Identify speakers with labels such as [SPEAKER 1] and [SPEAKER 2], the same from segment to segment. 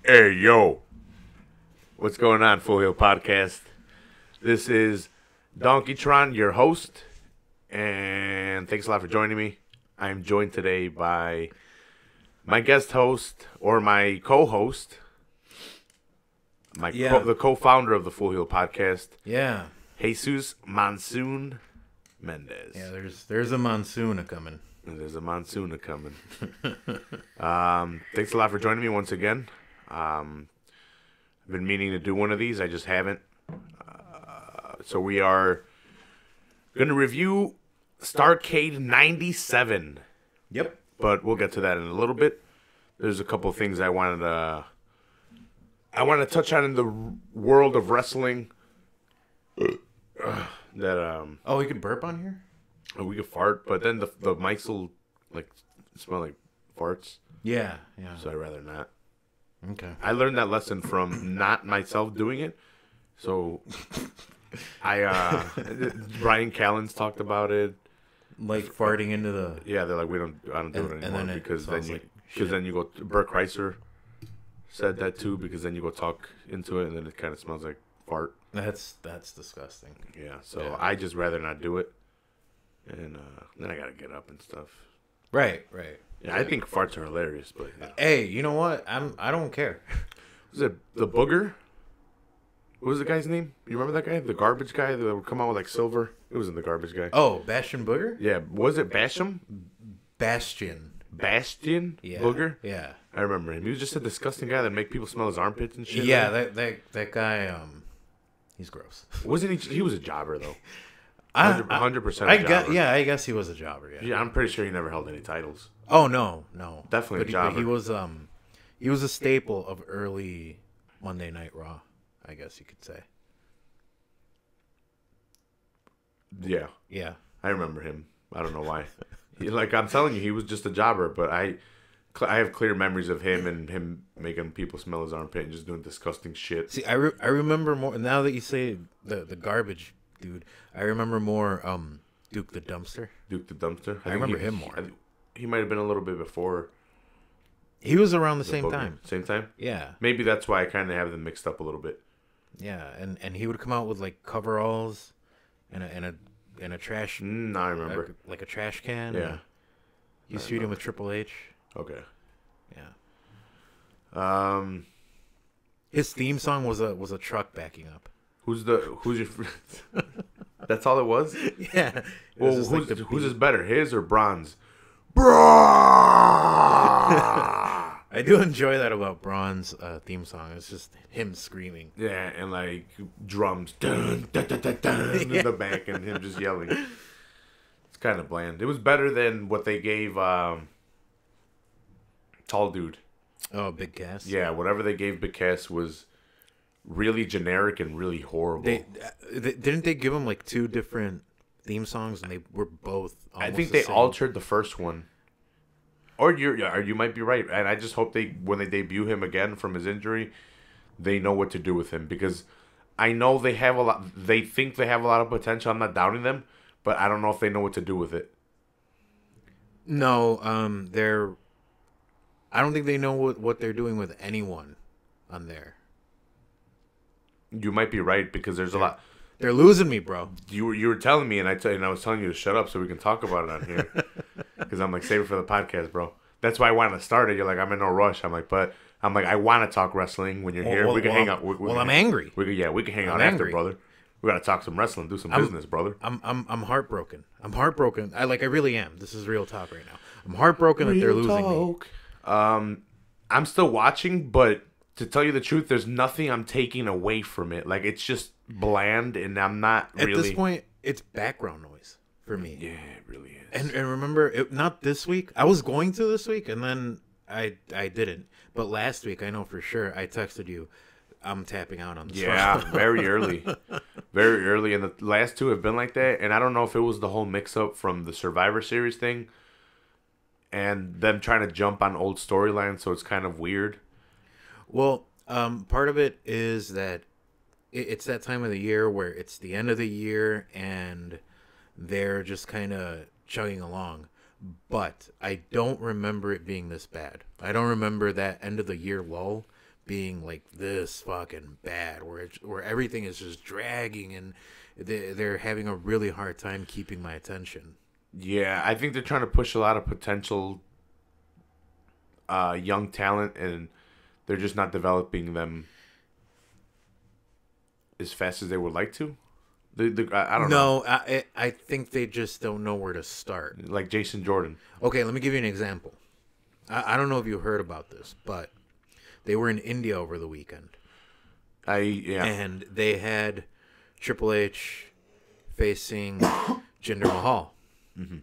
[SPEAKER 1] Hey, yo. What's going on, Full Hill Podcast? This is Donkeytron, your host, and thanks a lot for joining me. I'm joined today by my guest host, or my co-host, the co-founder of the Full Hill Podcast, Jesus Monsoon Mendez.
[SPEAKER 2] Yeah, there's a monsoon a-coming.
[SPEAKER 1] There's a monsoon a-coming. Thanks a lot for joining me once again. I've been meaning to do one of these. I just haven't. So we are going to review STARRCADE 97.
[SPEAKER 2] Yep.
[SPEAKER 1] But we'll get to that in a little bit. There's a couple of things I wanted to touch on in the world of wrestling.
[SPEAKER 2] Oh, we could burp on here?
[SPEAKER 1] We could fart, but then the mics will smell like farts.
[SPEAKER 2] Yeah.
[SPEAKER 1] So I'd rather not.
[SPEAKER 2] Okay.
[SPEAKER 1] I learned that lesson from not myself doing it. So Brian Callen's talked about it.
[SPEAKER 2] Like farting into the...
[SPEAKER 1] Yeah, they're like, I don't do it anymore because then you go, Bert Kreischer said that too, because then you go talk into it and then it kind of smells like fart.
[SPEAKER 2] That's disgusting.
[SPEAKER 1] Yeah, so I just rather not do it. And then I got to get up and stuff.
[SPEAKER 2] Right.
[SPEAKER 1] Yeah, I think farts are hilarious, but
[SPEAKER 2] Hey, you know what? I don't care.
[SPEAKER 1] Was it the Booger? What was the guy's name? You remember that guy? The garbage guy that would come out with like silver? It wasn't the garbage guy.
[SPEAKER 2] Oh, Bastion Booger?
[SPEAKER 1] Yeah, was it Basham?
[SPEAKER 2] Bastion
[SPEAKER 1] Booger?
[SPEAKER 2] Yeah.
[SPEAKER 1] I remember him. He was just a disgusting guy that make people smell his armpits and shit.
[SPEAKER 2] Yeah, that guy, he's gross.
[SPEAKER 1] Wasn't he? He was a jobber though. 100%
[SPEAKER 2] I guess he was a jobber.
[SPEAKER 1] Yeah, I'm pretty sure he never held any titles.
[SPEAKER 2] Oh no,
[SPEAKER 1] Definitely a jobber.
[SPEAKER 2] But he was a staple of early Monday Night Raw, I guess you could say.
[SPEAKER 1] Yeah, I remember him. I don't know why. I'm telling you, he was just a jobber. But I have clear memories of him and him making people smell his armpit and just doing disgusting shit.
[SPEAKER 2] See, I remember more now that you say the garbage dude. I remember more Duke the Dumpster.
[SPEAKER 1] I
[SPEAKER 2] remember him more.
[SPEAKER 1] He might have been a little bit before.
[SPEAKER 2] He was around the same time.
[SPEAKER 1] Same time?
[SPEAKER 2] Yeah.
[SPEAKER 1] Maybe that's why I kind of have them mixed up a little bit.
[SPEAKER 2] Yeah, and he would come out with like coveralls and a trash.
[SPEAKER 1] I remember.
[SPEAKER 2] Like a trash can.
[SPEAKER 1] Yeah.
[SPEAKER 2] He's feuding with Triple H.
[SPEAKER 1] Okay.
[SPEAKER 2] Yeah. His theme song was a truck backing up.
[SPEAKER 1] Who's your That's all it was?
[SPEAKER 2] Yeah.
[SPEAKER 1] Well, who's his better, his or Braun's?
[SPEAKER 2] I do enjoy that about Braun's theme song. It's just him screaming.
[SPEAKER 1] Yeah, and like drums dun, dun, dun, dun, dun, in the back and him just yelling. It's kind of bland. It was better than what they gave Tall Dude.
[SPEAKER 2] Oh, Big Cass?
[SPEAKER 1] Yeah, whatever they gave Big Cass was really generic and really horrible.
[SPEAKER 2] Didn't they give him like two different theme songs and they were both almost
[SPEAKER 1] I think
[SPEAKER 2] the
[SPEAKER 1] they
[SPEAKER 2] same?
[SPEAKER 1] altered the first one. Or you might be right. And I just hope when they debut him again from his injury, they know what to do with him, because I know they think they have a lot of potential. I'm not doubting them, but I don't know if they know what to do with it.
[SPEAKER 2] No, I don't think they know what they're doing with anyone on there.
[SPEAKER 1] You might be right, because there's a lot.
[SPEAKER 2] They're losing me, bro.
[SPEAKER 1] You were telling me, and I was telling you to shut up so we can talk about it on here. Because I'm like, save it for the podcast, bro. That's why I wanted to start it. You're like, I'm in no rush. I'm like, I want to talk wrestling when you're here. We can hang out.
[SPEAKER 2] I'm angry.
[SPEAKER 1] We can hang out after, brother. We gotta talk some wrestling, do some business, brother.
[SPEAKER 2] I'm heartbroken. I really am. This is real talk right now. I'm heartbroken that they're losing me.
[SPEAKER 1] I'm still watching, but to tell you the truth, there's nothing I'm taking away from it. Like, it's just bland, and I'm not really...
[SPEAKER 2] At this point, it's background noise for me.
[SPEAKER 1] Yeah, it really is.
[SPEAKER 2] And remember, not this week. I was going to this week, and then I didn't. But last week, I know for sure, I texted you, I'm tapping out on this.
[SPEAKER 1] Yeah, very early. Very early, and the last two have been like that. And I don't know if it was the whole mix-up from the Survivor Series thing and them trying to jump on old storylines, so it's kind of weird.
[SPEAKER 2] Well, part of it is that it's that time of the year where it's the end of the year and they're just kind of chugging along. But I don't remember it being this bad. I don't remember that end of the year lull being like this fucking bad, where everything is just dragging and they're having a really hard time keeping my attention.
[SPEAKER 1] Yeah, I think they're trying to push a lot of potential young talent, and they're just not developing them as fast as they would like to. I don't know.
[SPEAKER 2] No, I think they just don't know where to start.
[SPEAKER 1] Like Jason Jordan.
[SPEAKER 2] Okay, let me give you an example. I don't know if you heard about this, but they were in India over the weekend.
[SPEAKER 1] Yeah.
[SPEAKER 2] And they had Triple H facing Jinder Mahal. Mm-hmm.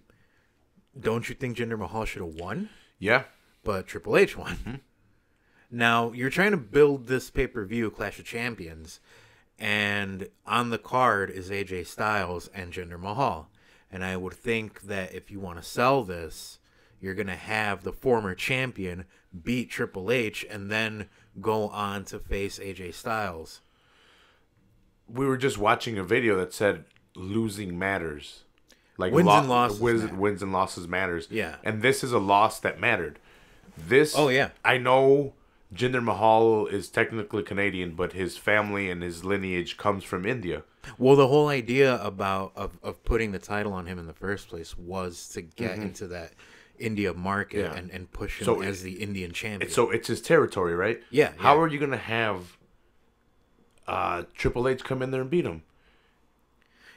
[SPEAKER 2] Don't you think Jinder Mahal should have won?
[SPEAKER 1] Yeah.
[SPEAKER 2] But Triple H won. Mm-hmm. Now, you're trying to build this pay-per-view Clash of Champions, and on the card is AJ Styles and Jinder Mahal. And I would think that if you want to sell this, you're going to have the former champion beat Triple H and then go on to face AJ Styles.
[SPEAKER 1] We were just watching a video that said losing matters. Like
[SPEAKER 2] wins and losses
[SPEAKER 1] wins and losses matters.
[SPEAKER 2] Yeah.
[SPEAKER 1] And this is a loss that mattered. This,
[SPEAKER 2] oh, yeah.
[SPEAKER 1] I know Jinder Mahal is technically Canadian, but his family and his lineage comes from India.
[SPEAKER 2] Well, the whole idea of putting the title on him in the first place was to get into that India market and push him as the Indian champion.
[SPEAKER 1] So it's his territory, right?
[SPEAKER 2] Yeah.
[SPEAKER 1] How are you going to have Triple H come in there and beat him?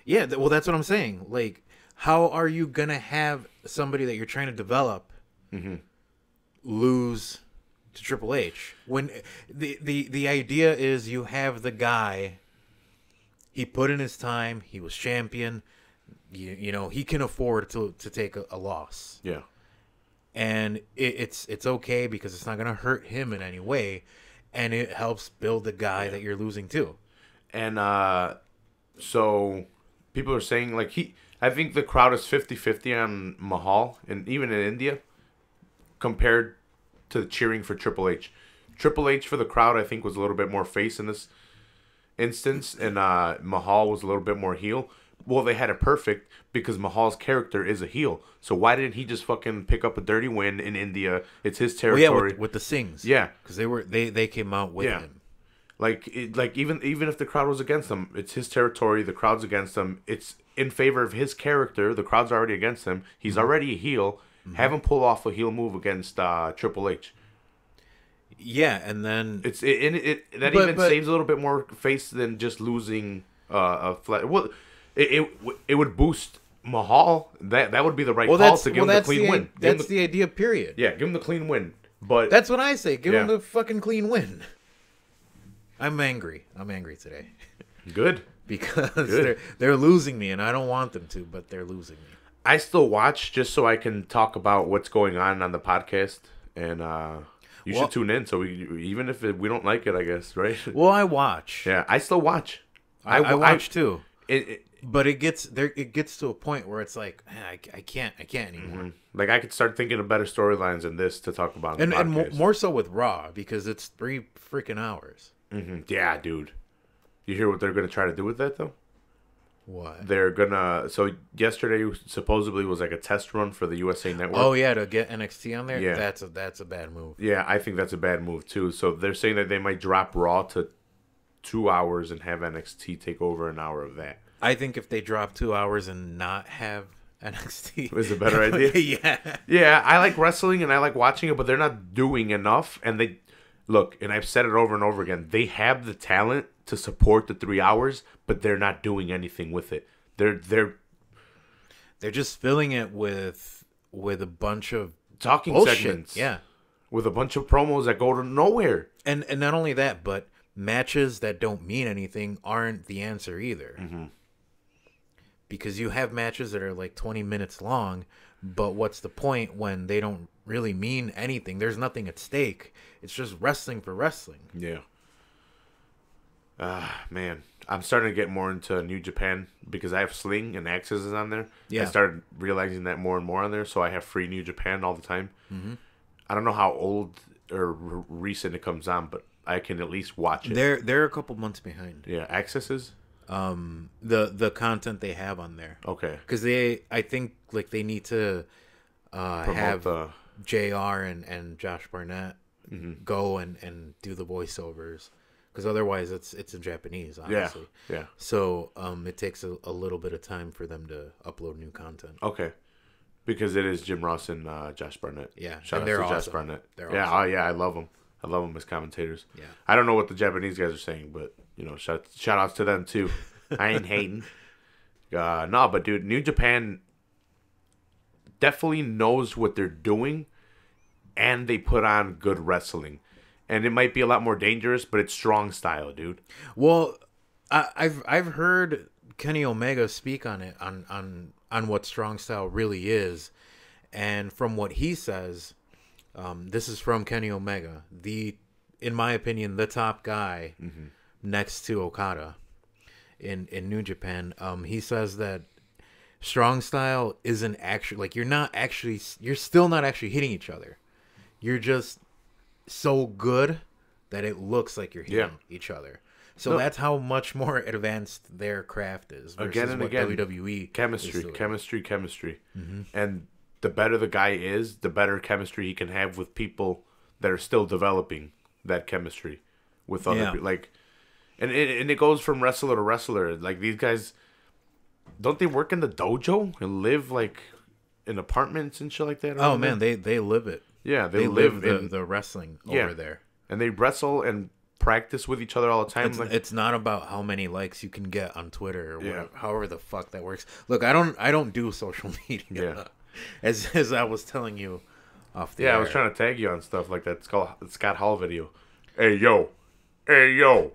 [SPEAKER 2] Yeah, well, that's what I'm saying. Like, how are you going to have somebody that you're trying to develop lose to Triple H? When the idea is you have the guy, he put in his time, he was champion, you know, he can afford to take a loss.
[SPEAKER 1] Yeah.
[SPEAKER 2] And it's okay because it's not going to hurt him in any way, and it helps build the guy that you're losing to.
[SPEAKER 1] And so people are saying, like, I think the crowd is 50-50 on Mahal, and even in India, compared to the cheering for Triple H. Triple H for the crowd, I think, was a little bit more face in this instance, and Mahal was a little bit more heel. Well, they had it perfect because Mahal's character is a heel. So why didn't he just fucking pick up a dirty win in India? It's his territory.
[SPEAKER 2] Well, yeah, with the Singhs.
[SPEAKER 1] Yeah,
[SPEAKER 2] because they came out with him.
[SPEAKER 1] Like even if the crowd was against him, it's his territory. The crowd's against him. It's in favor of his character. The crowd's already against him. He's already a heel. Have him pull off a heel move against Triple H.
[SPEAKER 2] Yeah, and then
[SPEAKER 1] that even saves a little bit more face than just losing a flat. Well, it would boost Mahal. That would be the right call to give him the clean win.
[SPEAKER 2] That's the idea. Period.
[SPEAKER 1] Yeah, give him the clean win. But
[SPEAKER 2] that's what I say. Give him the fucking clean win. I'm angry. I'm angry today.
[SPEAKER 1] Good.
[SPEAKER 2] Because they're losing me, and I don't want them to, but they're losing me.
[SPEAKER 1] I still watch just so I can talk about what's going on the podcast, and you should tune in. So even if we don't like it, I guess, right?
[SPEAKER 2] Well, I watch.
[SPEAKER 1] Yeah, I still watch.
[SPEAKER 2] I watch too. But it gets to a point where it's like I can't anymore.
[SPEAKER 1] Like I could start thinking of better storylines than this to talk about.
[SPEAKER 2] And more so with Raw because it's 3 freaking hours.
[SPEAKER 1] Yeah, dude. You hear what they're gonna try to do with that though?
[SPEAKER 2] What?
[SPEAKER 1] They're gonna. So yesterday supposedly was like a test run for the USA Network.
[SPEAKER 2] Oh yeah, to get NXT on there.
[SPEAKER 1] Yeah,
[SPEAKER 2] that's a bad move.
[SPEAKER 1] Yeah, I think that's a bad move too. So they're saying that they might drop Raw to 2 hours and have NXT take over an hour of that.
[SPEAKER 2] I think if they drop 2 hours and not have NXT
[SPEAKER 1] is a better idea.
[SPEAKER 2] Yeah.
[SPEAKER 1] Yeah, I like wrestling and I like watching it, but they're not doing enough. And they look, and I've said it over and over again. They have the talent to support the 3 hours, but they're not doing anything with it. They're
[SPEAKER 2] just filling it with a bunch of
[SPEAKER 1] talking
[SPEAKER 2] bullshit.
[SPEAKER 1] Segments.
[SPEAKER 2] Yeah,
[SPEAKER 1] with a bunch of promos that go to nowhere.
[SPEAKER 2] And not only that, but matches that don't mean anything aren't the answer either. Because you have matches that are like 20 minutes long, but what's the point when they don't really mean anything? There's nothing at stake. It's just wrestling for wrestling.
[SPEAKER 1] Yeah. Man, I'm starting to get more into New Japan because I have Sling and Access is on there.
[SPEAKER 2] Yeah.
[SPEAKER 1] I started realizing that more and more on there, so I have free New Japan all the time. I don't know how old or recent it comes on, but I can at least watch it.
[SPEAKER 2] They're a couple months behind.
[SPEAKER 1] Yeah, Access is?
[SPEAKER 2] The content they have on there.
[SPEAKER 1] Okay.
[SPEAKER 2] Because I think like they need to have JR and Josh Barnett go and do the voiceovers, because otherwise it's in Japanese, honestly.
[SPEAKER 1] Yeah.
[SPEAKER 2] So it takes a little bit of time for them to upload new content.
[SPEAKER 1] Okay. Because it is Jim Ross and Josh Barnett.
[SPEAKER 2] Yeah,
[SPEAKER 1] Shout out
[SPEAKER 2] they're
[SPEAKER 1] to
[SPEAKER 2] awesome.
[SPEAKER 1] Josh Barnett.
[SPEAKER 2] They're
[SPEAKER 1] awesome. Oh yeah, I love them. I love them as commentators.
[SPEAKER 2] Yeah.
[SPEAKER 1] I don't know what the Japanese guys are saying, but shout outs to them too. I ain't hating. No, but dude, New Japan definitely knows what they're doing, and they put on good wrestling. And it might be a lot more dangerous, but it's strong style, dude.
[SPEAKER 2] Well, I've heard Kenny Omega speak on it on what strong style really is, and from what he says, this is from Kenny Omega, in my opinion, the top guy next to Okada in New Japan. He says that strong style isn't actually, like, you're still not actually hitting each other. You're just so good that it looks like you're hitting each other. So that's how much more advanced their craft is versus
[SPEAKER 1] again and
[SPEAKER 2] what
[SPEAKER 1] again,
[SPEAKER 2] WWE
[SPEAKER 1] chemistry. And the better the guy is, the better chemistry he can have with people that are still developing that chemistry with other people. Like, and it goes from wrestler to wrestler. Like, these guys, don't they work in the dojo and live like in apartments and shit like that?
[SPEAKER 2] Oh man, they live it.
[SPEAKER 1] Yeah,
[SPEAKER 2] they live the wrestling over there,
[SPEAKER 1] and they wrestle and practice with each other all the time.
[SPEAKER 2] It's not about how many likes you can get on Twitter or whatever, however the fuck that works. Look, I don't do social media.
[SPEAKER 1] Yeah.
[SPEAKER 2] As I was telling you off the air.
[SPEAKER 1] I was trying to tag you on stuff like that. It's called the Scott Hall video. Hey yo. Hey yo.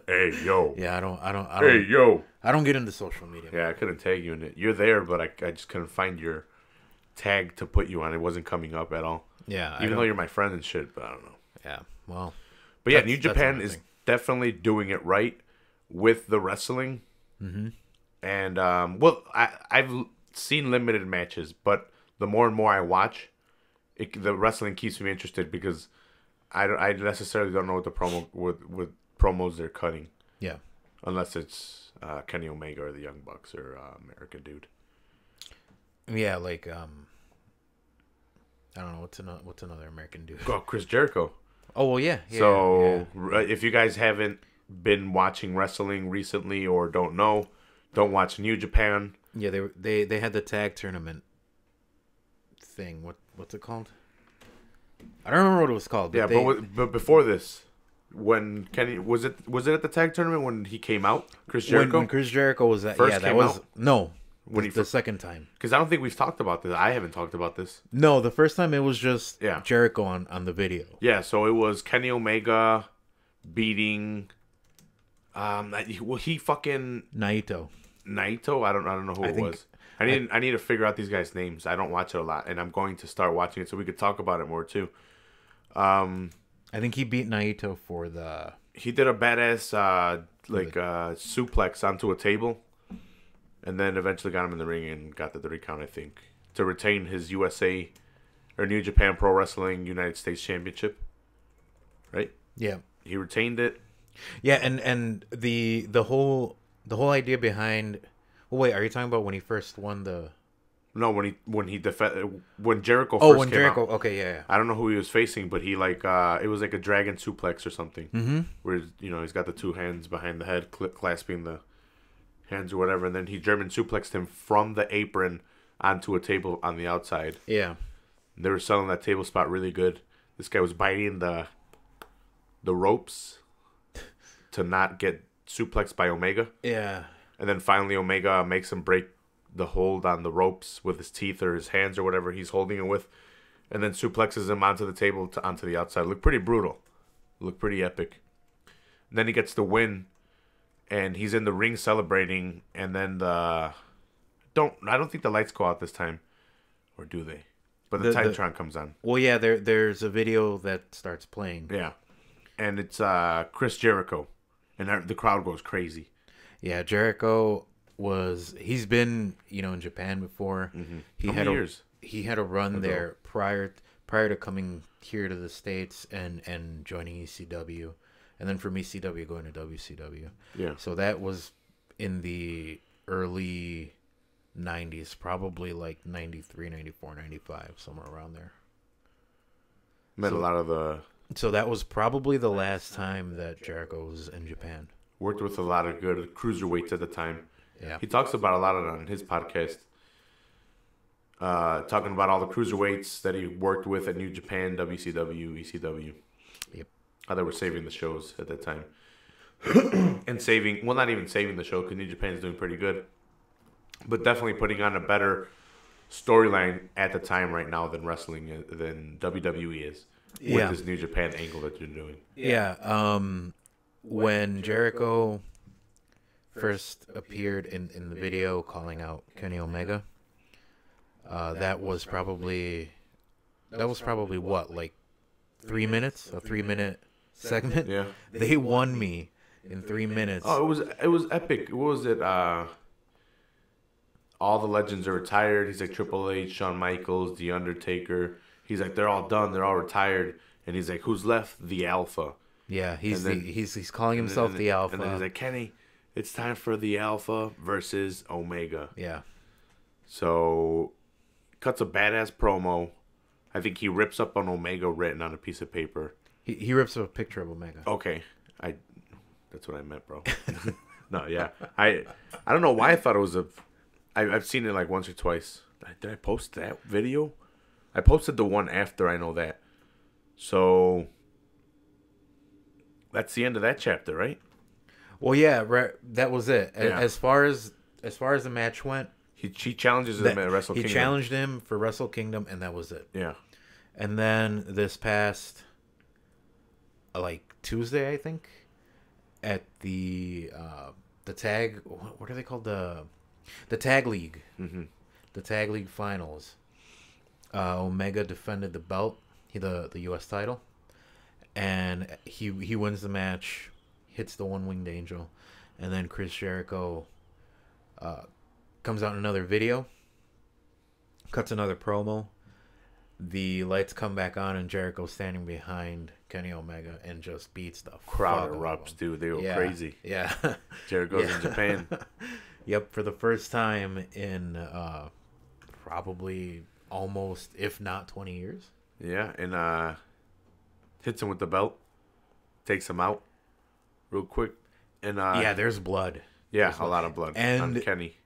[SPEAKER 1] Hey yo.
[SPEAKER 2] Yeah, I don't
[SPEAKER 1] Hey yo.
[SPEAKER 2] I don't get into social media.
[SPEAKER 1] Yeah, I couldn't tag you in it. You're there, but I just couldn't find your tag to put you on. It wasn't coming up at all.
[SPEAKER 2] Yeah.
[SPEAKER 1] Even though you're my friend and shit, but I don't know.
[SPEAKER 2] Yeah. Well.
[SPEAKER 1] But yeah, New Japan is definitely doing it right with the wrestling. Mm-hmm. And, I've seen limited matches, but the more and more I watch, the wrestling keeps me interested because I necessarily don't know what the promos they're cutting.
[SPEAKER 2] Yeah.
[SPEAKER 1] Unless it's Kenny Omega or the Young Bucks or American Dude.
[SPEAKER 2] Yeah, like, I don't know, what's another American Dude?
[SPEAKER 1] Oh, Chris Jericho.
[SPEAKER 2] Oh, well, yeah.
[SPEAKER 1] So, if you guys haven't been watching wrestling recently or don't know, don't watch New Japan.
[SPEAKER 2] Yeah, they had the tag tournament thing. What's it called? I don't remember what it was called. But
[SPEAKER 1] but before this, when Kenny was it at the tag tournament when he came out, Chris Jericho?
[SPEAKER 2] When Chris Jericho was at
[SPEAKER 1] first
[SPEAKER 2] that was out? No. When the second time.
[SPEAKER 1] Because I don't think we've talked about this. I haven't talked about this.
[SPEAKER 2] No, the first time it was just Jericho on the video.
[SPEAKER 1] Yeah, so it was Kenny Omega beating he fucking
[SPEAKER 2] Naito.
[SPEAKER 1] I don't know who it was. I need to figure out these guys' names. I don't watch it a lot, and I'm going to start watching it so we could talk about it more too. I
[SPEAKER 2] think he beat Naito for the.
[SPEAKER 1] He did a badass suplex onto a table, and then eventually got him in the ring and got the 3 count. I think to retain his USA or New Japan Pro Wrestling United States Championship. Right.
[SPEAKER 2] Yeah.
[SPEAKER 1] He retained it.
[SPEAKER 2] Yeah, and the whole idea behind. Well, wait, are you talking about when he first won the?
[SPEAKER 1] No, when Jericho
[SPEAKER 2] first
[SPEAKER 1] came
[SPEAKER 2] Jericho.
[SPEAKER 1] out.
[SPEAKER 2] Okay, yeah.
[SPEAKER 1] I don't know who he was facing, but he it was like a dragon suplex or something.
[SPEAKER 2] Mm-hmm.
[SPEAKER 1] Where he's got the 2 hands behind the head, clasping the hands or whatever, and then he German suplexed him from the apron onto a table on the outside.
[SPEAKER 2] Yeah.
[SPEAKER 1] They were selling that table spot really good. This guy was biting the ropes to not get suplexed by Omega.
[SPEAKER 2] Yeah.
[SPEAKER 1] And then finally Omega makes him break the hold on the ropes with his teeth or his hands or whatever he's holding it with, and then suplexes him onto the table onto the outside. Looked pretty brutal. Looked pretty epic. And then he gets the win, and he's in the ring celebrating, and then I don't think the lights go out this time, or do they? But the Titantron comes on.
[SPEAKER 2] Well, yeah, there's a video that starts playing.
[SPEAKER 1] Yeah, and it's Chris Jericho, and the crowd goes crazy.
[SPEAKER 2] Yeah, Jericho he's been in Japan before.
[SPEAKER 1] Mm-hmm. How many years?
[SPEAKER 2] He had a run there prior to coming here to the States and joining ECW, and then from ECW going to WCW.
[SPEAKER 1] Yeah.
[SPEAKER 2] So that was in the early 90s, probably like 93, 94, 95, somewhere around there.
[SPEAKER 1] Met a lot of the
[SPEAKER 2] So that was probably the last time that Jericho was in Japan.
[SPEAKER 1] Worked with a lot of good cruiserweights at the time.
[SPEAKER 2] Yeah.
[SPEAKER 1] He talks about a lot of it on his podcast. Talking about all the cruiserweights that he worked with at New Japan, WCW, ECW.
[SPEAKER 2] Yep.
[SPEAKER 1] How they were saving the shows at that time. And saving, well, not even saving the show because New Japan's doing pretty good. But definitely putting on a better storyline at the time right now than wrestling, than WWE is. With this New Japan angle that you're doing.
[SPEAKER 2] Yeah. When Jericho first appeared in the video calling out Kenny Omega, that was probably what, like 3 minutes? A 3-minute segment?
[SPEAKER 1] Yeah.
[SPEAKER 2] They won me in 3 minutes.
[SPEAKER 1] Oh, it was epic. What was it? All the legends are retired. He's like Triple H, Shawn Michaels, The Undertaker. He's like, they're all done. They're all retired. And he's like, who's left? The Alpha.
[SPEAKER 2] Yeah, he's calling himself the Alpha.
[SPEAKER 1] And then he's like, Kenny, it's time for the Alpha versus Omega.
[SPEAKER 2] Yeah.
[SPEAKER 1] So, cuts a badass promo. I think he rips up on Omega written on a piece of paper.
[SPEAKER 2] He rips up a picture of Omega.
[SPEAKER 1] Okay. That's what I meant, bro. No, yeah. I don't know why I thought it was I've seen it like once or twice. Did I post that video? I posted the one after, I know that. So that's the end of that chapter, right?
[SPEAKER 2] Well, yeah, that was it.
[SPEAKER 1] Yeah.
[SPEAKER 2] As far as the match went,
[SPEAKER 1] he challenges him at Wrestle Kingdom.
[SPEAKER 2] He challenged him for Wrestle Kingdom, and that was it.
[SPEAKER 1] Yeah.
[SPEAKER 2] And then this past like Tuesday, I think, at the tag, what are they called, the tag league, the tag league finals. Omega defended the belt, the U.S. title, and he wins the match, hits the one-winged angel, and then Chris Jericho comes out in another video, cuts another promo. The lights come back on, and Jericho's standing behind Kenny Omega and just beats the
[SPEAKER 1] crowd
[SPEAKER 2] fuck
[SPEAKER 1] erupts, dude. They were
[SPEAKER 2] yeah,
[SPEAKER 1] crazy.
[SPEAKER 2] Yeah.
[SPEAKER 1] Jericho's in Japan.
[SPEAKER 2] Yep, for the first time in probably almost, if not 20 years.
[SPEAKER 1] Yeah, and hits him with the belt, takes him out real quick, and
[SPEAKER 2] yeah, there's blood.
[SPEAKER 1] Yeah, a lot of blood on Kenny.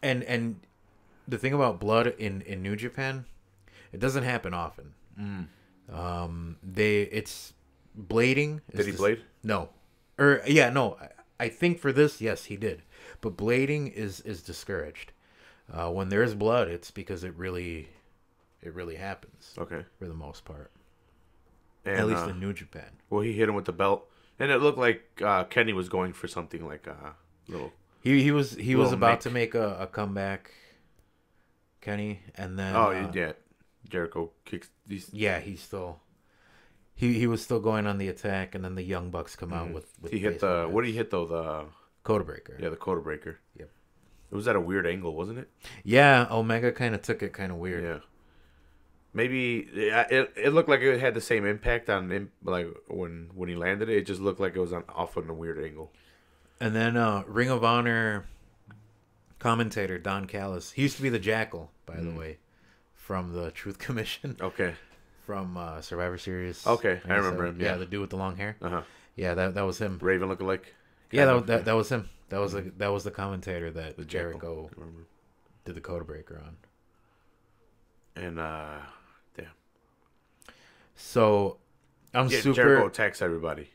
[SPEAKER 2] And the thing about blood in New Japan, it doesn't happen often. It's blading.
[SPEAKER 1] Did he blade?
[SPEAKER 2] No, no. I think for this, yes, he did. But blading is discouraged. When there's blood, it's because it really happens.
[SPEAKER 1] Okay.
[SPEAKER 2] For the most part.
[SPEAKER 1] And,
[SPEAKER 2] at least in New Japan.
[SPEAKER 1] Well, he hit him with the belt, and it looked like Kenny was going for something like a little.
[SPEAKER 2] He was about to make a comeback. Kenny, and then
[SPEAKER 1] yeah, Jericho kicks.
[SPEAKER 2] He was still going on the attack, and then the Young Bucks come out with
[SPEAKER 1] he hit the what did he hit though, the
[SPEAKER 2] Coda Breaker.
[SPEAKER 1] Yeah, the Coda Breaker.
[SPEAKER 2] Yep.
[SPEAKER 1] It was at a weird angle, wasn't it?
[SPEAKER 2] Yeah, Omega kind of took it kind of weird.
[SPEAKER 1] Yeah. Maybe it looked like it had the same impact on him, like when he landed it. It just looked like it was off on a weird angle.
[SPEAKER 2] And then Ring of Honor commentator Don Callis. He used to be the Jackal, by the way, from the Truth Commission.
[SPEAKER 1] Okay.
[SPEAKER 2] From Survivor Series.
[SPEAKER 1] Okay, I remember him. Yeah,
[SPEAKER 2] the dude with the long hair.
[SPEAKER 1] Uh-huh.
[SPEAKER 2] Yeah, that was him.
[SPEAKER 1] Raven lookalike.
[SPEAKER 2] Yeah, that was him. That was the commentator that Jericho did the Coda Breaker on.
[SPEAKER 1] And damn.
[SPEAKER 2] So I'm super.
[SPEAKER 1] Jericho attacks everybody.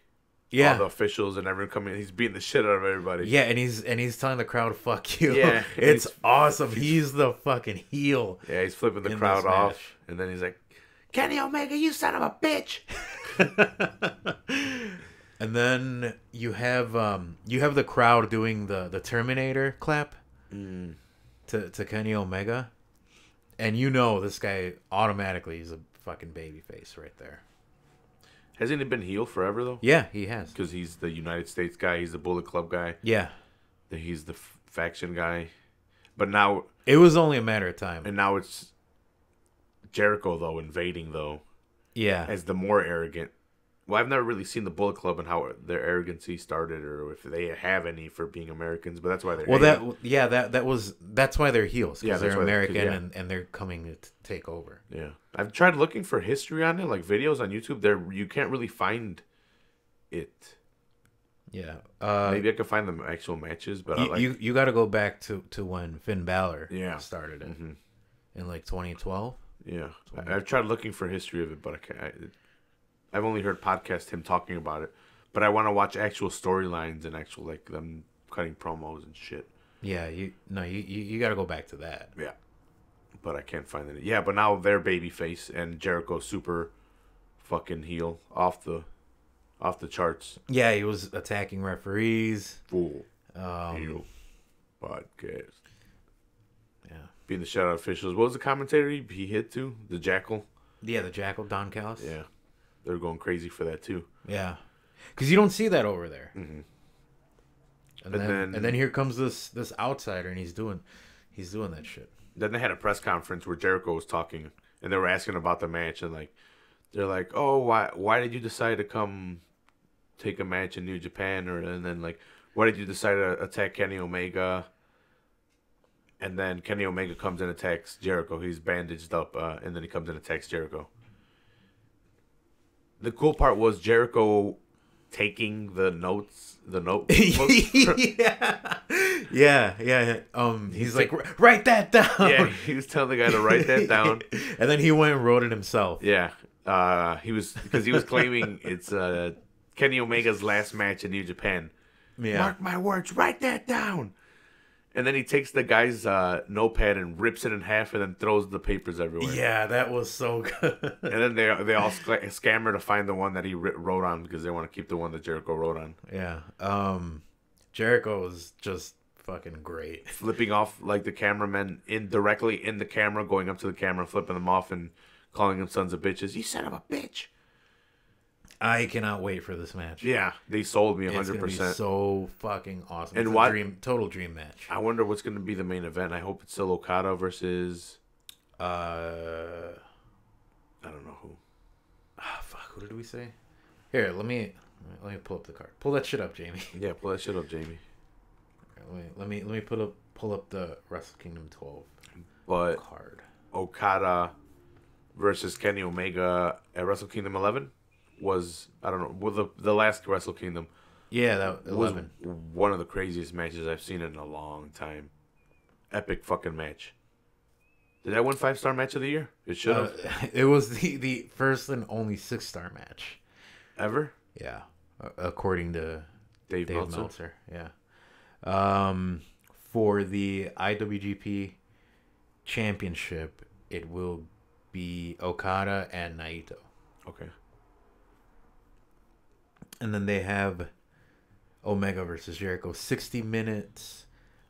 [SPEAKER 2] Yeah,
[SPEAKER 1] all the officials and everyone coming in. He's beating the shit out of everybody.
[SPEAKER 2] Yeah, and he's telling the crowd, "Fuck you."
[SPEAKER 1] Yeah,
[SPEAKER 2] it's awesome. He's the fucking heel.
[SPEAKER 1] Yeah, he's flipping the crowd off, and then he's like, "Kenny Omega, you son of a bitch!"
[SPEAKER 2] And then you have the crowd doing the Terminator clap to Kenny Omega, and this guy automatically is a fucking babyface right there.
[SPEAKER 1] Hasn't he been heel forever, though?
[SPEAKER 2] Yeah, he has.
[SPEAKER 1] Because he's the United States guy. He's the Bullet Club guy.
[SPEAKER 2] Yeah.
[SPEAKER 1] He's the faction guy. But now...
[SPEAKER 2] It was only a matter of time.
[SPEAKER 1] And now it's Jericho, though, invading, though.
[SPEAKER 2] Yeah.
[SPEAKER 1] As the more arrogant Well, I've never really seen the Bullet Club and how their arrogancy started, or if they have any for being Americans. But that's why they're
[SPEAKER 2] that's why they're heels.
[SPEAKER 1] Yeah,
[SPEAKER 2] Because
[SPEAKER 1] that's
[SPEAKER 2] they're
[SPEAKER 1] why
[SPEAKER 2] American and they're coming to take over.
[SPEAKER 1] Yeah, I've tried looking for history on it, like videos on YouTube. There, you can't really find it.
[SPEAKER 2] Yeah,
[SPEAKER 1] maybe I could find the actual matches, but
[SPEAKER 2] you got to go back to when Finn Balor started it in like 2012.
[SPEAKER 1] Yeah, I've tried looking for history of it, but I can't. I've only heard podcast him talking about it, but I want to watch actual storylines and actual like them cutting promos and shit.
[SPEAKER 2] Yeah, you got to go back to that.
[SPEAKER 1] Yeah, but I can't find it. Yeah, but now they're babyface and Jericho super fucking heel off the charts.
[SPEAKER 2] Yeah, he was attacking referees.
[SPEAKER 1] Full heel podcast.
[SPEAKER 2] Yeah,
[SPEAKER 1] being the shout out officials. What was the commentator he hit to? The Jackal.
[SPEAKER 2] Yeah, the Jackal, Don Callis.
[SPEAKER 1] Yeah. They're going crazy for that too.
[SPEAKER 2] Yeah, because you don't see that over there.
[SPEAKER 1] Mm-hmm.
[SPEAKER 2] And then here comes this outsider, and he's doing that shit.
[SPEAKER 1] Then they had a press conference where Jericho was talking, and they were asking about the match, and like they're like, "Oh, why did you decide to come take a match in New Japan?" And then like, "Why did you decide to attack Kenny Omega?" And then Kenny Omega comes and attacks Jericho. He's bandaged up, and then he comes and attacks Jericho. The cool part was Jericho taking the notes.
[SPEAKER 2] yeah. He's like, write that down.
[SPEAKER 1] Yeah, he was telling the guy to write that down,
[SPEAKER 2] and then he went and wrote it himself.
[SPEAKER 1] Yeah, he was claiming it's Kenny Omega's last match in New Japan.
[SPEAKER 2] Yeah,
[SPEAKER 1] mark my words, write that down. And then he takes the guy's notepad and rips it in half, and then throws the papers everywhere.
[SPEAKER 2] Yeah, that was so good.
[SPEAKER 1] And then they all scammer to find the one that he wrote on because they want to keep the one that Jericho wrote on.
[SPEAKER 2] Yeah, Jericho was just fucking great.
[SPEAKER 1] Flipping off like the cameramen directly in the camera, going up to the camera, flipping them off, and calling them sons of bitches. You son of a bitch!
[SPEAKER 2] I cannot wait for this match.
[SPEAKER 1] Yeah, they sold me 100%.
[SPEAKER 2] It's gonna be so fucking awesome.
[SPEAKER 1] And
[SPEAKER 2] it's total dream match.
[SPEAKER 1] I wonder what's gonna be the main event. I hope it's still Okada versus.
[SPEAKER 2] I
[SPEAKER 1] don't know who.
[SPEAKER 2] Fuck. Who did we say? Here, let me pull up the card. Pull that shit up, Jamie.
[SPEAKER 1] Yeah, pull that shit up, Jamie.
[SPEAKER 2] Let me pull up the Wrestle Kingdom 12 card.
[SPEAKER 1] Okada versus Kenny Omega at Wrestle Kingdom 11 was, I don't know, well, the last Wrestle Kingdom.
[SPEAKER 2] Yeah, that 11
[SPEAKER 1] was one of the craziest matches I've seen in a long time. Epic fucking match. Did that win 5-star match of the year? It should have.
[SPEAKER 2] It was the first and only 6-star match
[SPEAKER 1] ever.
[SPEAKER 2] Yeah, according to
[SPEAKER 1] Dave Meltzer.
[SPEAKER 2] Yeah. For the IWGP Championship, it will be Okada and Naito.
[SPEAKER 1] Okay.
[SPEAKER 2] And then they have Omega versus Jericho, 60 minutes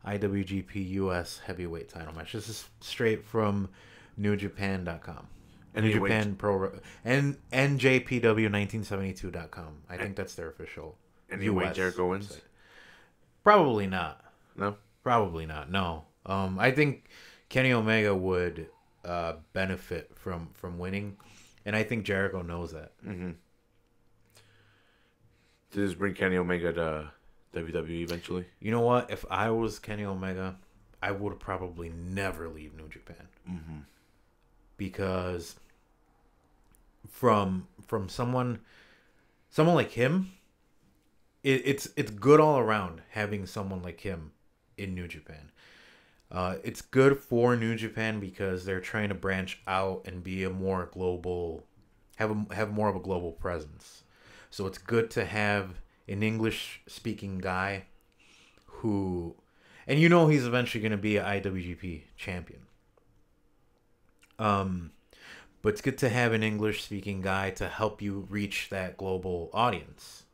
[SPEAKER 2] IWGP US heavyweight title match. This is straight from NewJapan.com. New Japan Pro and NJPW1972.com. I think that's their official.
[SPEAKER 1] And you wait Jericho wins?
[SPEAKER 2] Site. Probably not.
[SPEAKER 1] No?
[SPEAKER 2] Probably not. No. I think Kenny Omega would benefit from winning, and I think Jericho knows that.
[SPEAKER 1] Mm-hmm. Does this bring Kenny Omega to WWE eventually?
[SPEAKER 2] You know what? If I was Kenny Omega, I would probably never leave New Japan.
[SPEAKER 1] Mm-hmm.
[SPEAKER 2] Because from someone like him, it's good all around having someone like him in New Japan. It's good for New Japan because they're trying to branch out and be a more global, have more of a global presence. So it's good to have an English-speaking guy who, and he's eventually going to be an IWGP champion. But it's good to have an English-speaking guy to help you reach that global audience.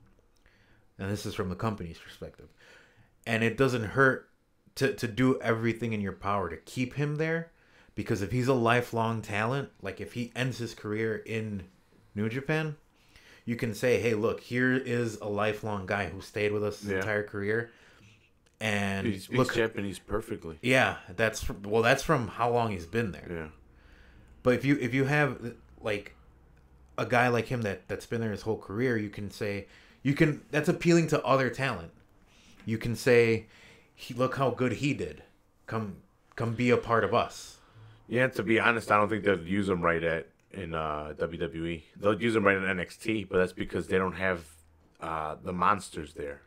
[SPEAKER 2] And this is from the company's perspective. And it doesn't hurt to do everything in your power to keep him there, because if he's a lifelong talent, like if he ends his career in New Japan, you can say, hey, look, here is a lifelong guy who stayed with us his entire career. And
[SPEAKER 1] he speaks Japanese perfectly.
[SPEAKER 2] Yeah, that's from how long he's been there.
[SPEAKER 1] Yeah.
[SPEAKER 2] But if you have like a guy like him that's been there his whole career, you can say that's appealing to other talent. You can say, look how good he did. Come be a part of us.
[SPEAKER 1] Yeah, to be honest, I don't think they'll use him right in WWE. They'll use him right in NXT, but that's because they don't have the monsters there.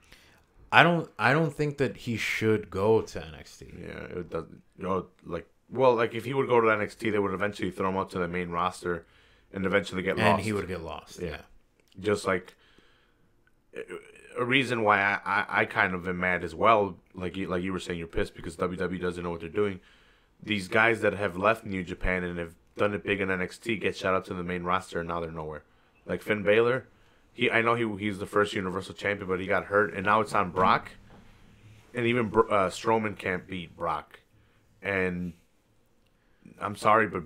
[SPEAKER 2] I don't think that he should go to NXT.
[SPEAKER 1] Yeah, it doesn't. Like if he would go to NXT, they would eventually throw him up to the main roster, and eventually get lost.
[SPEAKER 2] And he would get lost. Yeah.
[SPEAKER 1] Just like a reason why I kind of am mad as well. Like you were saying, you're pissed because WWE doesn't know what they're doing. These guys that have left New Japan and have done it big in NXT get shot up to the main roster, and now they're nowhere. Like Finn Balor, I know he's the first Universal Champion, but he got hurt, and now it's on Brock. And even Strowman can't beat Brock. And I'm sorry, but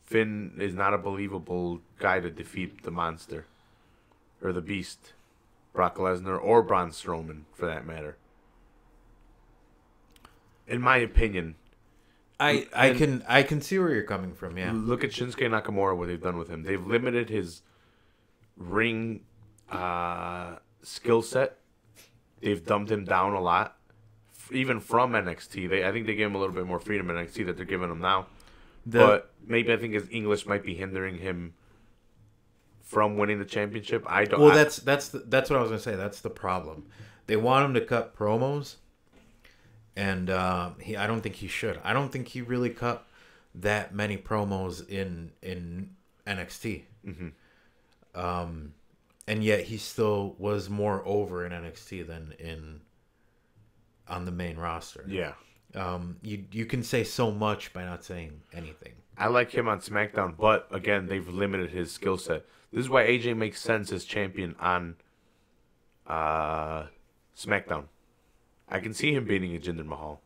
[SPEAKER 1] Finn is not a believable guy to defeat the monster or the beast, Brock Lesnar or Braun Strowman, for that matter. In my opinion,
[SPEAKER 2] I can see where you're coming from. Yeah,
[SPEAKER 1] look at Shinsuke Nakamura. What they've done with him, they've limited his ring skill set. They've dumbed him down a lot, even from NXT. I think they gave him a little bit more freedom in NXT that they're giving him now. But maybe I think his English might be hindering him from winning the championship. I don't.
[SPEAKER 2] Well, that's what I was gonna say. That's the problem. They want him to cut promos, and I don't think he should. I don't think he really cut that many promos in NXT. Mm-hmm. And yet he still was more over in NXT than on the main roster.
[SPEAKER 1] Yeah.
[SPEAKER 2] You can say so much by not saying anything.
[SPEAKER 1] I like him on SmackDown, but again, they've limited his skill set. This is why AJ makes sense as champion on SmackDown. I can see him beating a Jinder Mahal.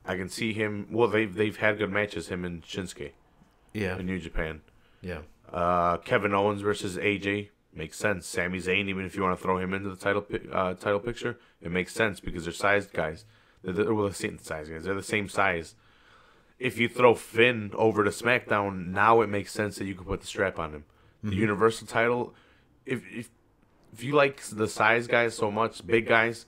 [SPEAKER 1] I can see him. Well, they've had good matches, him and Shinsuke.
[SPEAKER 2] Yeah.
[SPEAKER 1] In New Japan.
[SPEAKER 2] Yeah.
[SPEAKER 1] Kevin Owens versus AJ makes sense. Sami Zayn, even if you want to throw him into the title picture, it makes sense because they're sized guys. They're the same size guys. They're the same size. If you throw Finn over to SmackDown, now it makes sense that you can put the strap on him. Mm-hmm. The Universal title, if you like the size guys so much, big guys,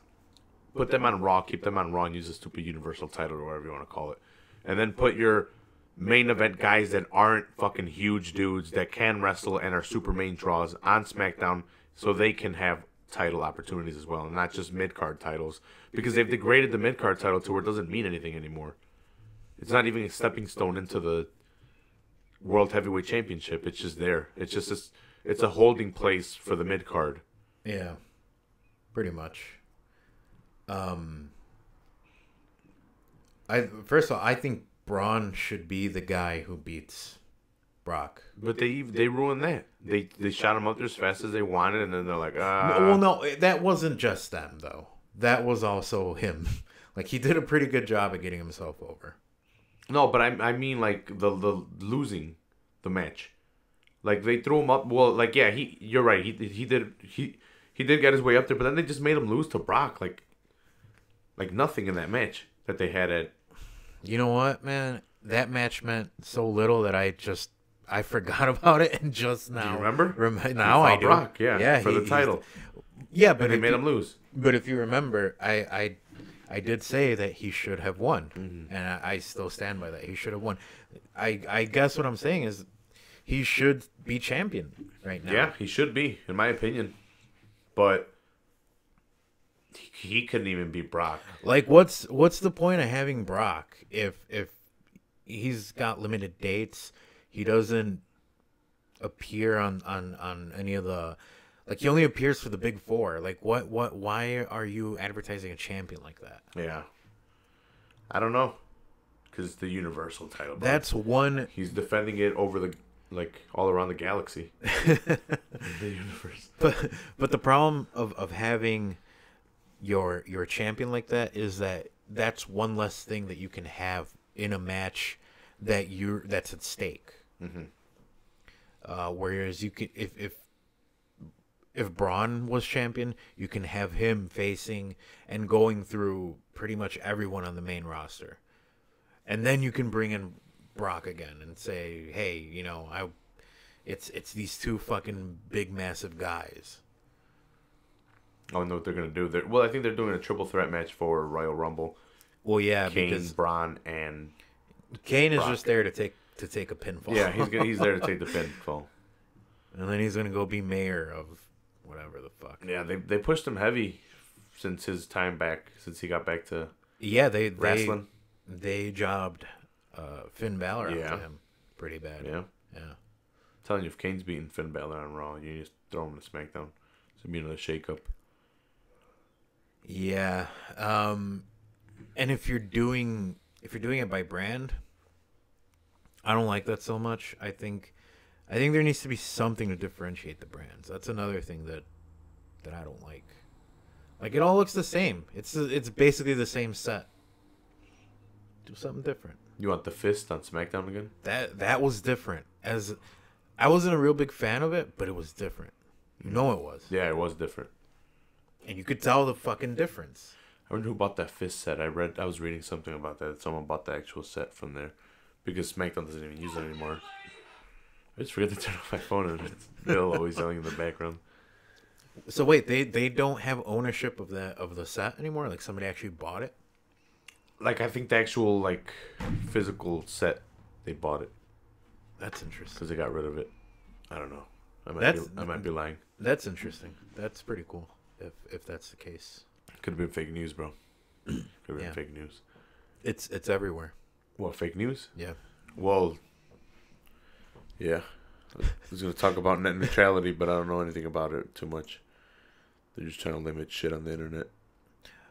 [SPEAKER 1] put them on Raw, keep them on Raw, and use the stupid Universal title or whatever you want to call it. And then put your main event guys that aren't fucking huge dudes that can wrestle and are super main draws on SmackDown so they can have title opportunities as well, and not just mid-card titles, because they've degraded the mid-card title to where it doesn't mean anything anymore. It's not even a stepping stone into the World Heavyweight Championship. It's just there. It's a holding place for the mid-card.
[SPEAKER 2] Yeah, pretty much. First of all, I think Braun should be the guy who beats Brock.
[SPEAKER 1] But they ruined that. They shot him up there as fast as they wanted, and then they're like,
[SPEAKER 2] Well, no, that wasn't just them, though. That was also him. Like, he did a pretty good job at getting himself over.
[SPEAKER 1] No, but I mean, like, the losing the match. Like, they threw him up. Well, like, yeah, you're right. He did get his way up there, but then they just made him lose to Brock. Like nothing in that match that they had at.
[SPEAKER 2] You know what, man? That match meant so little that I forgot about it, and just now.
[SPEAKER 1] Do you remember?
[SPEAKER 2] Now I do.
[SPEAKER 1] Brock, yeah, for the title.
[SPEAKER 2] Yeah, but
[SPEAKER 1] they made him lose.
[SPEAKER 2] But if you remember, I did say that he should have won, mm-hmm. and I still stand by that. He should have won. I guess what I'm saying is he should be champion right now.
[SPEAKER 1] Yeah, he should be, in my opinion. But he couldn't even beat Brock.
[SPEAKER 2] Like, what's the point of having Brock if he's got limited dates? He doesn't appear on any of the, like, he only appears for the big four. Like, why are you advertising a champion like that?
[SPEAKER 1] Yeah, I don't know, because it's the Universal title. Bro.
[SPEAKER 2] That's one.
[SPEAKER 1] He's defending it over all around the galaxy. The universe.
[SPEAKER 2] But the problem of having your champion like that is that's one less thing that you can have in a match that's at stake. Mm-hmm. Whereas you could, if Braun was champion, you can have him facing and going through pretty much everyone on the main roster, and then you can bring in Brock again and say, hey, It's these two fucking big, massive guys.
[SPEAKER 1] I don't know what they're gonna do. Well, I think they're doing a triple threat match for Royal Rumble.
[SPEAKER 2] Well, yeah,
[SPEAKER 1] Kane,
[SPEAKER 2] because
[SPEAKER 1] Braun, and
[SPEAKER 2] Kane is
[SPEAKER 1] Brock.
[SPEAKER 2] just there to take a pinfall.
[SPEAKER 1] Yeah, he's there to take the pinfall.
[SPEAKER 2] And then he's gonna go be mayor of whatever the fuck.
[SPEAKER 1] Yeah, they pushed him heavy since his time back, since he got back to wrestling.
[SPEAKER 2] They jobbed Finn Balor
[SPEAKER 1] Yeah.
[SPEAKER 2] out to him pretty bad.
[SPEAKER 1] Yeah.
[SPEAKER 2] Yeah.
[SPEAKER 1] I'm telling you, if Kane's beating Finn Balor on Raw, you just throw him to SmackDown. It's gonna be another shakeup.
[SPEAKER 2] Yeah. And if you're doing it by brand, I don't like that so much. I think there needs to be something to differentiate the brands. That's another thing that I don't like. Like, it all looks the same. It's basically the same set. Do something different.
[SPEAKER 1] You want the fist on SmackDown again?
[SPEAKER 2] That was different. As I wasn't a real big fan of it, but it was different. You know it was.
[SPEAKER 1] Yeah, it was different.
[SPEAKER 2] And you could tell the fucking difference.
[SPEAKER 1] I wonder who bought that fist set. I was reading something about that. Someone bought the actual set from there because SmackDown doesn't even use it anymore. I just forget to turn off my phone and it's Bill always yelling in the background.
[SPEAKER 2] So wait, they don't have ownership of the set anymore? Like, somebody actually bought it?
[SPEAKER 1] Like, I think the actual, like, physical set, they bought it.
[SPEAKER 2] That's interesting.
[SPEAKER 1] Because they got rid of it. I don't know. I might be lying.
[SPEAKER 2] That's interesting. That's pretty cool, if that's the case.
[SPEAKER 1] Could have been fake news, bro. Could have been
[SPEAKER 2] Yeah.
[SPEAKER 1] fake news.
[SPEAKER 2] It's everywhere.
[SPEAKER 1] What, fake news?
[SPEAKER 2] Yeah.
[SPEAKER 1] Well, yeah. I was going to talk about net neutrality, but I don't know anything about it too much. They're just trying to limit shit on the internet.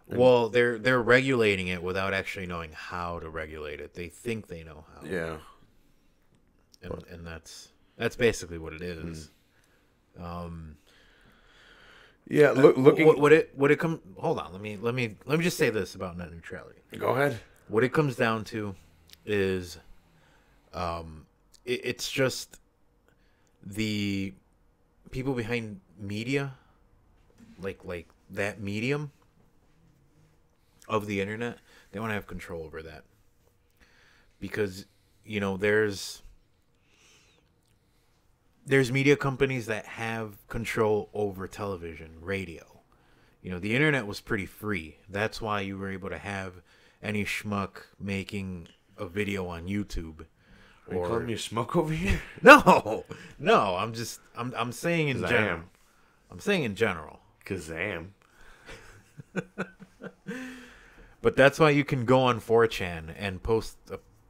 [SPEAKER 2] Well, they're regulating it without actually knowing how to regulate it. They think they know how.
[SPEAKER 1] Yeah.
[SPEAKER 2] And that's basically what it is.
[SPEAKER 1] Yeah, looking.
[SPEAKER 2] Would it come? Hold on. Let me just say this about net neutrality.
[SPEAKER 1] Go ahead.
[SPEAKER 2] What it comes down to is, it's just the people behind media, like that medium of the internet. They want to have control over that because there's media companies that have control over television, radio. The internet was pretty free. That's why you were able to have any schmuck making a video on YouTube.
[SPEAKER 1] Are you calling me a schmuck over here?
[SPEAKER 2] No. I'm saying in general.
[SPEAKER 1] I am.
[SPEAKER 2] I'm saying in general.
[SPEAKER 1] Because I am.
[SPEAKER 2] But that's why you can go on 4chan and post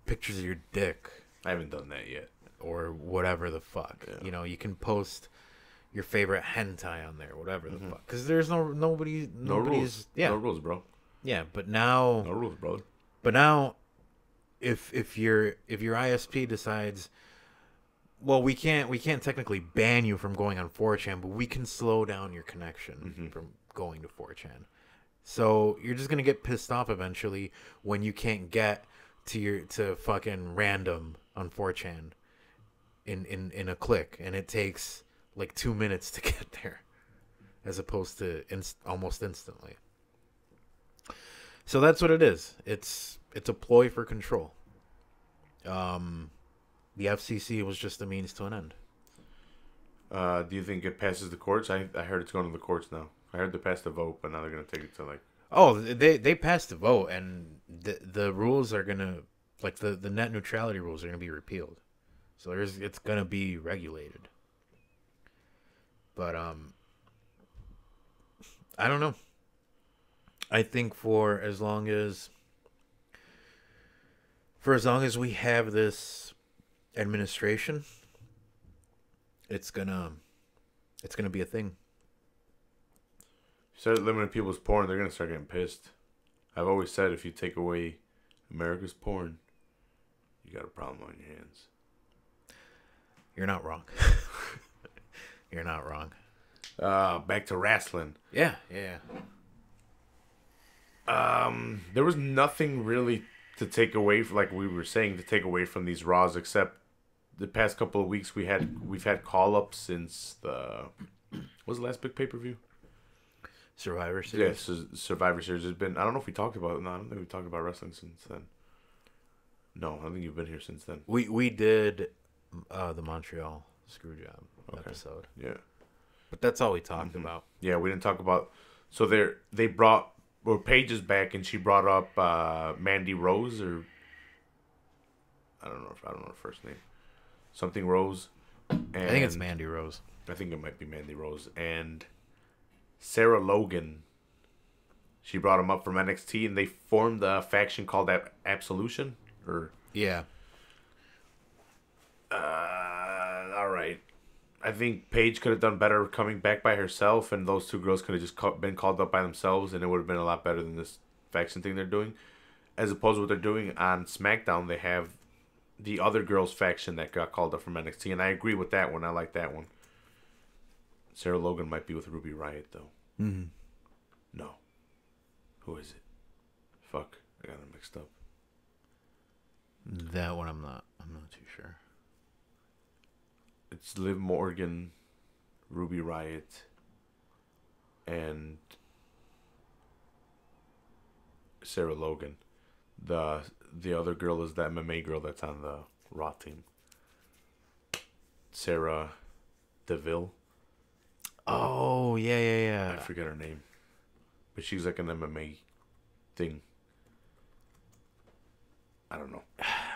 [SPEAKER 2] pictures of your dick.
[SPEAKER 1] I haven't done that yet.
[SPEAKER 2] Or whatever the fuck.
[SPEAKER 1] Yeah.
[SPEAKER 2] You can post your favorite hentai on there, whatever the fuck. Because there's nobody's.
[SPEAKER 1] No rules.
[SPEAKER 2] Yeah.
[SPEAKER 1] No rules, bro.
[SPEAKER 2] Yeah, but now.
[SPEAKER 1] No rules, brother.
[SPEAKER 2] But now, if your ISP decides, well, we can't technically ban you from going on 4chan, but we can slow down your connection from going to 4chan. So you're just gonna get pissed off eventually when you can't get to fucking random on 4chan in a click, and it takes like 2 minutes to get there, as opposed to almost instantly. So that's what it is. It's a ploy for control. The FCC was just a means to an end.
[SPEAKER 1] Do you think it passes the courts? I heard it's going to the courts now. I heard they passed the vote, but now they're going to take it to like...
[SPEAKER 2] Oh, they passed the vote, and the rules are going to... Like, the net neutrality rules are going to be repealed. So it's going to be regulated. But, I don't know. I think for as long as we have this administration, it's gonna be a thing.
[SPEAKER 1] Start limiting people's porn, they're gonna start getting pissed. I've always said if you take away America's porn, you got a problem on your hands.
[SPEAKER 2] You're not wrong. You're not wrong.
[SPEAKER 1] Back to wrestling.
[SPEAKER 2] Yeah.
[SPEAKER 1] There was nothing really to take away, like we were saying, to take away from these Raws, except the past couple of weeks we've had call-ups since what was the last big pay-per-view?
[SPEAKER 2] Survivor Series.
[SPEAKER 1] Yes, Survivor Series has been. I don't know if we talked about it. No, I don't think we talked about wrestling since then. No, I don't think you've been here since then.
[SPEAKER 2] We did the Montreal Screwjob episode.
[SPEAKER 1] Yeah.
[SPEAKER 2] But that's all we talked about.
[SPEAKER 1] Yeah, we didn't talk about. So they brought. Well, Paige is back, and she brought up Mandy Rose, or I don't know her first name, something Rose. And
[SPEAKER 2] I think it's Mandy Rose.
[SPEAKER 1] I think it might be Mandy Rose and Sarah Logan. She brought him up from NXT, and they formed a faction called Absolution. Or
[SPEAKER 2] yeah.
[SPEAKER 1] All right. I think Paige could have done better coming back by herself, and those two girls could have just been called up by themselves, and it would have been a lot better than this faction thing they're doing. As opposed to what they're doing on SmackDown, they have the other girls faction that got called up from NXT, and I agree with that one. I like that one. Sarah Logan might be with Ruby Riott, though.
[SPEAKER 2] Mm-hmm.
[SPEAKER 1] No. Who is it? Fuck, I got them mixed up.
[SPEAKER 2] That one I'm not too sure.
[SPEAKER 1] It's Liv Morgan, Ruby Riott, and Sarah Logan. The other girl is the MMA girl that's on the Raw team. Sarah DeVille.
[SPEAKER 2] Oh, yeah.
[SPEAKER 1] I forget her name. But she's like an MMA thing. I don't know.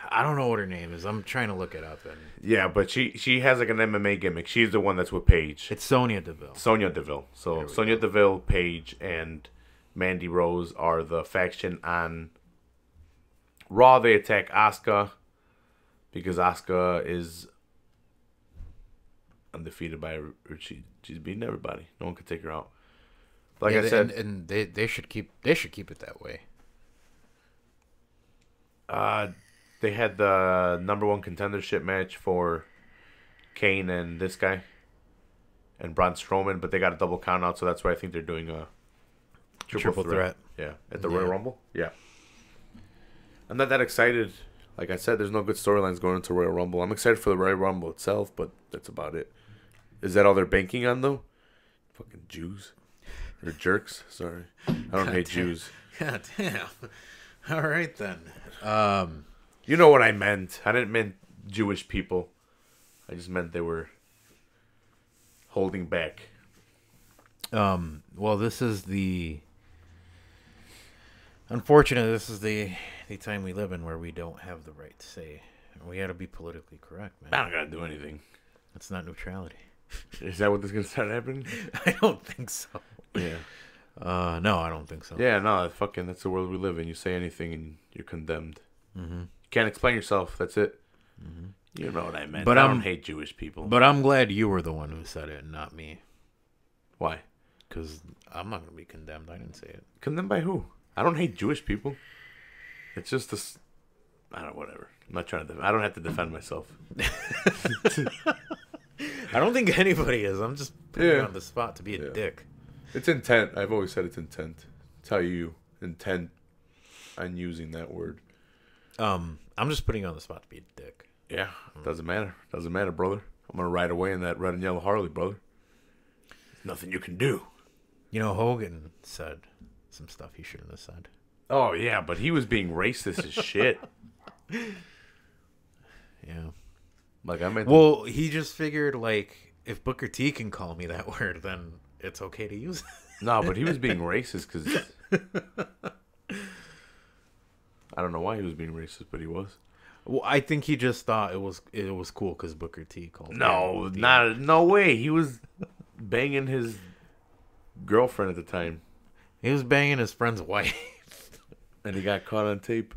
[SPEAKER 2] I don't know what her name is. I'm trying to look it up.
[SPEAKER 1] Yeah, but she has like an MMA gimmick. She's the one that's with Paige.
[SPEAKER 2] It's Sonya Deville.
[SPEAKER 1] Sonya Deville. So Sonya Deville, Paige, and Mandy Rose are the faction on Raw. They attack Asuka because Asuka is undefeated by her. She's beating everybody. No one can take her out. Like I said,
[SPEAKER 2] and they should keep it that way.
[SPEAKER 1] They had the number one contendership match for Kane and this guy and Braun Strowman, but they got a double count out, so that's why I think they're doing a triple threat. Yeah, at the Royal Rumble. Yeah. I'm not that excited. Like I said, there's no good storylines going into Royal Rumble. I'm excited for the Royal Rumble itself, but that's about it. Is that all they're banking on, though? Fucking Jews. Or jerks. Sorry. I don't hate Jews.
[SPEAKER 2] God damn. All right, then.
[SPEAKER 1] You know what I meant. I didn't mean Jewish people. I just meant they were holding back.
[SPEAKER 2] Well, this is unfortunately, this is the time we live in where we don't have the right to say. We got to be politically correct, man.
[SPEAKER 1] I don't got to do anything.
[SPEAKER 2] That's not neutrality.
[SPEAKER 1] Is that what this is going to start happening?
[SPEAKER 2] I don't think so.
[SPEAKER 1] Yeah.
[SPEAKER 2] No, I don't think so.
[SPEAKER 1] Yeah, no, that's the world we live in. You say anything and you're condemned.
[SPEAKER 2] Mm-hmm.
[SPEAKER 1] You can't explain yourself. That's it.
[SPEAKER 2] Mm-hmm.
[SPEAKER 1] You know what I meant.
[SPEAKER 2] But
[SPEAKER 1] I don't hate Jewish people.
[SPEAKER 2] But I'm glad you were the one who said it and not me.
[SPEAKER 1] Why?
[SPEAKER 2] Because I'm not going to be condemned. I didn't say it.
[SPEAKER 1] Condemned by who? I don't hate Jewish people. It's just this. I don't. Whatever. I'm not trying to. I don't have to defend myself.
[SPEAKER 2] I don't think anybody is. I'm just putting you on the spot to be a dick.
[SPEAKER 1] It's intent. I've always said it's intent. It's how you intend on using that word.
[SPEAKER 2] I'm just putting you on the spot to be a dick.
[SPEAKER 1] Yeah, doesn't matter. Doesn't matter, brother. I'm gonna ride away in that red and yellow Harley, brother. There's nothing you can do.
[SPEAKER 2] You know, Hogan said some stuff he shouldn't have said.
[SPEAKER 1] Oh yeah, but he was being racist as shit.
[SPEAKER 2] Yeah.
[SPEAKER 1] Like I meant.
[SPEAKER 2] Well, he just figured like if Booker T can call me that word, then it's okay to use it.
[SPEAKER 1] No, but he was being racist because I don't know why he was being racist, but he was.
[SPEAKER 2] Well, I think he just thought it was cool because Booker T called.
[SPEAKER 1] No way. He was banging his girlfriend at the time.
[SPEAKER 2] He was banging his friend's wife,
[SPEAKER 1] and he got caught on tape.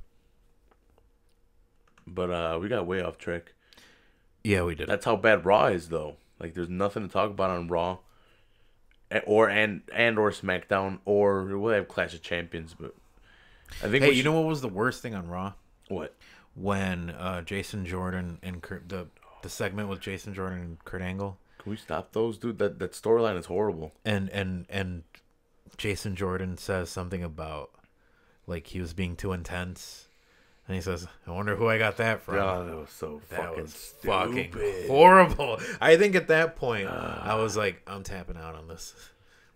[SPEAKER 1] But we got way off track.
[SPEAKER 2] Yeah, we did.
[SPEAKER 1] That's how bad Raw is, though. Like, there's nothing to talk about on Raw, or SmackDown, or we'll have Clash of Champions. But I think.
[SPEAKER 2] Hey, you know what was the worst thing on Raw?
[SPEAKER 1] What?
[SPEAKER 2] When Jason Jordan and the segment with Jason Jordan and Kurt Angle.
[SPEAKER 1] Can we stop those, dude? That storyline is horrible.
[SPEAKER 2] And Jason Jordan says something about like he was being too intense. And he says, I wonder who I got that from.
[SPEAKER 1] Oh, that was so fucking
[SPEAKER 2] horrible. I think at that point, I was like, I'm tapping out on this.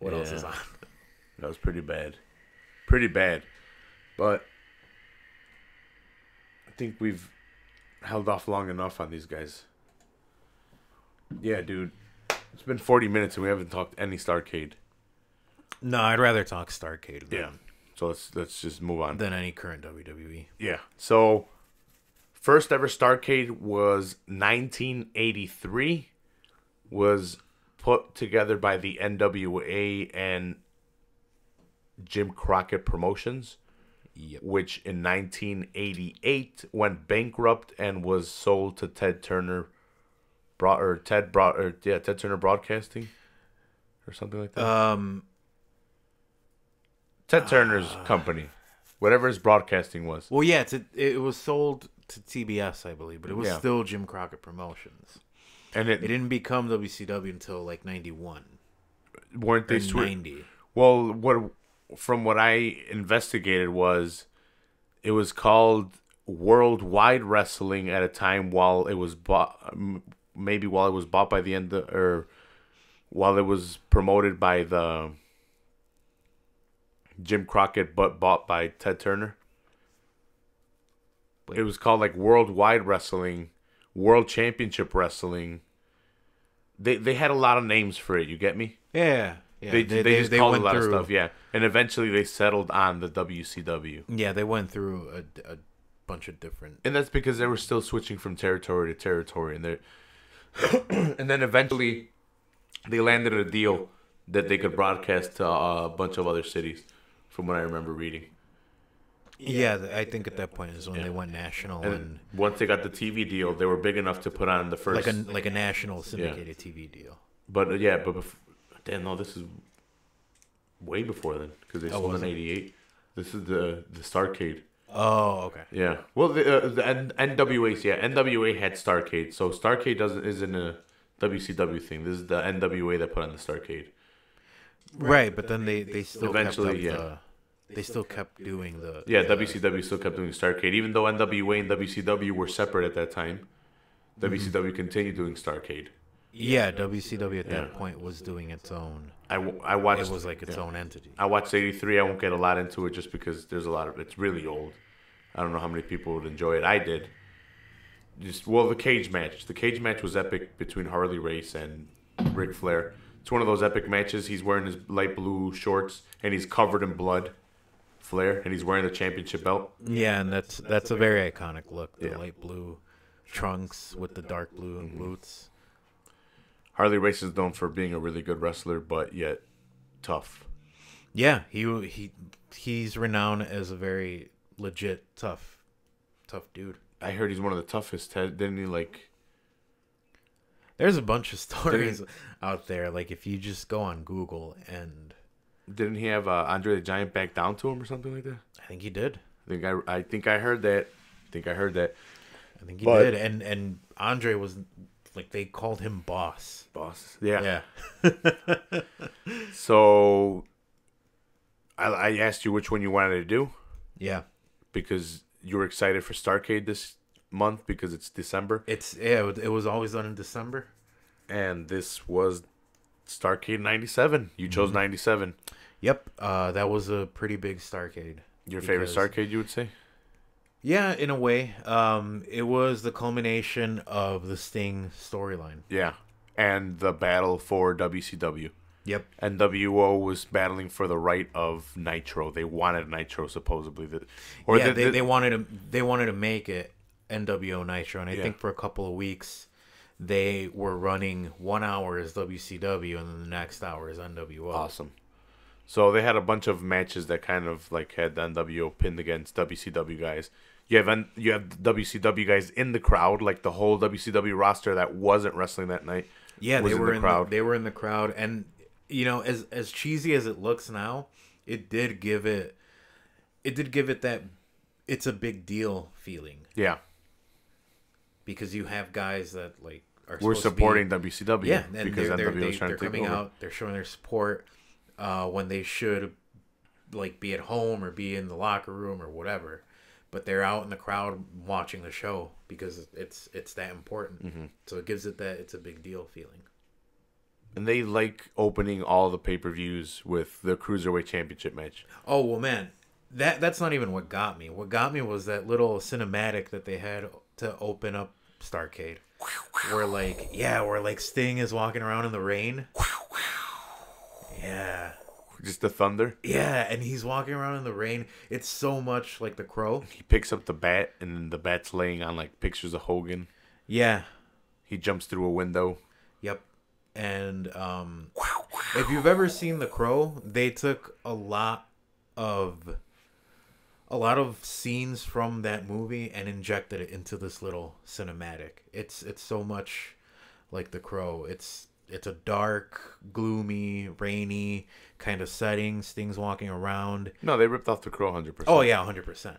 [SPEAKER 2] What else is on?
[SPEAKER 1] That was pretty bad. Pretty bad. But I think we've held off long enough on these guys. Yeah, dude. It's been 40 minutes and we haven't talked any STARRCADE.
[SPEAKER 2] No, I'd rather talk STARRCADE
[SPEAKER 1] Yeah. So let's just move on.
[SPEAKER 2] than any current WWE.
[SPEAKER 1] Yeah. So first ever STARRCADE was 1983. Was put together by the NWA and Jim Crockett Promotions,
[SPEAKER 2] Yep.
[SPEAKER 1] which in 1988 went bankrupt and was sold to Ted Turner Ted Turner Broadcasting or something like that. Ted Turner's company, whatever his broadcasting was.
[SPEAKER 2] Well, yeah, it was sold to TBS, I believe, but it was
[SPEAKER 1] Yeah.
[SPEAKER 2] still Jim Crockett Promotions.
[SPEAKER 1] And
[SPEAKER 2] It didn't become WCW until like 91
[SPEAKER 1] weren't they
[SPEAKER 2] or 90.
[SPEAKER 1] Well, from what I investigated it was called Worldwide Wrestling at a time while it was bought, maybe while it was bought by or while it was promoted by the Jim Crockett, but bought by Ted Turner. It was called like Worldwide Wrestling, World Championship Wrestling. They had a lot of names for it. You get me?
[SPEAKER 2] Yeah. Yeah.
[SPEAKER 1] They just called
[SPEAKER 2] went
[SPEAKER 1] a lot
[SPEAKER 2] through,
[SPEAKER 1] of stuff. Yeah, and eventually they settled on the WCW.
[SPEAKER 2] Yeah, they went through a bunch of different.
[SPEAKER 1] And that's because they were still switching from territory to territory, and they and then eventually they landed a deal that they could broadcast to a bunch of other cities, from what I remember reading.
[SPEAKER 2] Yeah, I think at that point is when they went national and
[SPEAKER 1] Once they got the TV deal, they were big enough to put on the first
[SPEAKER 2] like a national syndicated TV deal.
[SPEAKER 1] But damn, no, this is way before then because they sold in '88. This is the STARRCADE.
[SPEAKER 2] Oh, okay.
[SPEAKER 1] Yeah. Well, the NWA, NWA had STARRCADE, so STARRCADE isn't a WCW thing. This is the NWA that put on the STARRCADE.
[SPEAKER 2] Right, but then they still
[SPEAKER 1] Eventually,
[SPEAKER 2] kept they still kept doing the
[SPEAKER 1] WCW still kept doing STARRCADE, even though NWA and WCW were separate at that time. WCW continued doing STARRCADE.
[SPEAKER 2] Yeah, WCW at that point was doing its own.
[SPEAKER 1] I watched.
[SPEAKER 2] It was like its own entity.
[SPEAKER 1] I watched '83. I won't get a lot into it just because there's a lot of it's really old. I don't know how many people would enjoy it. I did. The cage match. The cage match was epic between Harley Race and Ric Flair. It's one of those epic matches. He's wearing his light blue shorts and he's covered in blood. Flair, and he's wearing the championship belt.
[SPEAKER 2] Yeah, and that's a very iconic look. The light blue trunks with the dark blue boots.
[SPEAKER 1] Harley Race is known for being a really good wrestler, but yet tough.
[SPEAKER 2] Yeah, he's renowned as a very legit tough dude.
[SPEAKER 1] I heard he's one of the toughest. Didn't he
[SPEAKER 2] There's a bunch of stories out there. Like if you just go on Google and
[SPEAKER 1] didn't he have Andre the Giant back down to him or something like that?
[SPEAKER 2] I think he did.
[SPEAKER 1] I think I heard that.
[SPEAKER 2] I think he did. And Andre was like they called him boss.
[SPEAKER 1] Boss. Yeah.
[SPEAKER 2] Yeah.
[SPEAKER 1] So I asked you which one you wanted to do.
[SPEAKER 2] Yeah.
[SPEAKER 1] Because you were excited for STARRCADE this month because it's December.
[SPEAKER 2] It was always done in December.
[SPEAKER 1] And this was STARRCADE 97. You chose 97.
[SPEAKER 2] Yep. That was a pretty big STARRCADE.
[SPEAKER 1] Your favorite STARRCADE, you would say?
[SPEAKER 2] Yeah, in a way. It was the culmination of the Sting storyline.
[SPEAKER 1] Yeah. And the battle for WCW.
[SPEAKER 2] Yep.
[SPEAKER 1] NWO was battling for the right of Nitro. They wanted Nitro, supposedly.
[SPEAKER 2] They wanted to make it NWO Nitro, and I think for a couple of weeks they were running 1 hour as WCW, and then the next hour is NWO.
[SPEAKER 1] Awesome. So they had a bunch of matches that kind of like had the NWO pinned against WCW guys. You have WCW guys in the crowd, like the whole WCW roster that wasn't wrestling that night.
[SPEAKER 2] Yeah, they were in the crowd. They were in the crowd, and as cheesy as it looks now, it did give it that it's a big deal feeling.
[SPEAKER 1] Yeah,
[SPEAKER 2] because you have guys that
[SPEAKER 1] we're supporting WCW.
[SPEAKER 2] Yeah, and
[SPEAKER 1] because NWO was trying to take
[SPEAKER 2] coming
[SPEAKER 1] over.
[SPEAKER 2] out. They're showing their support when they should be at home or be in the locker room or whatever. But they're out in the crowd watching the show because it's that important. Mm-hmm. So it gives it that it's a big deal feeling.
[SPEAKER 1] And they like opening all the pay-per-views with the Cruiserweight Championship match.
[SPEAKER 2] Oh, well, man. That's not even what got me. What got me was that little cinematic that they had to open up STARRCADE. where like Sting is walking around in the rain. Yeah.
[SPEAKER 1] Just the thunder.
[SPEAKER 2] Yeah, and he's walking around in the rain. It's so much like The Crow.
[SPEAKER 1] He picks up the bat, and then the bat's laying on like pictures of Hogan.
[SPEAKER 2] Yeah.
[SPEAKER 1] He jumps through a window.
[SPEAKER 2] Yep. And if you've ever seen The Crow, they took a lot of scenes from that movie and injected it into this little cinematic. It's so much like The Crow. It's a dark, gloomy, rainy kind of setting. Sting's walking around.
[SPEAKER 1] No, they ripped off The Crow 100%.
[SPEAKER 2] Oh yeah, 100%.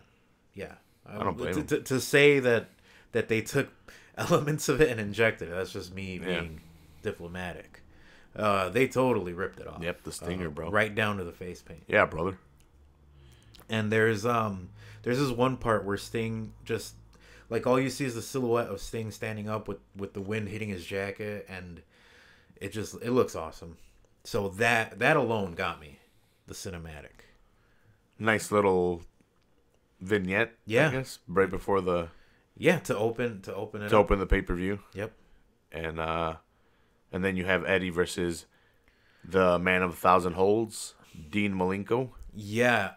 [SPEAKER 2] Yeah,
[SPEAKER 1] I don't blame them.
[SPEAKER 2] To say that they took elements of it and injected it. That's just me being diplomatic. They totally ripped it off.
[SPEAKER 1] Yep, the stinger, bro.
[SPEAKER 2] Right down to the face paint.
[SPEAKER 1] Yeah, brother.
[SPEAKER 2] And there's this one part where Sting just like all you see is the silhouette of Sting standing up with the wind hitting his jacket, and it looks awesome. So that alone got me the cinematic.
[SPEAKER 1] Nice little vignette.
[SPEAKER 2] Yeah,
[SPEAKER 1] I guess right before the
[SPEAKER 2] to open
[SPEAKER 1] the pay-per-view.
[SPEAKER 2] Yep.
[SPEAKER 1] And then you have Eddie versus the man of 1,000 holds, Dean Malenko.
[SPEAKER 2] Yeah,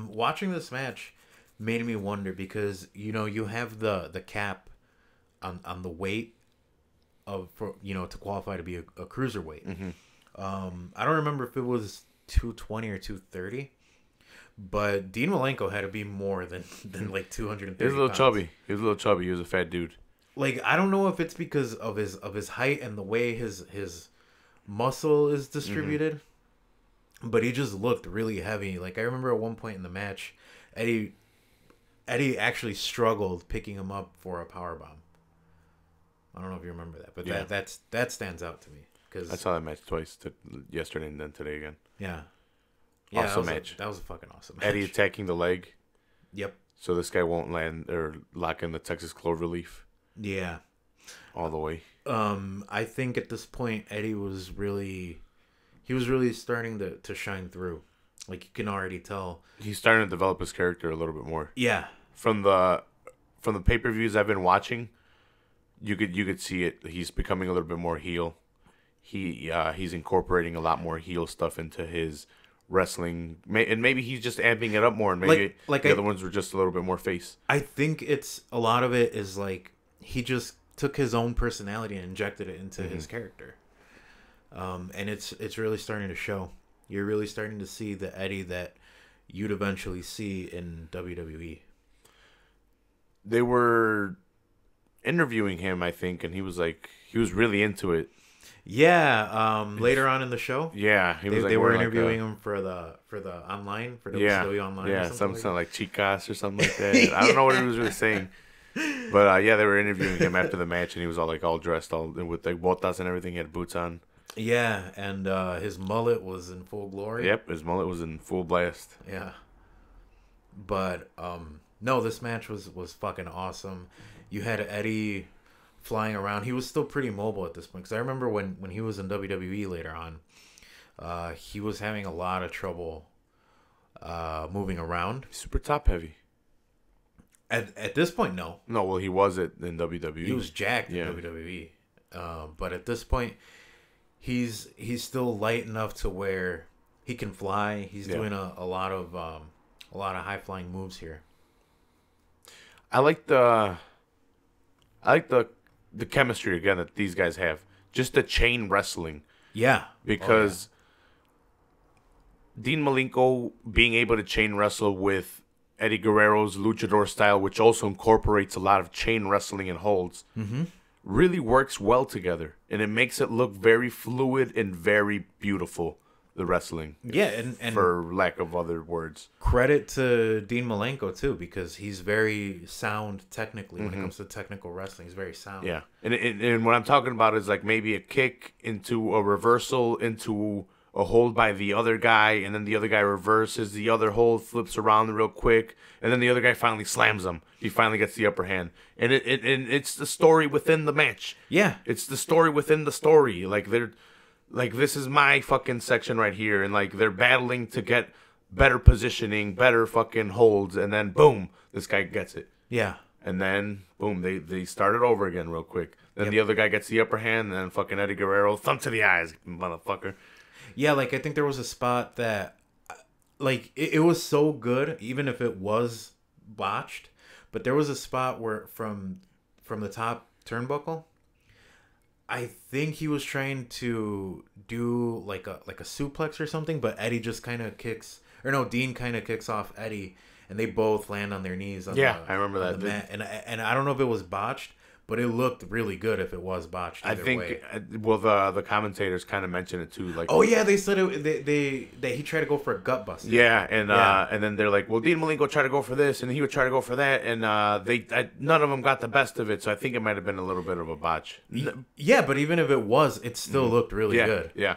[SPEAKER 2] watching this match made me wonder because you have the cap on the weight to qualify to be a cruiserweight.
[SPEAKER 1] Mm-hmm.
[SPEAKER 2] I don't remember if it was 220 or 230, but Dean Malenko had to be more than like 230.
[SPEAKER 1] He was a little chubby. He was a fat dude.
[SPEAKER 2] Like I don't know if it's because of his height and the way his muscle is distributed, but he just looked really heavy. Like I remember at one point in the match, Eddie actually struggled picking him up for a powerbomb. I don't know if you remember that, but that stands out to me because
[SPEAKER 1] I saw that match twice, yesterday and then today again.
[SPEAKER 2] Yeah,
[SPEAKER 1] awesome match.
[SPEAKER 2] That was a fucking awesome match.
[SPEAKER 1] Eddie attacking the leg.
[SPEAKER 2] Yep.
[SPEAKER 1] So this guy won't land or lock in the Texas Cloverleaf.
[SPEAKER 2] Yeah.
[SPEAKER 1] All the way.
[SPEAKER 2] I think at this point Eddie was really starting to shine through. Like you can already tell
[SPEAKER 1] He's starting to develop his character a little bit more.
[SPEAKER 2] Yeah.
[SPEAKER 1] From the pay-per-views I've been watching, you could see it. He's becoming a little bit more heel. He's incorporating a lot more heel stuff into his wrestling, and maybe he's just amping it up more, and maybe the other ones were just a little bit more face.
[SPEAKER 2] I think it's a lot of it is like he just took his own personality and injected it into his character, and it's really starting to show. You're really starting to see the Eddie that you'd eventually see in WWE.
[SPEAKER 1] They were interviewing him, I think, and he was really into it.
[SPEAKER 2] Yeah, later on in the show.
[SPEAKER 1] Yeah,
[SPEAKER 2] they were interviewing him for the online for WCW online.
[SPEAKER 1] Yeah, something like Chicas or something like that. I don't know what he was really saying, but they were interviewing him after the match, and he was all dressed with like botas and everything. He had boots on.
[SPEAKER 2] Yeah, and his mullet was in full glory.
[SPEAKER 1] Yep, his mullet was in full blast.
[SPEAKER 2] Yeah, but no, this match was fucking awesome. You had Eddie flying around. He was still pretty mobile at this point because I remember when he was in WWE later on, he was having a lot of trouble moving around.
[SPEAKER 1] Super top heavy.
[SPEAKER 2] At this point, no.
[SPEAKER 1] No, well, he was in WWE.
[SPEAKER 2] He was jacked in WWE, but at this point, he's still light enough to where he can fly. He's doing a lot of high flying moves here.
[SPEAKER 1] I like the chemistry again that these guys have. Just the chain wrestling.
[SPEAKER 2] Yeah.
[SPEAKER 1] Because Dean Malenko being able to chain wrestle with Eddie Guerrero's luchador style, which also incorporates a lot of chain wrestling and holds, really works well together. And it makes it look very fluid and very beautiful, the wrestling.
[SPEAKER 2] Yeah, and
[SPEAKER 1] for lack of other words.
[SPEAKER 2] Credit to Dean Malenko, too, because he's very sound technically when it comes to technical wrestling. He's very sound.
[SPEAKER 1] Yeah, and what I'm talking about is like maybe a kick into a reversal into a hold by the other guy, and then the other guy reverses the other hold, flips around real quick, and then the other guy finally slams him. He finally gets the upper hand, and it's the story within the match.
[SPEAKER 2] Yeah,
[SPEAKER 1] it's the story within the story. Like this is my fucking section right here, and like they're battling to get better positioning, better fucking holds, and then boom, this guy gets it.
[SPEAKER 2] Yeah,
[SPEAKER 1] And then, boom, they started over again real quick. Then the other guy gets the upper hand, and then fucking Eddie Guerrero, thump to the eyes, motherfucker.
[SPEAKER 2] Yeah, like, I think there was a spot that, like, it was so good, even if it was botched, but there was a spot where from the top turnbuckle, I think he was trying to do like a suplex or something, but Eddie just kind of kicks, or no, Dean kind of kicks off Eddie, and they both land on their knees. On
[SPEAKER 1] I remember that.
[SPEAKER 2] the mat. And I don't know if it was botched, but it looked really good if it was botched.
[SPEAKER 1] I think, the commentators kind of mentioned it too. Like,
[SPEAKER 2] oh yeah, they said he tried to go for a gut buster.
[SPEAKER 1] Yeah, and then they're like, well, Dean Malenko tried to go for this, and he would try to go for that, and none of them got the best of it. So I think it might have been a little bit of a botch.
[SPEAKER 2] Yeah, but even if it was, it still looked really good.
[SPEAKER 1] Yeah,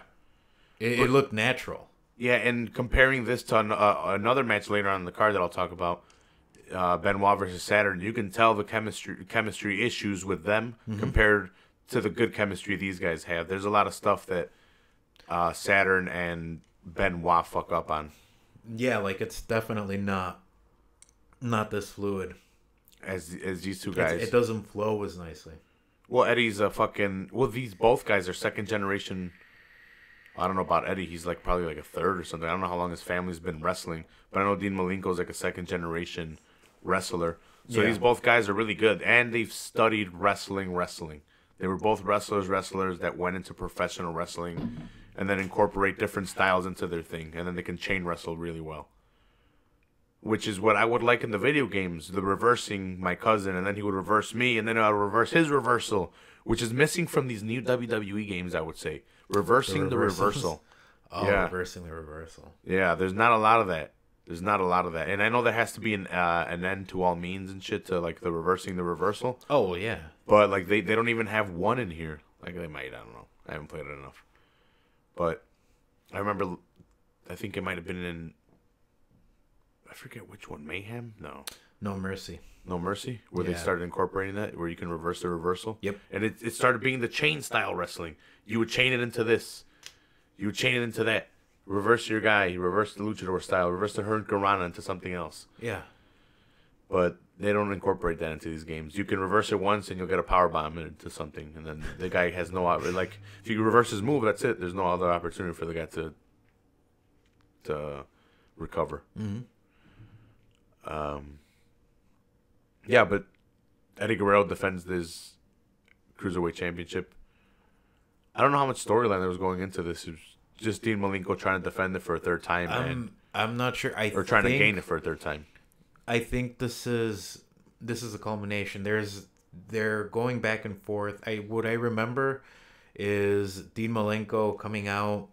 [SPEAKER 2] it looked natural.
[SPEAKER 1] Yeah, and comparing this to another match later on in the card that I'll talk about, Benoit versus Saturn, you can tell the chemistry issues with them compared to the good chemistry these guys have. There's a lot of stuff that Saturn and Benoit fuck up on.
[SPEAKER 2] Yeah, like, it's definitely not this fluid
[SPEAKER 1] as these two guys.
[SPEAKER 2] It doesn't flow as nicely.
[SPEAKER 1] Well, Eddie's a fucking... Well, these both guys are second generation... I don't know about Eddie. He's like probably like a third or something. I don't know how long his family's been wrestling, but I know Dean Malenko's like a second generation wrestler. So these both guys are really good, and they've studied wrestling. They were both wrestlers that went into professional wrestling, and then incorporate different styles into their thing, and then they can chain wrestle really well. Which is what I would like in the video games, the reversing my cousin, and then he would reverse me, and then I would reverse his reversal, which is missing from these new WWE games, I would say. Reversing the reversal.
[SPEAKER 2] Oh, yeah. Reversing the reversal.
[SPEAKER 1] Yeah, there's not a lot of that. And I know there has to be an end to all means and shit to, like, the reversing the reversal.
[SPEAKER 2] Oh, yeah.
[SPEAKER 1] But, like, they don't even have one in here. Like, they might, I don't know. I haven't played it enough. But I remember, I think it might have been in, I forget which one, Mayhem?
[SPEAKER 2] No Mercy.
[SPEAKER 1] No Mercy? Where they started incorporating that, where you can reverse the reversal?
[SPEAKER 2] Yep.
[SPEAKER 1] And it started being the chain style wrestling. You would chain it into this. You would chain it into that. Reverse your guy. Reverse the luchador style. Reverse the Hurricanrana into something else.
[SPEAKER 2] Yeah.
[SPEAKER 1] But they don't incorporate that into these games. You can reverse it once and you'll get a power bomb into something. And then the guy has no... Like, if you reverse his move, that's it. There's no other opportunity for the guy to recover.
[SPEAKER 2] Mm-hmm.
[SPEAKER 1] Yeah, but Eddie Guerrero defends this Cruiserweight Championship. I don't know how much storyline there was going into this. It was just Dean Malenko trying to defend it for a third time.
[SPEAKER 2] I'm not sure.
[SPEAKER 1] Or trying to gain it for a third time.
[SPEAKER 2] I think this is a culmination. They're going back and forth. What I remember is Dean Malenko coming out,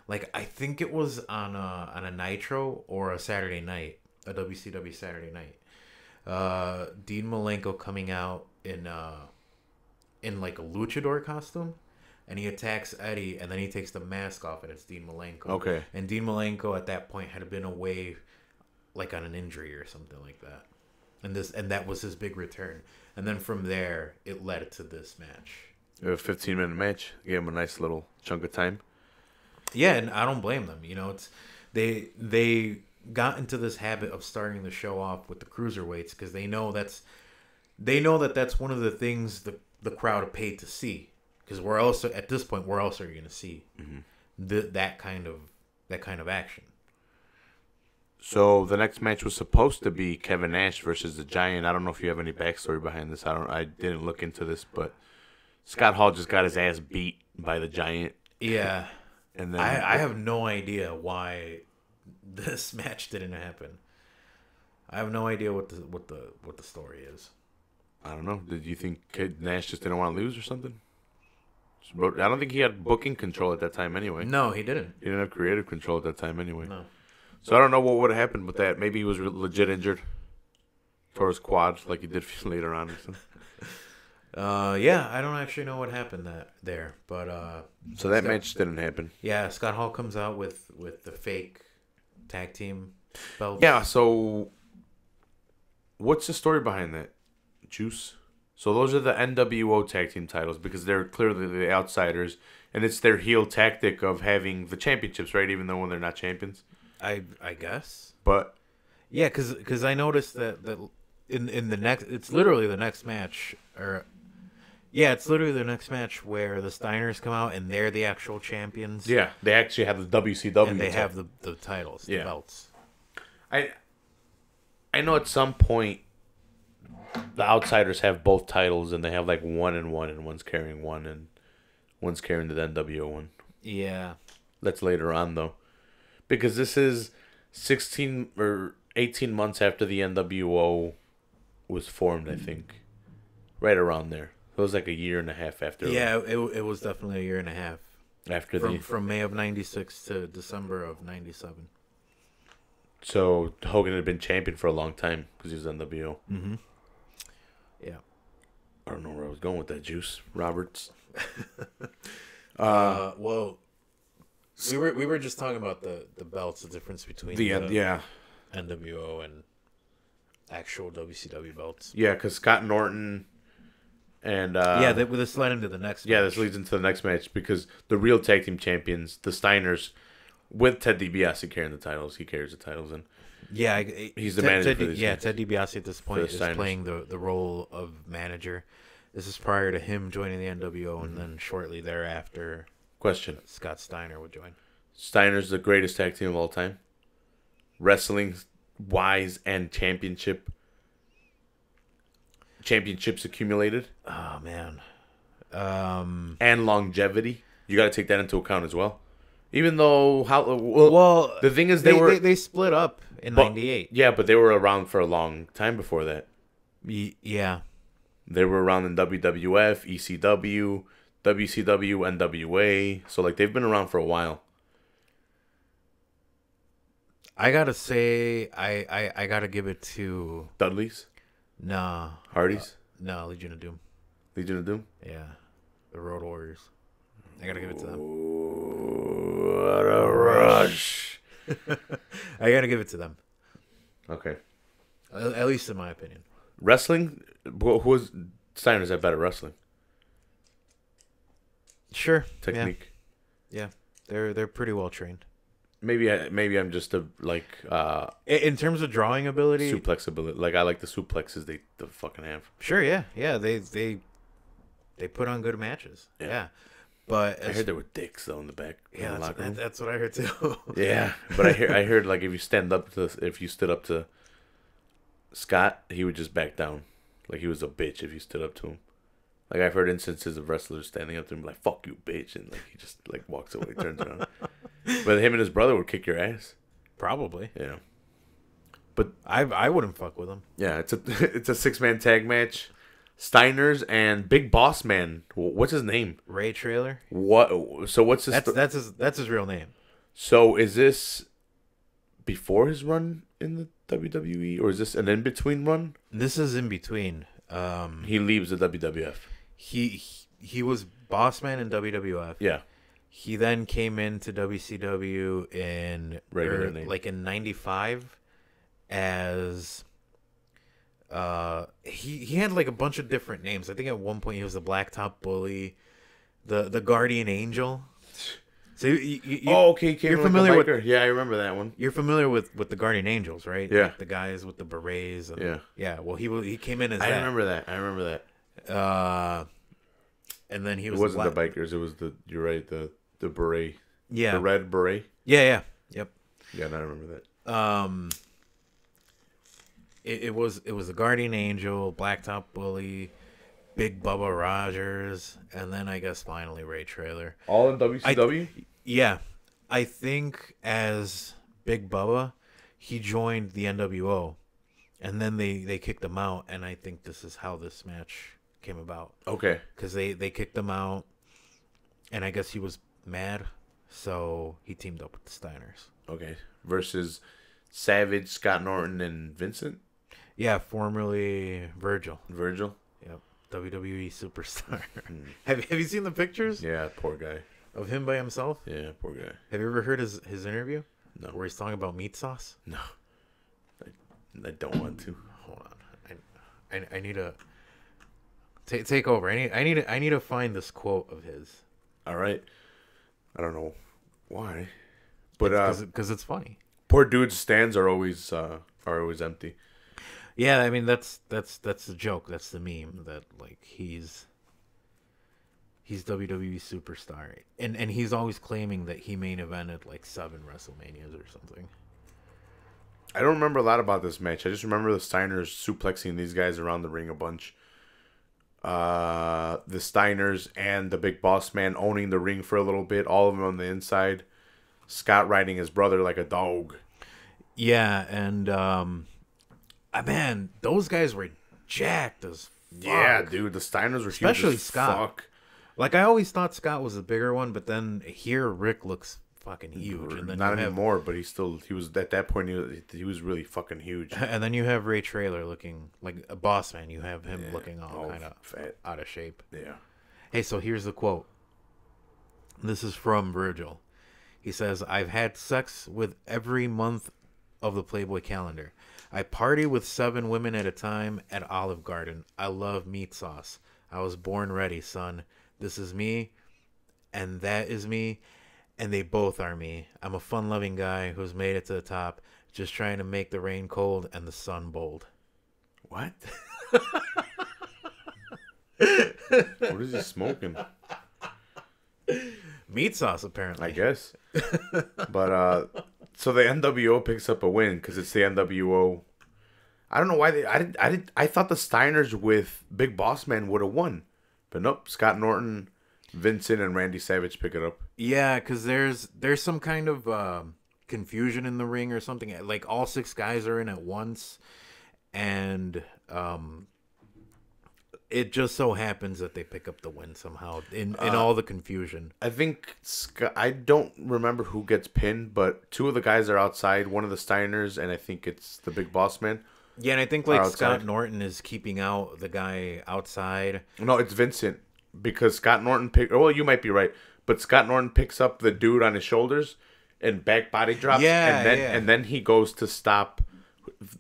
[SPEAKER 2] like, I think it was on a Nitro or a Saturday night, a WCW Saturday night. Dean Malenko coming out in like a luchador costume, and he attacks Eddie, and then he takes the mask off, and it's Dean Malenko.
[SPEAKER 1] Okay.
[SPEAKER 2] And Dean Malenko at that point had been away, like, on an injury or something like that, and that was his big return. And then from there, it led to this match.
[SPEAKER 1] A 15-minute match. Gave him a nice little chunk of time.
[SPEAKER 2] Yeah, and I don't blame them. You know, it's they got into this habit of starting the show off with the cruiserweights because they know that's one of the things the crowd paid to see. Because we're also at this point we're also going to see that kind of action.
[SPEAKER 1] So the next match was supposed to be Kevin Nash versus the Giant. I don't know if you have any backstory behind this. I didn't look into this, but Scott Hall just got his ass beat by the Giant.
[SPEAKER 2] Yeah,
[SPEAKER 1] and then
[SPEAKER 2] I have no idea why this match didn't happen. I have no idea what the story is.
[SPEAKER 1] I don't know. Did you think Nash just didn't want to lose or something? I don't think he had booking control at that time anyway.
[SPEAKER 2] No, he didn't.
[SPEAKER 1] He didn't have creative control at that time anyway.
[SPEAKER 2] No.
[SPEAKER 1] So I don't know what would have happened with that. Maybe he was legit injured. Tore his quad like he did later on or something.
[SPEAKER 2] Yeah, I don't actually know what happened there, but
[SPEAKER 1] so that match didn't happen.
[SPEAKER 2] Yeah, Scott Hall comes out with the fake tag team belts.
[SPEAKER 1] Yeah, so what's the story behind that? Juice? So those are the NWO tag team titles because they're clearly the outsiders, and it's their heel tactic of having the championships, right? Even though when they're not champions.
[SPEAKER 2] I guess.
[SPEAKER 1] But
[SPEAKER 2] yeah, because I noticed that in the next, it's literally the next match, or yeah, it's literally the next match where the Steiners come out and they're the actual champions.
[SPEAKER 1] Yeah, they actually have the WCW.
[SPEAKER 2] And they have the titles, the belts.
[SPEAKER 1] I know at some point the Outsiders have both titles and they have like 1 and 1, and one's carrying one and one's carrying the NWO one.
[SPEAKER 2] Yeah.
[SPEAKER 1] That's later on though. Because this is 16 or 18 months after the NWO was formed, I think. Right around there. It was like a year and a half after.
[SPEAKER 2] Yeah, it was definitely a year and a half.
[SPEAKER 1] After
[SPEAKER 2] from May of 96 to December of 97.
[SPEAKER 1] So Hogan had been champion for a long time because he was NWO.
[SPEAKER 2] Mm-hmm. Yeah.
[SPEAKER 1] I don't know where I was going with that, Juice Roberts.
[SPEAKER 2] Well, we were just talking about the belts, the difference between the NWO and actual WCW belts.
[SPEAKER 1] Yeah, because Scott Norton and
[SPEAKER 2] this led into the next.
[SPEAKER 1] Yeah,
[SPEAKER 2] match.
[SPEAKER 1] this leads into the next match because the real tag team champions, the Steiners, with Ted DiBiase carrying the titles, he carries the titles, and he's the manager for these.
[SPEAKER 2] Yeah, Ted DiBiase at this point is
[SPEAKER 1] Steiners.
[SPEAKER 2] playing the role of manager. This is prior to him joining the NWO, and then shortly thereafter,
[SPEAKER 1] Question:
[SPEAKER 2] Scott Steiner would join.
[SPEAKER 1] Steiner's the greatest tag team of all time, wrestling wise and championships accumulated.
[SPEAKER 2] Oh man,
[SPEAKER 1] and longevity. You got to take that into account as well. Even though the thing is
[SPEAKER 2] they split up in '98.
[SPEAKER 1] Yeah, but they were around for a long time before that.
[SPEAKER 2] Yeah.
[SPEAKER 1] They were around in WWF, ECW, WCW, NWA. So like they've been around for a while.
[SPEAKER 2] I gotta say, I gotta give it to
[SPEAKER 1] Dudley's.
[SPEAKER 2] Nah.
[SPEAKER 1] Hardys.
[SPEAKER 2] No, Legion of Doom.
[SPEAKER 1] Legion of Doom.
[SPEAKER 2] Yeah, the Road Warriors. I gotta give it to them.
[SPEAKER 1] Ooh, what a rush!
[SPEAKER 2] I gotta give it to them.
[SPEAKER 1] Okay.
[SPEAKER 2] At least in my opinion.
[SPEAKER 1] Wrestling. Who was Steiner's have better wrestling?
[SPEAKER 2] Sure.
[SPEAKER 1] Technique.
[SPEAKER 2] Yeah. They're pretty well trained.
[SPEAKER 1] Maybe I'm just a
[SPEAKER 2] in terms of drawing ability,
[SPEAKER 1] suplex ability. Like I like the suplexes they fucking have.
[SPEAKER 2] Sure, yeah. They put on good matches. Yeah. But
[SPEAKER 1] I heard there were dicks though in the back.
[SPEAKER 2] Yeah, that's what I heard too.
[SPEAKER 1] Yeah, but I heard like if you stood up to Scott, he would just back down. Like he was a bitch if you stood up to him. Like I've heard instances of wrestlers standing up to him like "fuck you, bitch," and like he just like walks away, turns around. But him and his brother would kick your ass.
[SPEAKER 2] Probably.
[SPEAKER 1] Yeah. But
[SPEAKER 2] I wouldn't fuck with him.
[SPEAKER 1] Yeah, it's a 6-man tag match. Steiners and Big Boss Man. What's his name?
[SPEAKER 2] Ray Trailer.
[SPEAKER 1] What? So what's his?
[SPEAKER 2] That's his real name.
[SPEAKER 1] So is this before his run in the WWE, or is this an in between run?
[SPEAKER 2] This is in between.
[SPEAKER 1] He leaves the WWF.
[SPEAKER 2] He was boss man in WWF.
[SPEAKER 1] Yeah.
[SPEAKER 2] He then came into WCW in like in '95 as he had like a bunch of different names. I think at one point he was the Blacktop Bully, the Guardian Angel. So
[SPEAKER 1] okay, you're familiar with? Yeah, I remember that one.
[SPEAKER 2] You're familiar with the Guardian Angels, right?
[SPEAKER 1] Yeah,
[SPEAKER 2] like the guys with the berets. And,
[SPEAKER 1] yeah,
[SPEAKER 2] yeah. Well, he came in as
[SPEAKER 1] I remember that.
[SPEAKER 2] And then he was.
[SPEAKER 1] It wasn't the bikers. It was you're right. The beret.
[SPEAKER 2] Yeah.
[SPEAKER 1] The red beret.
[SPEAKER 2] Yeah. Yep.
[SPEAKER 1] Yeah, I remember that.
[SPEAKER 2] It was the Guardian Angel, Blacktop Bully, Big Bubba Rogers, and then I guess finally Ray Trailer.
[SPEAKER 1] All in WCW?
[SPEAKER 2] Yeah. I think as Big Bubba, he joined the NWO, and then they kicked him out, and I think this is how this match came about.
[SPEAKER 1] Okay.
[SPEAKER 2] Because they kicked him out, and I guess he was mad, so he teamed up with the Steiners.
[SPEAKER 1] Okay. Versus Savage, Scott Norton, and Vincent?
[SPEAKER 2] Yeah, formerly Virgil.
[SPEAKER 1] Yep.
[SPEAKER 2] WWE superstar. Have you seen the pictures?
[SPEAKER 1] Yeah, poor guy.
[SPEAKER 2] Of him by himself?
[SPEAKER 1] Yeah, poor guy.
[SPEAKER 2] Have you ever heard his interview?
[SPEAKER 1] No.
[SPEAKER 2] Where he's talking about meat sauce?
[SPEAKER 1] No. I don't want to.
[SPEAKER 2] Hold on. I need to take over. I need to find this quote of his.
[SPEAKER 1] All right. I don't know why. But
[SPEAKER 2] because it's funny.
[SPEAKER 1] Poor dude's stands are always empty.
[SPEAKER 2] Yeah, I mean that's the joke. That's the meme that like he's WWE superstar, and he's always claiming that he main evented like 7 WrestleManias or something.
[SPEAKER 1] I don't remember a lot about this match. I just remember the Steiners suplexing these guys around the ring a bunch. The Steiners and the Big Boss Man owning the ring for a little bit, all of them on the inside. Scott riding his brother like a dog.
[SPEAKER 2] Yeah, and man, those guys were jacked as fuck.
[SPEAKER 1] Yeah, dude, the Steiners were
[SPEAKER 2] Especially
[SPEAKER 1] huge as
[SPEAKER 2] Scott.
[SPEAKER 1] fuck.
[SPEAKER 2] Like I always thought Scott was the bigger one, but then here Rick looks fucking huge, and then
[SPEAKER 1] Not anymore, but he was at that point. He was really fucking huge.
[SPEAKER 2] And then you have Ray Traylor looking like a boss man. You have him looking all kind of
[SPEAKER 1] fat,
[SPEAKER 2] out of shape.
[SPEAKER 1] Yeah.
[SPEAKER 2] Hey, so here's the quote. This is from Virgil. He says, "I've had sex with every month of the Playboy calendar. I party with 7 women at a time at Olive Garden. I love meat sauce. I was born ready, son. This is me, and that is me, and they both are me. I'm a fun-loving guy who's made it to the top, just trying to make the rain cold and the sun bold."
[SPEAKER 1] What? What is he smoking?
[SPEAKER 2] Meat sauce, apparently.
[SPEAKER 1] I guess. But so the NWO picks up a win because it's the NWO. I don't know why I thought the Steiners with Big Boss Man would have won, but nope. Scott Norton, Vincent, and Randy Savage pick it up.
[SPEAKER 2] Yeah, because there's some kind of confusion in the ring or something. Like all 6 guys are in at once, and it just so happens that they pick up the win somehow in all the confusion.
[SPEAKER 1] I think I don't remember who gets pinned, but 2 of the guys are outside. One of the Steiners, and I think it's the Big Boss Man.
[SPEAKER 2] Yeah, and I think like Scott Norton is keeping out the guy outside.
[SPEAKER 1] No, it's Vincent because Scott Norton well, you might be right, but Scott Norton picks up the dude on his shoulders and back body drops.
[SPEAKER 2] Yeah,
[SPEAKER 1] and then he goes to stop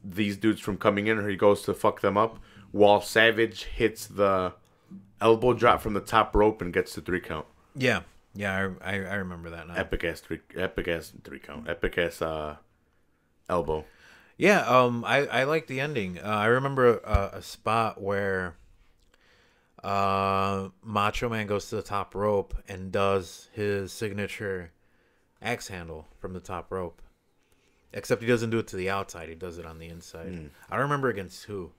[SPEAKER 1] these dudes from coming in, or he goes to fuck them up, while Savage hits the elbow drop from the top rope and gets the 3 count.
[SPEAKER 2] Yeah, I remember that now.
[SPEAKER 1] Epic ass 3 count. Epic ass elbow.
[SPEAKER 2] Yeah, I like the ending. I remember a spot where Macho Man goes to the top rope and does his signature axe handle from the top rope. Except he doesn't do it to the outside. He does it on the inside. I don't remember against who.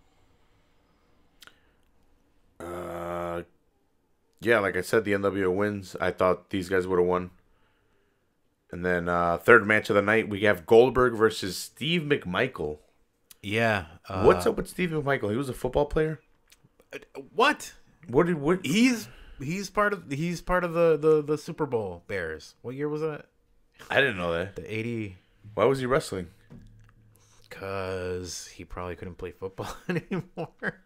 [SPEAKER 1] Yeah, like I said, the NWO wins. I thought these guys would have won. And then third match of the night, we have Goldberg versus Steve McMichael.
[SPEAKER 2] Yeah.
[SPEAKER 1] What's up with Steve McMichael? He was a football player?
[SPEAKER 2] What?
[SPEAKER 1] What?
[SPEAKER 2] He's part of the Super Bowl Bears. What year was that?
[SPEAKER 1] I didn't know that.
[SPEAKER 2] The 80.
[SPEAKER 1] Why was he wrestling?
[SPEAKER 2] Because he probably couldn't play football anymore.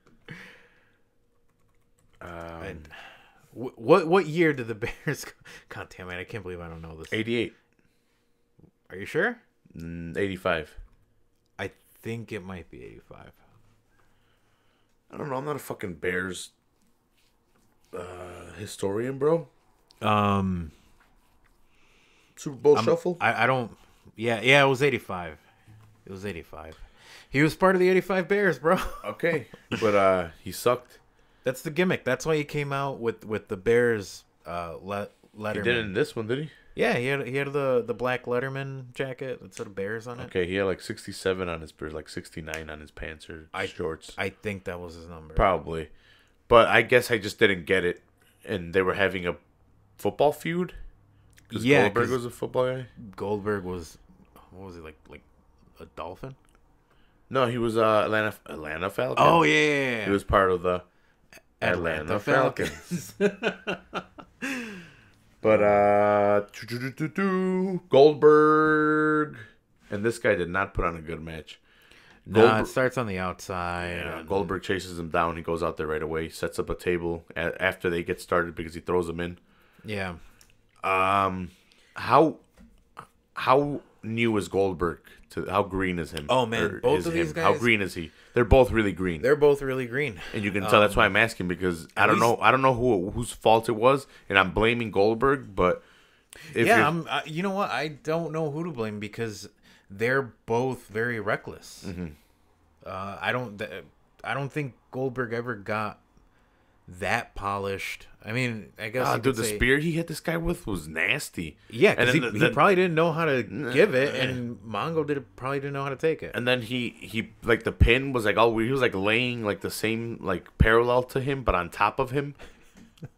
[SPEAKER 2] What year did the Bears? God damn it! I can't believe I don't know this.
[SPEAKER 1] 88.
[SPEAKER 2] Are you sure?
[SPEAKER 1] 85.
[SPEAKER 2] I think it might be 85.
[SPEAKER 1] I don't know. I'm not a fucking Bears historian, bro. Super Bowl shuffle.
[SPEAKER 2] I don't. Yeah. It was 85. It was 85. He was part of the 85 Bears, bro.
[SPEAKER 1] Okay, but he sucked.
[SPEAKER 2] That's the gimmick. That's why he came out with the Bears Letterman.
[SPEAKER 1] He did it in this one, did he?
[SPEAKER 2] Yeah, he had the black Letterman jacket that said Bears on it.
[SPEAKER 1] Okay, he had like 67 on his Bears, like 69 on his pants or shorts.
[SPEAKER 2] I think that was his number.
[SPEAKER 1] Probably. But I guess I just didn't get it. And they were having a football feud? Because Goldberg was a football guy?
[SPEAKER 2] Goldberg was, what was he, like a Dolphin?
[SPEAKER 1] No, he was Atlanta Falcon.
[SPEAKER 2] Oh, yeah.
[SPEAKER 1] He was part of the Atlanta Falcons. But Goldberg and this guy did not put on a good match.
[SPEAKER 2] It starts on the outside.
[SPEAKER 1] Yeah, Goldberg chases him down. He goes out there right away. Sets up a table after they get started because he throws them in.
[SPEAKER 2] Yeah.
[SPEAKER 1] How new is Goldberg? How green is him?
[SPEAKER 2] Oh man, both of these guys.
[SPEAKER 1] How green is he? They're both really green.
[SPEAKER 2] They're both really green,
[SPEAKER 1] and you can tell. That's why I'm asking because I don't know whose fault it was, and I'm blaming Goldberg. But
[SPEAKER 2] you know what? I don't know who to blame because they're both very reckless.
[SPEAKER 1] Mm-hmm.
[SPEAKER 2] I don't think Goldberg ever got that polished. I mean, I guess
[SPEAKER 1] Dude, the spear he hit this guy with was nasty.
[SPEAKER 2] Yeah, because he probably didn't know how to give it,
[SPEAKER 1] uh,
[SPEAKER 2] and Mongo probably didn't know how to take it.
[SPEAKER 1] And then he like the pin was like he was like laying like the same like parallel to him, but on top of him.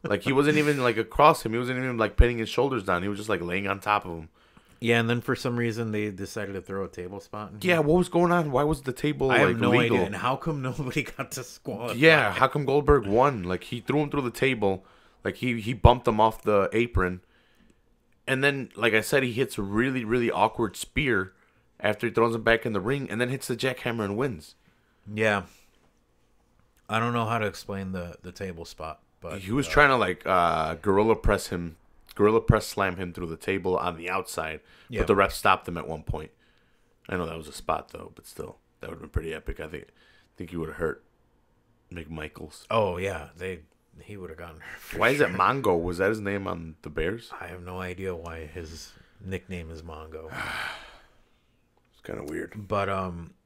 [SPEAKER 1] Like he wasn't even like across him. He wasn't even like pinning his shoulders down. He was just like laying on top of him.
[SPEAKER 2] Yeah, and then for some reason they decided to throw a table spot.
[SPEAKER 1] Yeah, what was going on? Why was the table
[SPEAKER 2] I
[SPEAKER 1] like
[SPEAKER 2] have no
[SPEAKER 1] legal?
[SPEAKER 2] idea. And how come nobody got to squat?
[SPEAKER 1] Yeah, how come Goldberg won? Like he threw him through the table, like he bumped him off the apron, and then like I said, he hits a really really awkward spear after he throws him back in the ring, and then hits the jackhammer and wins.
[SPEAKER 2] Yeah, I don't know how to explain the table spot, but
[SPEAKER 1] He was trying to like gorilla press slam him through the table on the outside,
[SPEAKER 2] Yeah.
[SPEAKER 1] but the ref stopped him at one point. I know that was a spot though, but still, that would have been pretty epic. I think he would have hurt McMichaels.
[SPEAKER 2] Oh yeah, he would have gotten.
[SPEAKER 1] Why is it Mongo? Was that his name on the Bears?
[SPEAKER 2] I have no idea why his nickname is Mongo.
[SPEAKER 1] It's kind of weird.
[SPEAKER 2] But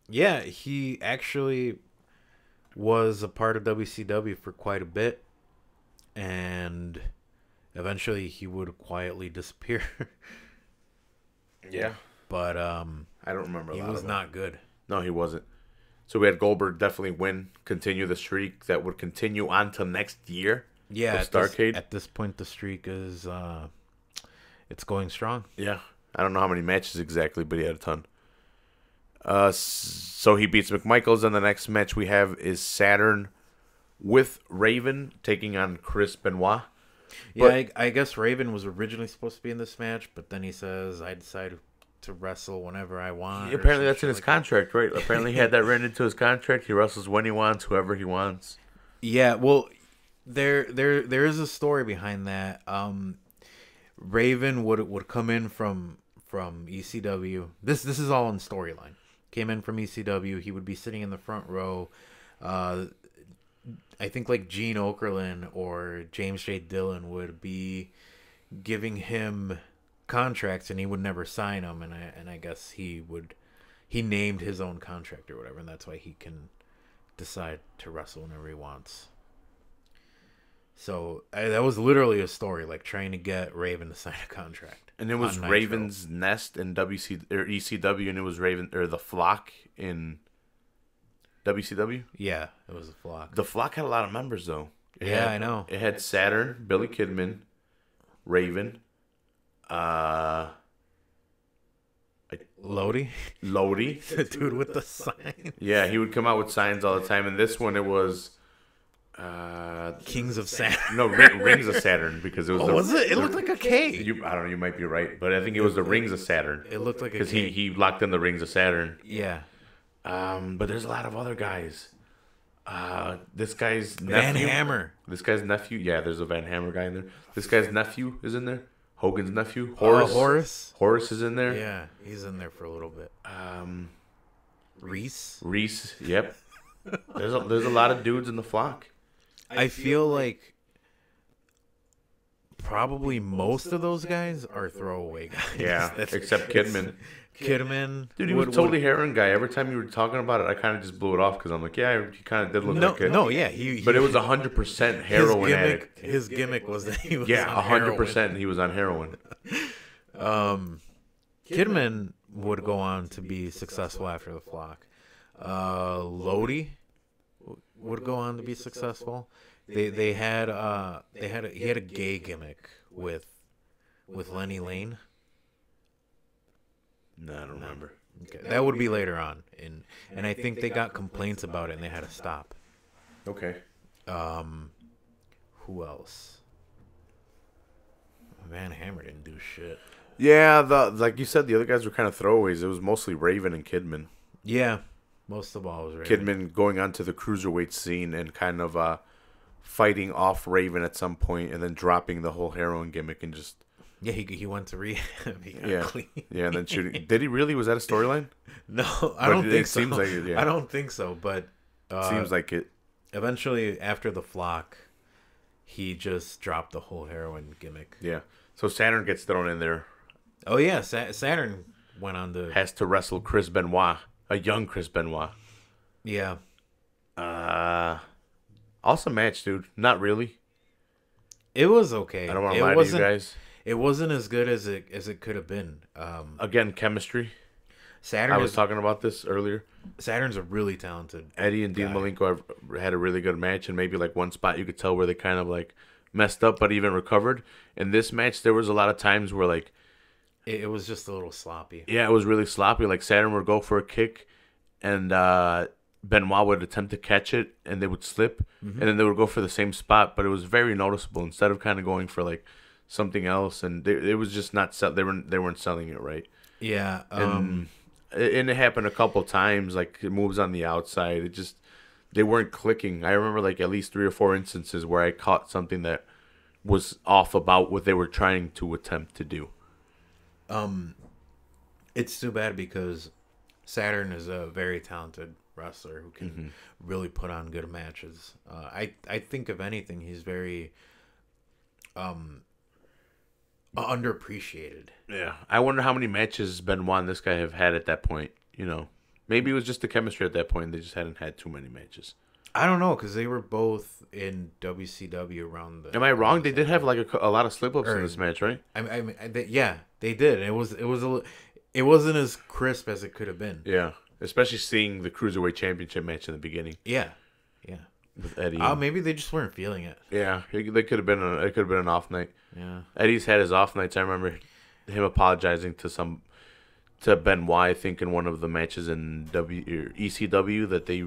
[SPEAKER 2] yeah, he actually was a part of WCW for quite a bit, and eventually he would quietly disappear.
[SPEAKER 1] Yeah,
[SPEAKER 2] But
[SPEAKER 1] I don't remember.
[SPEAKER 2] he was not good.
[SPEAKER 1] No, he wasn't. So we had Goldberg definitely win, continue the streak that would continue on to next year.
[SPEAKER 2] Yeah,
[SPEAKER 1] of STARRCADE.
[SPEAKER 2] At this point, the streak is it's going strong.
[SPEAKER 1] Yeah, I don't know how many matches exactly, but he had a ton. So he beats McMichaels, and the next match we have is Saturn with Raven taking on Chris Benoit.
[SPEAKER 2] Yeah, I guess Raven was originally supposed to be in this match, but then he says, I decide to wrestle whenever I want.
[SPEAKER 1] Apparently that's in his contract, right? Apparently he had that written into his contract. He wrestles when he wants, whoever he wants.
[SPEAKER 2] Yeah, well, there is a story behind that. Raven would come in from ECW. This is all in storyline. Came in from ECW. He would be sitting in the front row. I think like Gene Okerlund or James J. Dillon would be giving him contracts, and he would never sign them. And I guess he named his own contract or whatever, and that's why he can decide to wrestle whenever he wants. So that was literally a story, like trying to get Raven to sign a contract.
[SPEAKER 1] And it was Raven's Nest in ECW, and it was the Flock in WCW.
[SPEAKER 2] Yeah, it was a Flock.
[SPEAKER 1] The Flock had a lot of members though.
[SPEAKER 2] I know.
[SPEAKER 1] It had Saturn, Billy Kidman, Raven,
[SPEAKER 2] Lodi, the dude with the sign.
[SPEAKER 1] Yeah, he would come out with signs all the time. And this one, it was
[SPEAKER 2] Kings of Saturn.
[SPEAKER 1] No, Rings of Saturn, because it was.
[SPEAKER 2] Was it? It looked like a K.
[SPEAKER 1] I don't know. You might be right, but I think it was the Rings of Saturn.
[SPEAKER 2] It looked like a K.
[SPEAKER 1] Because he locked in the Rings of Saturn.
[SPEAKER 2] Yeah.
[SPEAKER 1] But there's a lot of other guys. This guy's nephew.
[SPEAKER 2] Van Hammer.
[SPEAKER 1] This guy's nephew. Yeah, there's a Van Hammer guy in there. This guy's nephew is in there. Hogan's nephew. Horace. Horace is in there.
[SPEAKER 2] Yeah, he's in there for a little bit. Reese.
[SPEAKER 1] Yep. There's a lot of dudes in the Flock.
[SPEAKER 2] I feel like probably most of those guys are throwaway guys.
[SPEAKER 1] Yeah, except Kidman.
[SPEAKER 2] Kidman.
[SPEAKER 1] Dude, he was totally heroin guy. Every time you were talking about it, I kind of just blew it off because I'm like, yeah, he kind of did look like it.
[SPEAKER 2] No, yeah.
[SPEAKER 1] But it was 100% heroin addict.
[SPEAKER 2] His gimmick was that he was
[SPEAKER 1] 100% he was on heroin.
[SPEAKER 2] Kidman would go on to be successful after the Flock. Lodi would go on to be successful. He had a gay gimmick with Lenny Lane.
[SPEAKER 1] No, I don't remember.
[SPEAKER 2] Okay. That would be later on, and I think they got complaints about it and they had to stop.
[SPEAKER 1] Okay.
[SPEAKER 2] Who else? Van Hammer didn't do shit.
[SPEAKER 1] Yeah, like you said, the other guys were kind of throwaways. It was mostly Raven and Kidman.
[SPEAKER 2] Yeah, most of all was Raven.
[SPEAKER 1] Kidman going onto the cruiserweight scene and kind of fighting off Raven at some point, and then dropping the whole heroin gimmick and just.
[SPEAKER 2] Yeah, he went to rehab. He got clean.
[SPEAKER 1] Yeah, and then shooting. Did he really? Was that a storyline?
[SPEAKER 2] No, I don't think so.
[SPEAKER 1] Seems like it. Yeah.
[SPEAKER 2] I don't think so, but
[SPEAKER 1] seems like it.
[SPEAKER 2] Eventually, after the Flock, he just dropped the whole heroin gimmick.
[SPEAKER 1] Yeah. So Saturn gets thrown in there.
[SPEAKER 2] Oh yeah, Saturn went on to
[SPEAKER 1] has to wrestle Chris Benoit, a young Chris Benoit.
[SPEAKER 2] Yeah.
[SPEAKER 1] Awesome match, dude. Not really.
[SPEAKER 2] It was okay.
[SPEAKER 1] I don't want to lie to you guys.
[SPEAKER 2] It wasn't as good as it could have been.
[SPEAKER 1] Again, chemistry.
[SPEAKER 2] Saturn
[SPEAKER 1] I was talking about this earlier.
[SPEAKER 2] Saturn's a really talented
[SPEAKER 1] Eddie and Dean
[SPEAKER 2] guy.
[SPEAKER 1] Malenko have had a really good match, and maybe like one spot you could tell where they kind of like messed up, but even recovered. In this match, there was a lot of times where like
[SPEAKER 2] It was just a little sloppy.
[SPEAKER 1] yeah, it was really sloppy. Like Saturn would go for a kick, and Benoit would attempt to catch it, and they would slip, and then they would go for the same spot, but it was very noticeable. Instead of kind of going for like something else, and it was just not they weren't selling it right.
[SPEAKER 2] Yeah.
[SPEAKER 1] And it happened a couple times, like moves on the outside. It just they weren't clicking. I remember like at least 3 or 4 instances where I caught something that was off about what they were trying to attempt to do.
[SPEAKER 2] It's too bad because Saturn is a very talented wrestler who can really put on good matches. I think if anything, he's very underappreciated.
[SPEAKER 1] Yeah, I wonder how many matches Benoit and this guy have had at that point. You know, maybe it was just the chemistry at that point. They just hadn't had too many matches.
[SPEAKER 2] I don't know because they were both in WCW around the.
[SPEAKER 1] Am I wrong? They did have like a lot of slip ups in this match, right?
[SPEAKER 2] Yeah, they did. It wasn't as crisp as it could have been.
[SPEAKER 1] Yeah, especially seeing the Cruiserweight Championship match in the beginning.
[SPEAKER 2] Yeah.
[SPEAKER 1] With Eddie.
[SPEAKER 2] Maybe they just weren't feeling it.
[SPEAKER 1] Yeah, they could have been. It could have been an off night.
[SPEAKER 2] Yeah.
[SPEAKER 1] Eddie's had his off nights. I remember him apologizing to Benoit, I think, in one of the matches in ECW that they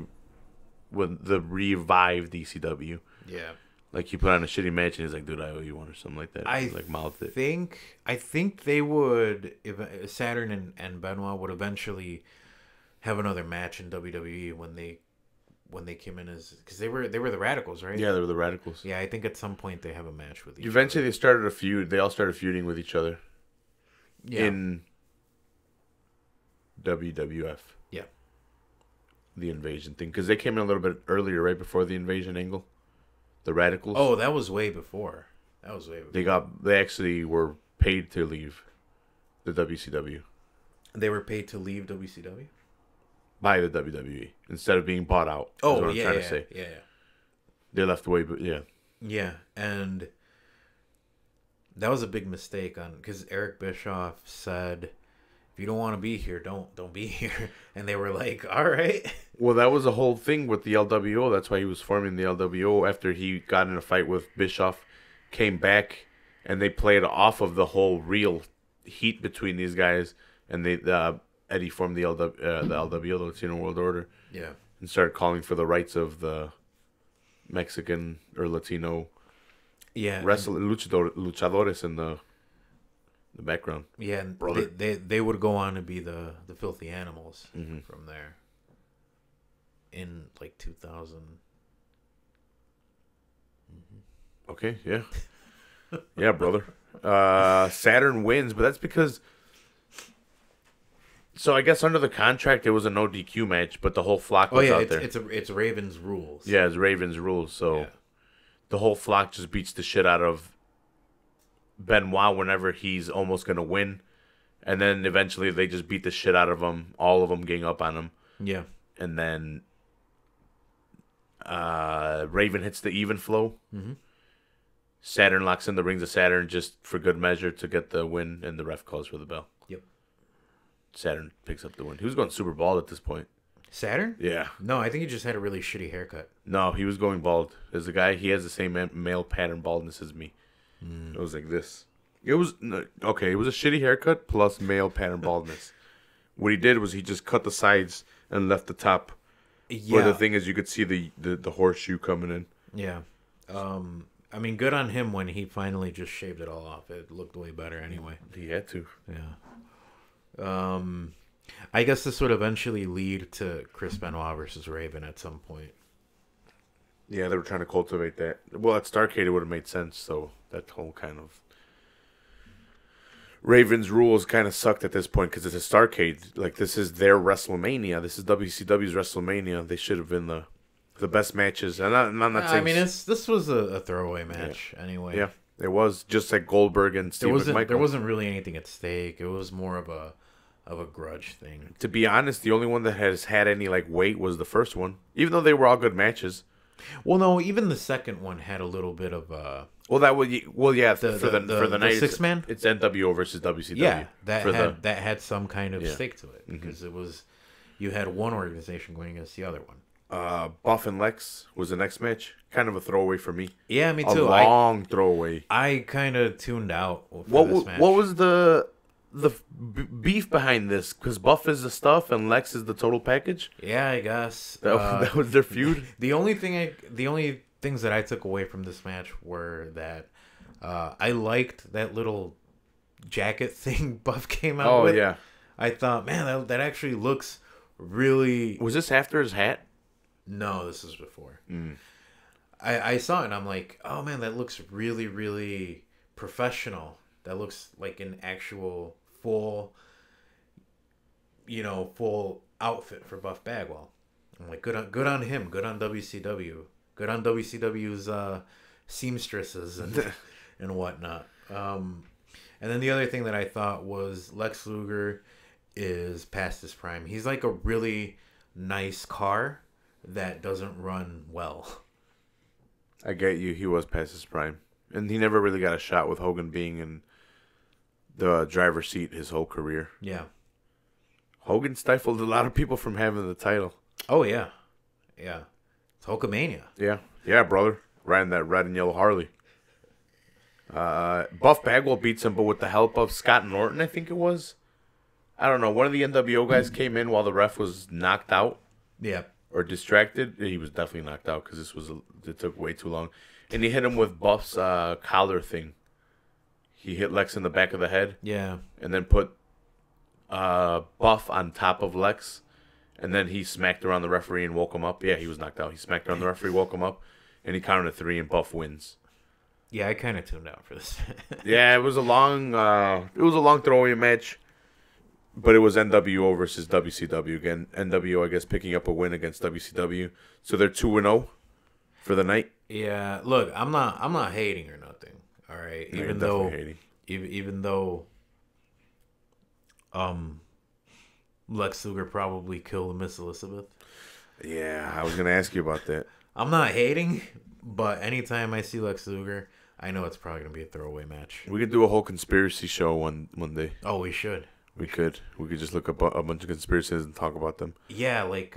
[SPEAKER 1] when the revived ECW.
[SPEAKER 2] Yeah.
[SPEAKER 1] Like he put on a shitty match and he's like, "Dude, I owe you one" or something like that.
[SPEAKER 2] I
[SPEAKER 1] like mouthed it.
[SPEAKER 2] I think they would if Saturn and Benoit would eventually have another match in WWE when they came in as because they were the Radicals, right?
[SPEAKER 1] Yeah, they were the Radicals.
[SPEAKER 2] Yeah, I think at some point they have a match with each
[SPEAKER 1] Eventually, they started a feud. They all started feuding with each other.
[SPEAKER 2] Yeah.
[SPEAKER 1] In WWF.
[SPEAKER 2] Yeah.
[SPEAKER 1] The invasion thing, because they came in a little bit earlier, right before the invasion angle. The Radicals.
[SPEAKER 2] Oh, that was way before.
[SPEAKER 1] They actually were paid to leave the WCW.
[SPEAKER 2] They were paid to leave WCW
[SPEAKER 1] by the WWE instead of being bought out.
[SPEAKER 2] Oh,
[SPEAKER 1] what I'm
[SPEAKER 2] yeah,
[SPEAKER 1] trying
[SPEAKER 2] yeah,
[SPEAKER 1] to say.
[SPEAKER 2] Yeah.
[SPEAKER 1] They left away, but yeah.
[SPEAKER 2] Yeah, and that was a big mistake because Eric Bischoff said, "If you don't want to be here, don't be here." And they were like, "All right."
[SPEAKER 1] Well, that was a whole thing with the LWO. That's why he was forming the LWO after he got in a fight with Bischoff, came back, and they played off of the whole real heat between these guys, and Eddie formed the LWO, the Latino World Order.
[SPEAKER 2] Yeah.
[SPEAKER 1] And started calling for the rights of the Mexican or Latino luchadores in the background.
[SPEAKER 2] Yeah, and they would go on to be the Filthy Animals from there in like 2000.
[SPEAKER 1] Okay, yeah. Yeah, brother. Saturn wins, but that's because... So I guess under the contract it was a no DQ match, but the whole flock was out there.
[SPEAKER 2] It's Raven's rules.
[SPEAKER 1] Yeah, it's Raven's rules. So the whole flock just beats the shit out of Benoit whenever he's almost gonna win, and then eventually they just beat the shit out of him. All of them gang up on him.
[SPEAKER 2] Yeah,
[SPEAKER 1] and then Raven hits the even flow. Mm-hmm. Saturn locks in the rings of Saturn just for good measure to get the win, and the ref calls for the bell. Saturn picks up the win. He was going super bald at this point.
[SPEAKER 2] Saturn?
[SPEAKER 1] Yeah.
[SPEAKER 2] No, I think he just had a really shitty haircut.
[SPEAKER 1] No, he was going bald. As a guy, he has the same male pattern baldness as me. It was like this. It was okay. It was a shitty haircut plus male pattern baldness. What he did was he just cut the sides and left the top. Yeah. But the thing is, you could see the horseshoe coming in.
[SPEAKER 2] Yeah. I mean, good on him when he finally just shaved it all off. It looked way better anyway.
[SPEAKER 1] He had to.
[SPEAKER 2] Yeah. I guess this would eventually lead to Chris Benoit versus Raven at some point.
[SPEAKER 1] Yeah, they were trying to cultivate that. Well, at STARRCADE it would have made sense, so that whole kind of... Raven's rules kind of sucked at this point because it's a STARRCADE. Like, this is their WrestleMania. This is WCW's WrestleMania. They should have been the best matches. And I'm not saying...
[SPEAKER 2] I mean, this was a throwaway match anyway.
[SPEAKER 1] Yeah, it was. Just like Goldberg and Steve McMichael.
[SPEAKER 2] There wasn't really anything at stake. It was more of a of a grudge thing.
[SPEAKER 1] To be honest, the only one that has had any like weight was the first one, even though they were all good matches.
[SPEAKER 2] Well, no, even the second one had a little bit of
[SPEAKER 1] Well, that would yeah for the night
[SPEAKER 2] the 6-man.
[SPEAKER 1] It's NWO versus WCW.
[SPEAKER 2] Yeah, that had some kind of stake to it because
[SPEAKER 1] Mm-hmm.
[SPEAKER 2] it was you had one organization going against the other one.
[SPEAKER 1] Buff and Lex was the next match. Kind of a throwaway for me.
[SPEAKER 2] Yeah, me too.
[SPEAKER 1] A long throwaway.
[SPEAKER 2] I kind of tuned out for this match.
[SPEAKER 1] What was the beef behind this? Because Buff is the stuff and Lex is the total package.
[SPEAKER 2] Yeah, I guess
[SPEAKER 1] That was their feud.
[SPEAKER 2] The only things that I took away from this match were that I liked that little jacket thing Buff came out with.
[SPEAKER 1] Oh yeah.
[SPEAKER 2] I thought, man, that actually looks really.
[SPEAKER 1] Was this after his hat?
[SPEAKER 2] No, this is before. I saw it and I'm like, oh man, that looks really, really professional. That looks like an actual full outfit for Buff Bagwell. I'm like, good on him. Good on WCW. Good on WCW's seamstresses and whatnot. And then the other thing that I thought was Lex Luger is past his prime. He's like a really nice car that doesn't run well.
[SPEAKER 1] I get you. He was past his prime, and he never really got a shot with Hogan being in the driver's seat his whole career.
[SPEAKER 2] Yeah.
[SPEAKER 1] Hogan stifled a lot of people from having the title.
[SPEAKER 2] Oh yeah, yeah. It's Hulkamania.
[SPEAKER 1] Yeah, brother. Riding that red and yellow Harley. Buff Bagwell beats him, but with the help of Scott Norton, I think it was. I don't know. One of the NWO guys came in while the ref was knocked out.
[SPEAKER 2] Yeah.
[SPEAKER 1] Or distracted. He was definitely knocked out because it took way too long. And he hit him with Buff's collar thing. He hit Lex in the back of the head.
[SPEAKER 2] Yeah.
[SPEAKER 1] And then put Buff on top of Lex. And then he smacked around the referee and woke him up. Yeah, he was knocked out. He smacked around the referee, woke him up, and he counted 3, and Buff wins.
[SPEAKER 2] Yeah, I kind of tuned out for this.
[SPEAKER 1] Yeah, it was a long throwaway match, but it was NWO versus WCW again. NWO, I guess, picking up a win against WCW, so they're 2-0 for the night.
[SPEAKER 2] Yeah, look, I'm not hating or nothing. All right,
[SPEAKER 1] No,
[SPEAKER 2] even though Lex Luger probably killed Miss Elizabeth.
[SPEAKER 1] Yeah, I was gonna ask you about that.
[SPEAKER 2] I'm not hating, but anytime I see Lex Luger, I know it's probably gonna be a throwaway match.
[SPEAKER 1] We could do a whole conspiracy show one day.
[SPEAKER 2] Oh, we should.
[SPEAKER 1] We could just look up a bunch of conspiracies and talk about them.
[SPEAKER 2] Yeah, like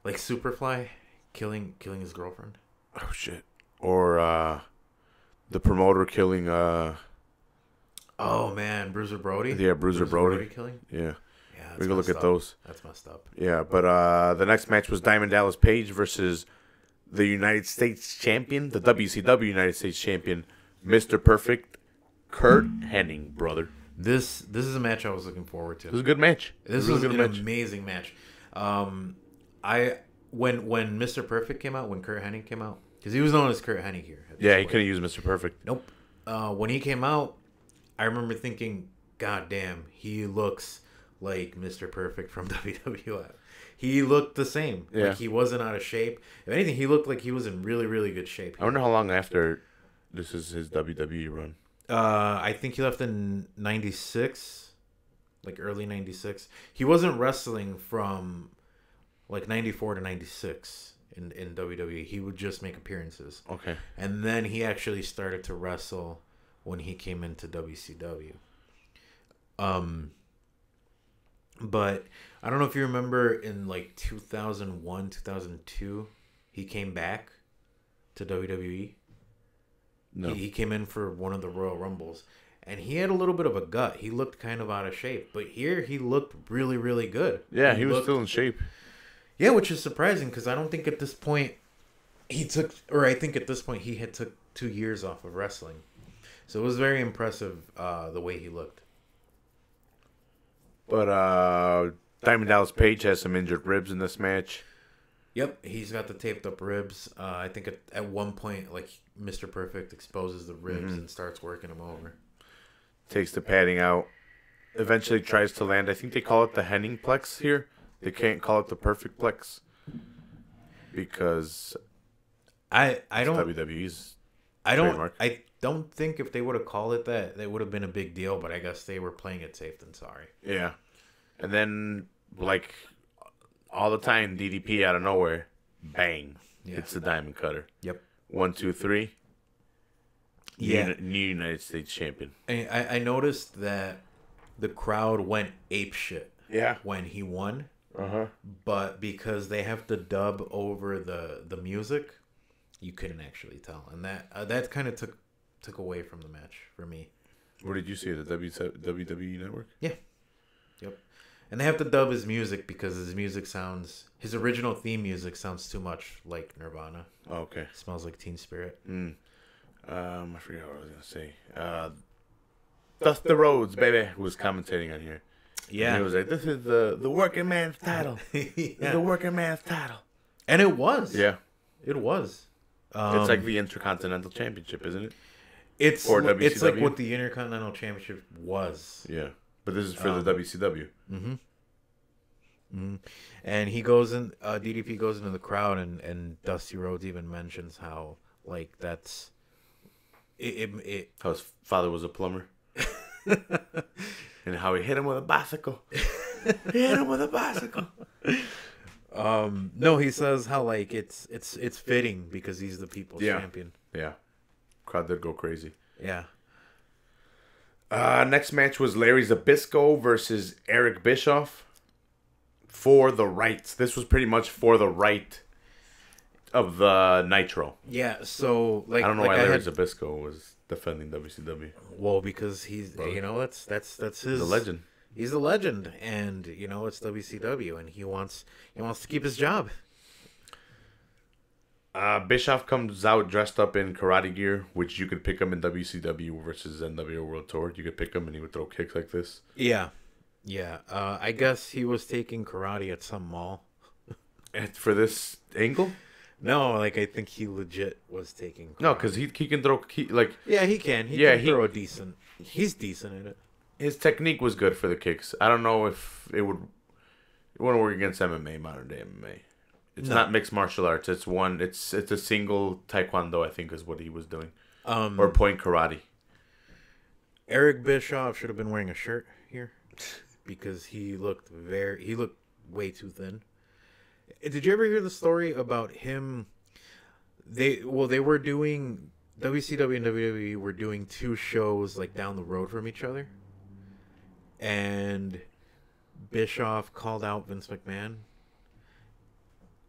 [SPEAKER 2] Superfly killing his girlfriend.
[SPEAKER 1] Oh shit! Or the promoter killing.
[SPEAKER 2] Oh man, Bruiser Brody.
[SPEAKER 1] Yeah, Bruiser Brody
[SPEAKER 2] killing.
[SPEAKER 1] Yeah.
[SPEAKER 2] Yeah,
[SPEAKER 1] We can look at those.
[SPEAKER 2] That's messed up.
[SPEAKER 1] Yeah, but the next match was Diamond Dallas Page versus the United States champion, the WCW United States champion, Mr. Perfect, Kurt Hennig, brother.
[SPEAKER 2] This is a match I was looking forward to.
[SPEAKER 1] It was a good match.
[SPEAKER 2] This was an amazing match. When Mr. Perfect came out, when Kurt Hennig came out, because he was known as Kurt Hennig here.
[SPEAKER 1] Yeah, he couldn't use Mr. Perfect.
[SPEAKER 2] Nope. When he came out, I remember thinking, God damn, he looks like Mr. Perfect from WWF. He looked the same.
[SPEAKER 1] Yeah.
[SPEAKER 2] Like he wasn't out of shape. If anything, he looked like he was in really, really good shape.
[SPEAKER 1] I wonder how long after this is his WWE run.
[SPEAKER 2] I think he left in 96, like early 96. He wasn't wrestling from like 94 to 96 in WWE. He would just make appearances.
[SPEAKER 1] Okay.
[SPEAKER 2] And then he actually started to wrestle when he came into WCW. But I don't know if you remember in like 2001, 2002, he came back to WWE.
[SPEAKER 1] No.
[SPEAKER 2] He came in for one of the Royal Rumbles, and he had a little bit of a gut. He looked kind of out of shape, but here he looked really, really good.
[SPEAKER 1] Yeah, he was still in shape.
[SPEAKER 2] Yeah, which is surprising because I don't think at this point I think at this point he had took 2 years off of wrestling. So it was very impressive the way he looked.
[SPEAKER 1] But Diamond Dallas Page has some injured ribs in this match.
[SPEAKER 2] Yep, he's got the taped up ribs. I think at one point, like Mr. Perfect exposes the ribs and starts working him over.
[SPEAKER 1] Takes the padding out. Eventually tries to land. I think they call it the Henning Plex here. They can't call it the Perfect Plex because
[SPEAKER 2] I don't
[SPEAKER 1] WWE's trademark.
[SPEAKER 2] I don't think if they would have called it that, it would have been a big deal. But I guess they were playing it safe than sorry.
[SPEAKER 1] Yeah. And then, like, all the time, DDP out of nowhere, bang, hits the diamond cutter.
[SPEAKER 2] Yep.
[SPEAKER 1] 1, 2, 3.
[SPEAKER 2] Yeah.
[SPEAKER 1] New United States champion.
[SPEAKER 2] I noticed that the crowd went ape shit.
[SPEAKER 1] Yeah.
[SPEAKER 2] When he won.
[SPEAKER 1] Uh-huh.
[SPEAKER 2] But because they have to dub over the music, you couldn't actually tell, and that kind of took away from the match for me.
[SPEAKER 1] Where did you see it? The WWE Network?
[SPEAKER 2] Yeah. Yep. And they have to dub his music because his original theme music sounds too much like Nirvana.
[SPEAKER 1] Oh, okay.
[SPEAKER 2] Smells like Teen Spirit.
[SPEAKER 1] I forget what I was gonna say. Dusty Rhodes, baby, who was commentating on here.
[SPEAKER 2] Yeah.
[SPEAKER 1] And he was like, "This is the working man's title.
[SPEAKER 2] Yeah.
[SPEAKER 1] The working man's title."
[SPEAKER 2] And it was.
[SPEAKER 1] Yeah.
[SPEAKER 2] It was.
[SPEAKER 1] It's like the Intercontinental Championship, isn't it?
[SPEAKER 2] It's
[SPEAKER 1] or
[SPEAKER 2] like
[SPEAKER 1] WCW?
[SPEAKER 2] what the Intercontinental Championship was.
[SPEAKER 1] Yeah. But this is for the WCW.
[SPEAKER 2] And he goes in. DDP goes into the crowd, and Dusty Rhodes even mentions how like that's it.
[SPEAKER 1] How his father was a plumber. And how he hit him with a bicycle. He hit him with a bicycle.
[SPEAKER 2] No, he says how like it's fitting because he's the people's champion.
[SPEAKER 1] Yeah. Crowd did go crazy.
[SPEAKER 2] Yeah.
[SPEAKER 1] Next match was Larry Zbyszko versus Eric Bischoff for the rights. This was pretty much for the right of the Nitro.
[SPEAKER 2] Yeah, so like
[SPEAKER 1] I don't know
[SPEAKER 2] like
[SPEAKER 1] why Larry Zbyszko was defending WCW.
[SPEAKER 2] Well, because he's that's his
[SPEAKER 1] The legend.
[SPEAKER 2] He's a legend, and it's WCW, and he wants to keep his job.
[SPEAKER 1] Bischoff comes out dressed up in karate gear, which you could pick him in WCW versus NWO World Tour. You could pick him, and he would throw kicks like this.
[SPEAKER 2] Yeah. I guess he was taking karate at some mall.
[SPEAKER 1] And for this angle?
[SPEAKER 2] No, like I think he legit was taking karate.
[SPEAKER 1] No, because he can throw
[SPEAKER 2] Yeah, he can. He can throw a decent. He's decent at it.
[SPEAKER 1] His technique was good for the kicks. I don't know if it wouldn't work against MMA, modern day MMA. It's not mixed martial arts. It's a single taekwondo, I think, is what he was doing. Or point karate.
[SPEAKER 2] Eric Bischoff should have been wearing a shirt here because he looked way too thin. Did you ever hear the story about him? They were doing WCW and WWE were doing two shows like down the road from each other. And Bischoff called out Vince McMahon.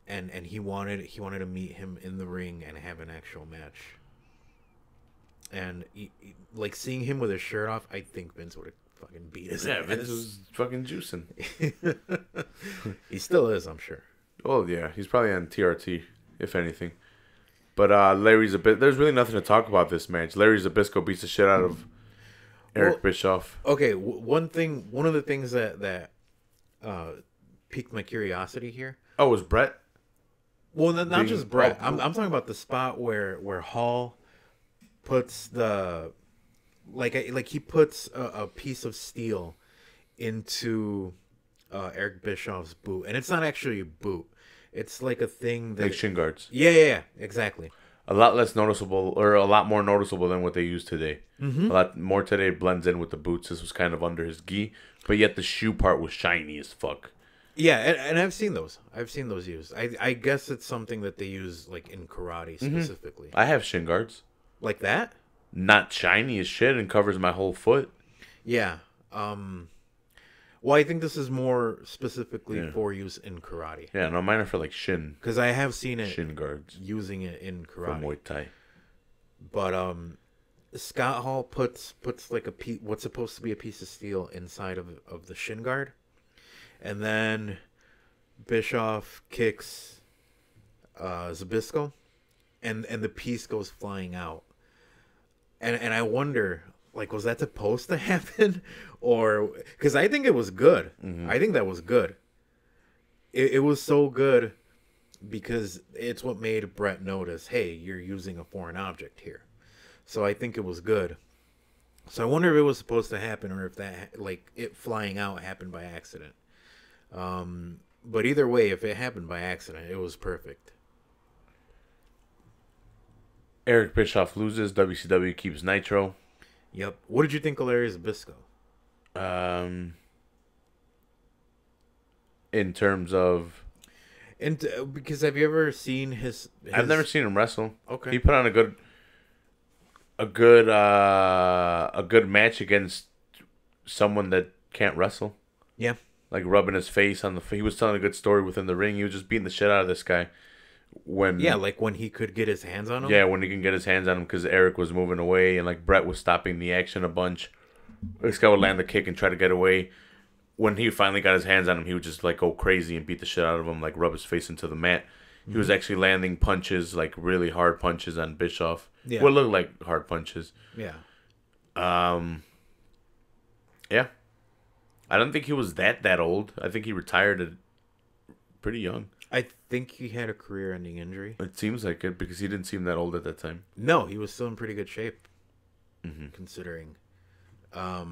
[SPEAKER 2] And he wanted to meet him in the ring and have an actual match. And like seeing him with his shirt off, I think Vince would have fucking beat his ass.
[SPEAKER 1] Vince was fucking juicing.
[SPEAKER 2] He still is, I'm sure.
[SPEAKER 1] Oh yeah, he's probably on TRT, if anything. But there's really nothing to talk about this match. Larry Zbyszko beats the shit out of Eric Bischoff.
[SPEAKER 2] Okay, one of the things that piqued my curiosity here.
[SPEAKER 1] Oh, was Brett?
[SPEAKER 2] Well, not just Brett. I'm talking about the spot where Hall puts the he puts a piece of steel into Eric Bischoff's boot, and it's not actually a boot. It's like a thing that
[SPEAKER 1] Like shin guards.
[SPEAKER 2] Yeah, exactly.
[SPEAKER 1] A lot less noticeable, or a lot more noticeable than what they use today.
[SPEAKER 2] Mm-hmm.
[SPEAKER 1] A lot more today blends in with the boots. This was kind of under his gi, but yet the shoe part was shiny as fuck.
[SPEAKER 2] Yeah, and I've seen those. I've seen those used. I guess it's something that they use like in karate specifically.
[SPEAKER 1] I have shin guards.
[SPEAKER 2] Like that?
[SPEAKER 1] Not shiny as shit and covers my whole foot.
[SPEAKER 2] Yeah. Well, I think this is more specifically for use in karate.
[SPEAKER 1] Yeah, no, mine are for like shin.
[SPEAKER 2] Because I have seen it
[SPEAKER 1] shin guards
[SPEAKER 2] using it in karate.
[SPEAKER 1] For Muay Thai.
[SPEAKER 2] But Scott Hall puts like what's supposed to be a piece of steel inside of the shin guard, and then Bischoff kicks Zbyszko, and the piece goes flying out. And I wonder, like, was that supposed to happen? Or, because I think it was good. Mm-hmm. I think that was good. It was so good because it's what made Brett notice, hey, you're using a foreign object here. So I think it was good. So I wonder if it was supposed to happen or if that, like, it flying out happened by accident. But either way, if it happened by accident, it was perfect.
[SPEAKER 1] Eric Bischoff loses. WCW keeps Nitro.
[SPEAKER 2] Yep. What did you think of Larry Zbyszko?
[SPEAKER 1] In terms of,
[SPEAKER 2] And because have you ever seen his?
[SPEAKER 1] I've never seen him wrestle.
[SPEAKER 2] Okay.
[SPEAKER 1] He put on a good match against someone that can't wrestle.
[SPEAKER 2] Yeah.
[SPEAKER 1] Like rubbing his face on the. He was telling a good story within the ring. He was just beating the shit out of this guy. When
[SPEAKER 2] like when he could get his hands on him.
[SPEAKER 1] Yeah, when he can get his hands on him because Eric was moving away and like Brett was stopping the action a bunch. This guy would land the kick and try to get away. When he finally got his hands on him, he would just like go crazy and beat the shit out of him, like rub his face into the mat. He was actually landing punches, like really hard punches on Bischoff.
[SPEAKER 2] Yeah.
[SPEAKER 1] What looked like hard punches.
[SPEAKER 2] Yeah.
[SPEAKER 1] Yeah. I don't think he was that old. I think he retired at pretty young.
[SPEAKER 2] I think he had a career-ending injury.
[SPEAKER 1] It seems like it because he didn't seem that old at that time.
[SPEAKER 2] No, he was still in pretty good shape, considering. I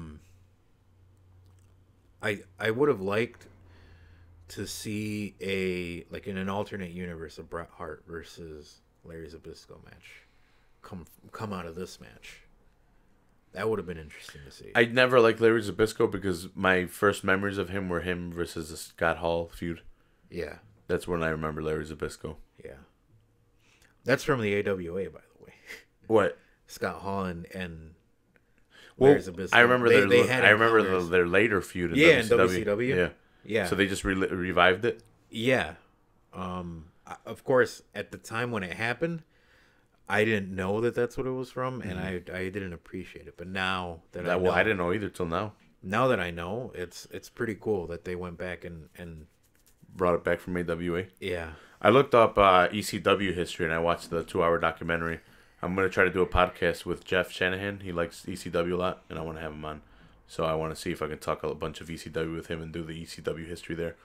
[SPEAKER 2] would have liked to see in an alternate universe, a Bret Hart versus Larry Zbyszko match come out of this match. That would have been interesting to see.
[SPEAKER 1] I never liked Larry Zbyszko because my first memories of him were him versus the Scott Hall feud.
[SPEAKER 2] Yeah.
[SPEAKER 1] That's when I remember Larry Zbyszko.
[SPEAKER 2] Yeah. That's from the AWA, by the way.
[SPEAKER 1] What?
[SPEAKER 2] Scott Hall and
[SPEAKER 1] Well,
[SPEAKER 2] Larry Zbyszko.
[SPEAKER 1] I remember
[SPEAKER 2] encounters.
[SPEAKER 1] their later feud in
[SPEAKER 2] Yeah,
[SPEAKER 1] WCW.
[SPEAKER 2] in WCW.
[SPEAKER 1] Yeah.
[SPEAKER 2] Yeah.
[SPEAKER 1] So they just revived it?
[SPEAKER 2] Yeah. Of course, at the time when it happened, I didn't know that that's what it was from, and I didn't appreciate it. But now that I know,
[SPEAKER 1] I didn't know either till now.
[SPEAKER 2] Now that I know, it's pretty cool that they went back and
[SPEAKER 1] Brought it back from AWA.
[SPEAKER 2] yeah.
[SPEAKER 1] I looked up ECW history and I watched the 2-hour documentary. I'm going to try to do a podcast with Jeff Shanahan. He likes ECW a lot, and I want to have him on. So I want to see if I can talk a bunch of ECW with him and do the ECW history there.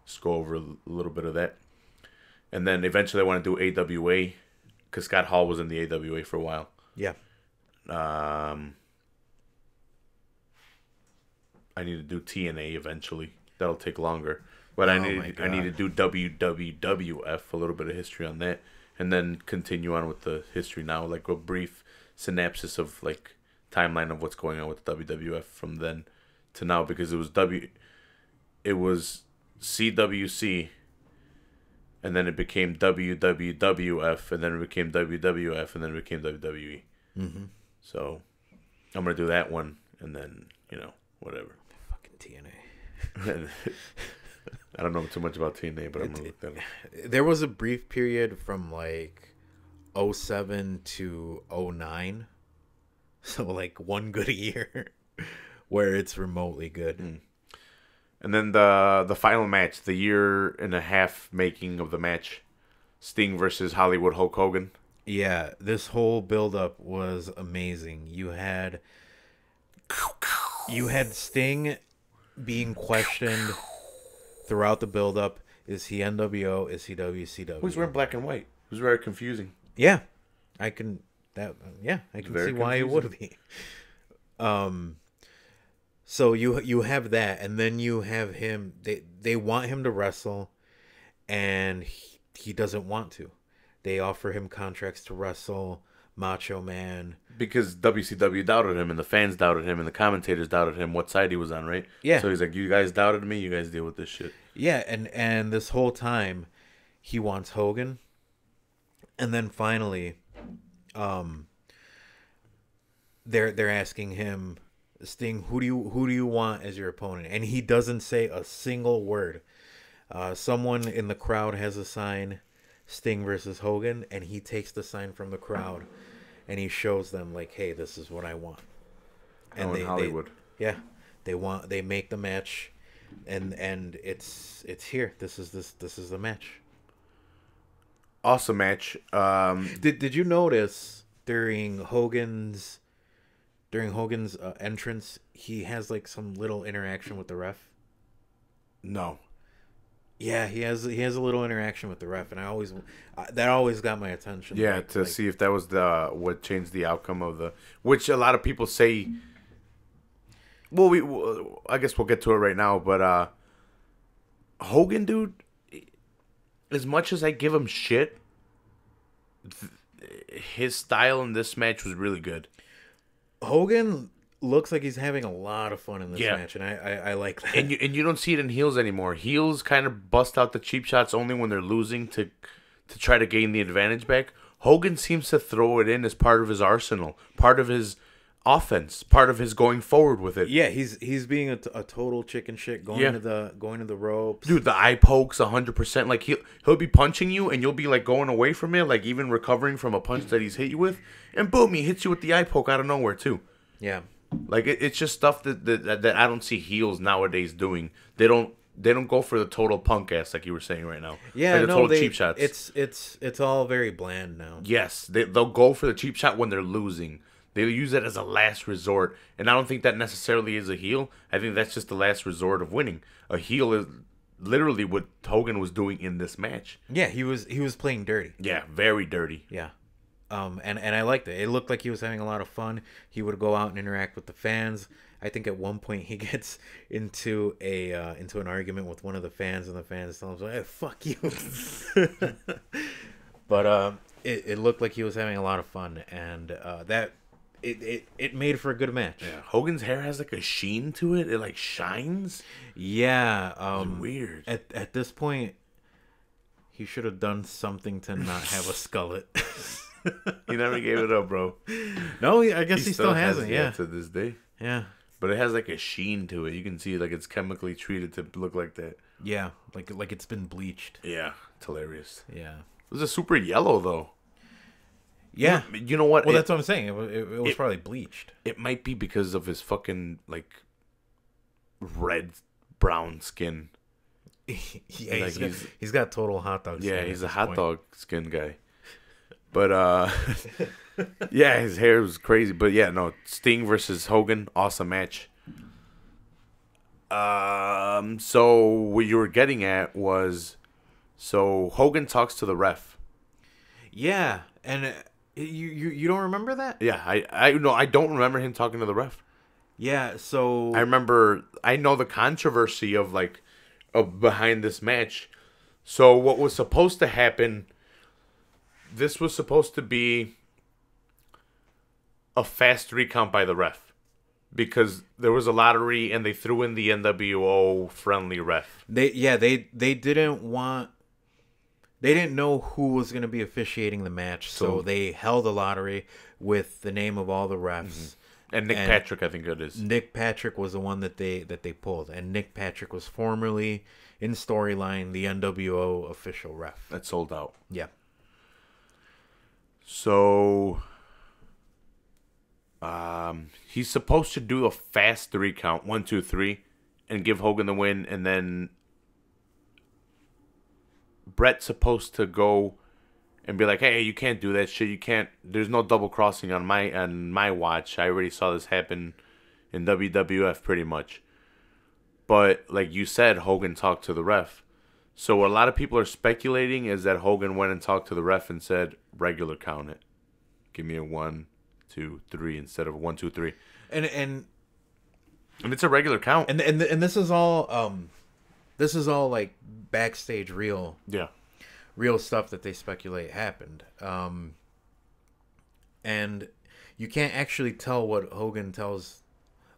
[SPEAKER 1] Just go over a little bit of that. And then eventually I want to do AWA because Scott Hall was in the AWA for a while.
[SPEAKER 2] Yeah.
[SPEAKER 1] I need to do TNA eventually. That'll take longer. But I need to do WWF, a little bit of history on that, and then continue on with the history now, like a brief synopsis of like timeline of what's going on with the WWF from then to now, because it was CWC, and then it became WWWF, and then it became WWF, and then it became WWE.
[SPEAKER 2] Mm-hmm.
[SPEAKER 1] So I'm gonna do that one, and then whatever.
[SPEAKER 2] Fucking TNA.
[SPEAKER 1] I don't know too much about TNA, but I'm gonna look that up.
[SPEAKER 2] There was a brief period from like 07 to 09, so like one good year where it's remotely good.
[SPEAKER 1] And then the final match, the year and a half making of the match, Sting versus Hollywood Hulk Hogan.
[SPEAKER 2] Yeah, this whole build-up was amazing. You had Sting being questioned throughout the build-up. Is he NWO? Is he WCW?
[SPEAKER 1] Who's wearing black and white? It was very confusing.
[SPEAKER 2] Yeah, I can see why it would be. So you have that, and then you have him. They want him to wrestle, and he doesn't want to. They offer him contracts to wrestle Macho Man.
[SPEAKER 1] Because WCW doubted him, and the fans doubted him, and the commentators doubted him, what side he was on, right?
[SPEAKER 2] Yeah.
[SPEAKER 1] So he's like, you guys doubted me, you guys deal with this shit.
[SPEAKER 2] Yeah, and this whole time, he wants Hogan. And then finally, they're asking him, Sting, who do you want as your opponent? And he doesn't say a single word. Someone in the crowd has a sign, Sting versus Hogan, and he takes the sign from the crowd, and he shows them like, hey, this is what I want. And
[SPEAKER 1] in Hollywood.
[SPEAKER 2] They make the match, and it's here. This is the match.
[SPEAKER 1] Awesome match.
[SPEAKER 2] Did you notice during Hogan's entrance, he has like some little interaction with the ref?
[SPEAKER 1] No.
[SPEAKER 2] Yeah, he has a little interaction with the ref, and that always got my attention.
[SPEAKER 1] Yeah, to see if that was what changed the outcome of the, which a lot of people say. Well, I guess we'll get to it right now, but Hogan, dude, as much as I give him shit, his style in this match was really good.
[SPEAKER 2] Hogan looks like he's having a lot of fun in this
[SPEAKER 1] Yeah.
[SPEAKER 2] match, and I like that.
[SPEAKER 1] And you don't see it in heels anymore. Heels kind of bust out the cheap shots only when they're losing to try to gain the advantage back. Hogan seems to throw it in as part of his arsenal, part of his offense, part of his going forward with it.
[SPEAKER 2] Yeah, he's being a total chicken shit going
[SPEAKER 1] Yeah.
[SPEAKER 2] to the ropes.
[SPEAKER 1] Dude, the eye pokes 100%. Like he'll be punching you, and you'll be like going away from it, like even recovering from a punch that he's hit you with, and boom, he hits you with the eye poke out of nowhere too.
[SPEAKER 2] Yeah.
[SPEAKER 1] Like it's just stuff that I don't see heels nowadays doing. They don't go for the total punk ass like you were saying right now.
[SPEAKER 2] Yeah,
[SPEAKER 1] like the
[SPEAKER 2] no,
[SPEAKER 1] total
[SPEAKER 2] they,
[SPEAKER 1] cheap shots.
[SPEAKER 2] it's all very bland now.
[SPEAKER 1] Yes, they'll go for the cheap shot when they're losing. They'll use it as a last resort, and I don't think that necessarily is a heel. I think that's just the last resort of winning. A heel is literally what Hogan was doing in this match.
[SPEAKER 2] Yeah, he was playing dirty.
[SPEAKER 1] Yeah, very dirty.
[SPEAKER 2] Yeah. And I liked it. It looked like he was having a lot of fun. He would go out and interact with the fans. I think at one point he gets into an argument with one of the fans, and the fans tell him, "Hey, fuck you." But it looked like he was having a lot of fun, and that it made for a good match.
[SPEAKER 1] Yeah, Hogan's hair has like a sheen to it. It like shines.
[SPEAKER 2] Yeah.
[SPEAKER 1] It's weird.
[SPEAKER 2] At this point, he should have done something to not have a skullet.
[SPEAKER 1] He never gave it up, bro.
[SPEAKER 2] No, I guess he still hasn't.
[SPEAKER 1] it
[SPEAKER 2] Yeah.
[SPEAKER 1] to this day.
[SPEAKER 2] Yeah.
[SPEAKER 1] But it has like a sheen to it. You can see like it's chemically treated to look like that.
[SPEAKER 2] Yeah. Like it's been bleached.
[SPEAKER 1] Yeah, it's hilarious.
[SPEAKER 2] Yeah.
[SPEAKER 1] It was a super yellow though.
[SPEAKER 2] Yeah.
[SPEAKER 1] You know what?
[SPEAKER 2] Well, that's what I'm saying. It was probably bleached.
[SPEAKER 1] It might be because of his fucking like red brown skin.
[SPEAKER 2] Yeah,
[SPEAKER 1] Like
[SPEAKER 2] he's got total hot dog skin.
[SPEAKER 1] Yeah,
[SPEAKER 2] at
[SPEAKER 1] he's a
[SPEAKER 2] this
[SPEAKER 1] hot
[SPEAKER 2] point.
[SPEAKER 1] dog skin guy. But yeah, his hair was crazy. But yeah, no, Sting versus Hogan, awesome match. So what you were getting at was, so Hogan talks to the ref.
[SPEAKER 2] Yeah, and you don't remember that?
[SPEAKER 1] Yeah, I don't remember him talking to the ref.
[SPEAKER 2] Yeah, so
[SPEAKER 1] I know the controversy of behind this match. So what was supposed to happen, this was supposed to be a fast recount by the ref because there was a lottery and they threw in the NWO friendly ref.
[SPEAKER 2] they didn't know who was going to be officiating the match, so they held a lottery with the name of all the refs.
[SPEAKER 1] Mm-hmm. And Nick Patrick, I think it is.
[SPEAKER 2] Nick Patrick was the one that they pulled, and Nick Patrick was formerly in storyline the NWO official ref.
[SPEAKER 1] That sold out.
[SPEAKER 2] Yeah.
[SPEAKER 1] So he's supposed to do a fast 3 count, 1, 2, 3, and give Hogan the win, and then Brett's supposed to go and be like, "Hey, you can't do that shit. You can't. There's no double crossing on my watch. I already saw this happen in WWF pretty much." But like you said, Hogan talked to the ref. So what a lot of people are speculating is that Hogan went and talked to the ref and said, "Regular count it. Give me a 1, 2, 3 instead of 1, 2, 3."
[SPEAKER 2] And
[SPEAKER 1] it's a regular count.
[SPEAKER 2] And this is all like backstage real stuff that they speculate happened. And you can't actually tell what Hogan tells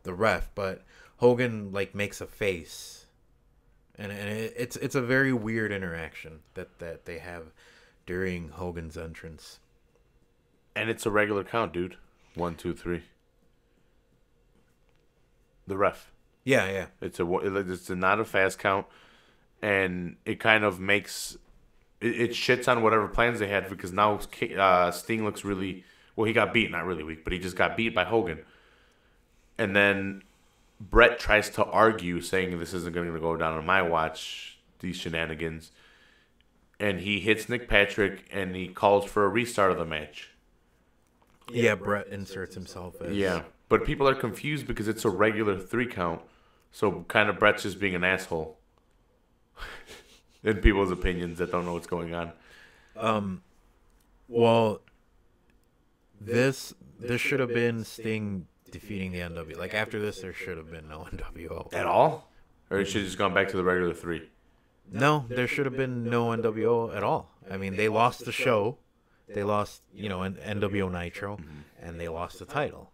[SPEAKER 2] the ref, but Hogan like makes a face, and it's a very weird interaction that they have during Hogan's entrance.
[SPEAKER 1] And it's a regular count, dude. 1, 2, 3. The ref.
[SPEAKER 2] Yeah.
[SPEAKER 1] It's not a fast count, and it kind of makes it shits on whatever plans they had because now Sting looks really well. He got beat, not really weak, but he just got beat by Hogan. And then Brett tries to argue, saying this isn't going to go down on my watch. These shenanigans, and he hits Nick Patrick, and he calls for a restart of the match.
[SPEAKER 2] Yeah, Brett inserts himself as...
[SPEAKER 1] Yeah, but people are confused because it's a regular 3 count. So kind of Brett's just being an asshole. In people's opinions that don't know what's going on.
[SPEAKER 2] Well, this should have been Sting defeating the NWO. Like, after this, there should have been no NWO.
[SPEAKER 1] At all? Or it should have just gone back to the regular 3?
[SPEAKER 2] No, there should have been no NWO at all. I mean, they lost the show. They lost, in NWO Nitro, and they lost the title.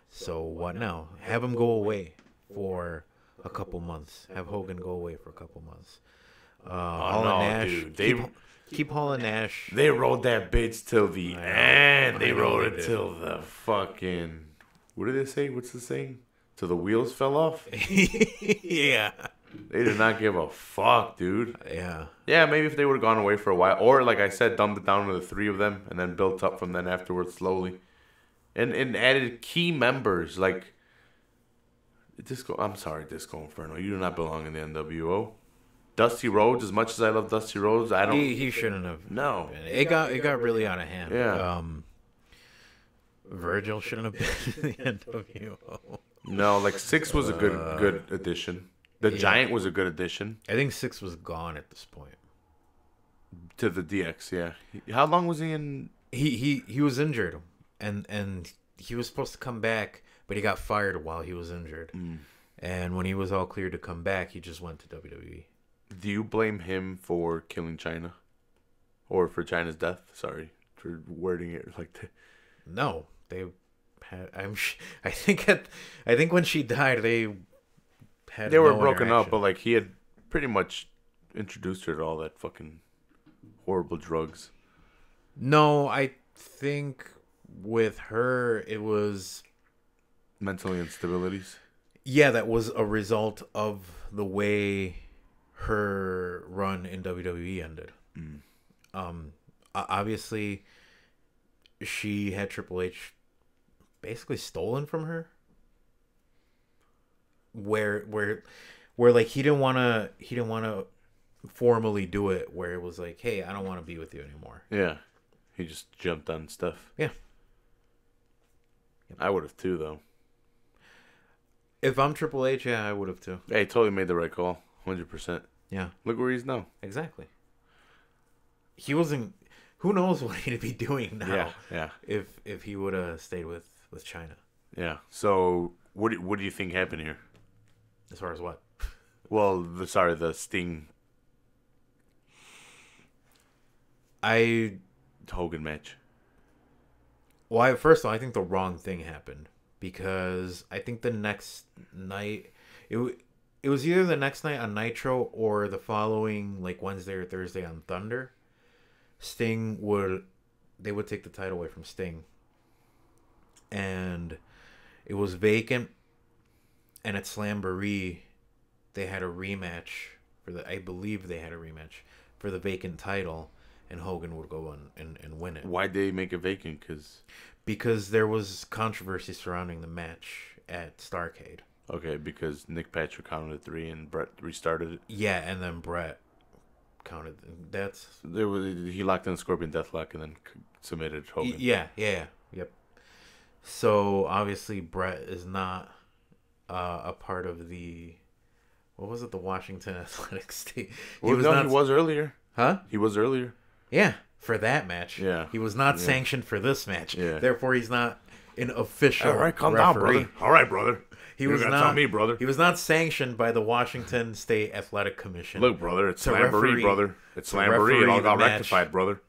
[SPEAKER 2] So what now? Have him go away for a couple months. Have Hogan go away for a couple months. Hall and Nash,
[SPEAKER 1] dude.
[SPEAKER 2] keep Hall and Nash.
[SPEAKER 1] They rode that bitch till the end. They rode it till the fucking... What did they say? What's the saying? Till the wheels fell off?
[SPEAKER 2] Yeah.
[SPEAKER 1] They did not give a fuck, dude.
[SPEAKER 2] Yeah.
[SPEAKER 1] Yeah, maybe if they would have gone away for a while. Or, like I said, dumbed it down to the three of them and then built up from then afterwards slowly. And added key members like... I'm sorry, Disco Inferno. You do not belong in the NWO. Dusty Rhodes, as much as I love Dusty Rhodes, I don't...
[SPEAKER 2] He shouldn't have.
[SPEAKER 1] No.
[SPEAKER 2] It got really out of hand.
[SPEAKER 1] Yeah.
[SPEAKER 2] Virgil shouldn't have been in the NWO.
[SPEAKER 1] No, like Six was a good addition. The Giant was a good addition.
[SPEAKER 2] I think Six was gone at this point.
[SPEAKER 1] To the DX, yeah. How long was he in?
[SPEAKER 2] He was injured, and he was supposed to come back, but he got fired while he was injured. And when he was all cleared to come back, he just went to WWE.
[SPEAKER 1] Do you blame him for killing China? Or for China's death? Sorry for wording it like that.
[SPEAKER 2] No, they had. I think when she died, they
[SPEAKER 1] were broken up, but like he had pretty much introduced her to all that fucking horrible drugs.
[SPEAKER 2] No, I think with her it was
[SPEAKER 1] mental instabilities.
[SPEAKER 2] Yeah, that was a result of the way her run in WWE ended. Obviously, she had Triple H basically stolen from her. Where like he didn't want to formally do it. Where it was like, hey, I don't want to be with you anymore.
[SPEAKER 1] Yeah, he just jumped on stuff.
[SPEAKER 2] Yeah,
[SPEAKER 1] I would have too, though.
[SPEAKER 2] If I'm Triple H, yeah, I would have too.
[SPEAKER 1] Hey, totally made the right call, 100%.
[SPEAKER 2] Yeah,
[SPEAKER 1] look where he's now.
[SPEAKER 2] Exactly. He wasn't. Who knows what he'd be doing now?
[SPEAKER 1] Yeah.
[SPEAKER 2] If he would have stayed with China.
[SPEAKER 1] Yeah. So what do you think happened here?
[SPEAKER 2] As far as what?
[SPEAKER 1] Well, the Sting Hogan match.
[SPEAKER 2] Well, first of all, I think the wrong thing happened because I think the next night it was either the next night on Nitro or the following like Wednesday or Thursday on Thunder. Sting would take the title away from Sting, and it was vacant. And at Slamboree, they had a rematch I believe they had a rematch for the vacant title, and Hogan would go on and win it.
[SPEAKER 1] Why'd they make it vacant?
[SPEAKER 2] Because there was controversy surrounding the match at STARRCADE.
[SPEAKER 1] Okay, because Nick Patrick counted at 3 and Brett restarted it.
[SPEAKER 2] Yeah, and then Brett counted.
[SPEAKER 1] He locked in the Scorpion Deathlock and then submitted Hogan.
[SPEAKER 2] Yeah, yep. So obviously Brett is not a part of the the Washington Athletics team.
[SPEAKER 1] He was earlier.
[SPEAKER 2] Huh?
[SPEAKER 1] He was earlier.
[SPEAKER 2] Yeah, for that match.
[SPEAKER 1] Yeah.
[SPEAKER 2] He was not sanctioned for this match.
[SPEAKER 1] Yeah.
[SPEAKER 2] Therefore, he's not an official
[SPEAKER 1] All right, calm
[SPEAKER 2] referee.
[SPEAKER 1] down, brother. All right, brother.
[SPEAKER 2] He was not.
[SPEAKER 1] Tell me, brother.
[SPEAKER 2] He was not sanctioned by the Washington State Athletic Commission.
[SPEAKER 1] Look, brother, it's Slamboree, brother. It's Slamboree. It all got rectified, brother.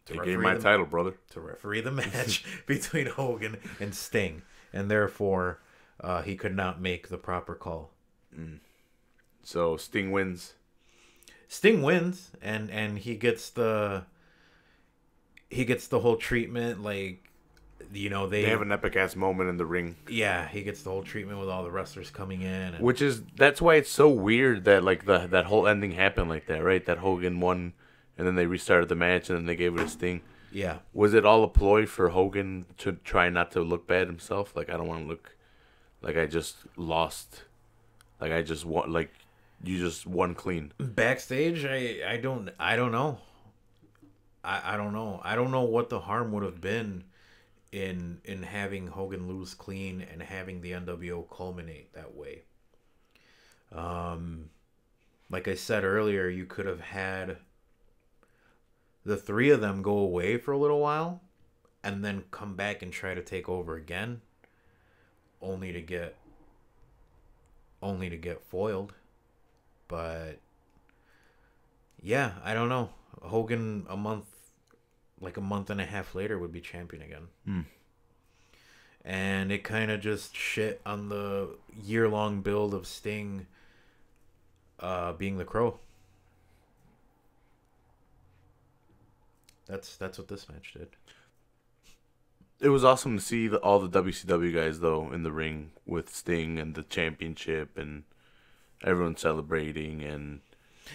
[SPEAKER 1] They gave my title, brother.
[SPEAKER 2] To referee the match between Hogan and Sting, and therefore he could not make the proper call.
[SPEAKER 1] So Sting wins.
[SPEAKER 2] Sting wins, and he gets the whole treatment. Like, they
[SPEAKER 1] have an epic ass moment in the ring.
[SPEAKER 2] Yeah, he gets the whole treatment with all the wrestlers coming in.
[SPEAKER 1] That's why it's so weird that like that whole ending happened like that, right? That Hogan won, and then they restarted the match, and then they gave it a Sting.
[SPEAKER 2] Yeah.
[SPEAKER 1] Was it all a ploy for Hogan to try not to look bad himself? Like, I don't want to look like I just lost. Like I just won. Like you just won clean.
[SPEAKER 2] Backstage, I don't know. I don't know. I don't know what the harm would have been in having Hogan lose clean and having the NWO culminate that way. Like I said earlier, you could have had the three of them go away for a little while and then come back and try to take over again, only to get foiled. But yeah, I don't know. Hogan a month like a month and a half later, would be champion again.
[SPEAKER 1] Hmm.
[SPEAKER 2] And it kind of just shit on the year-long build of Sting being the Crow. That's what this match did.
[SPEAKER 1] It was awesome to see all the WCW guys, though, in the ring with Sting and the championship and everyone celebrating. And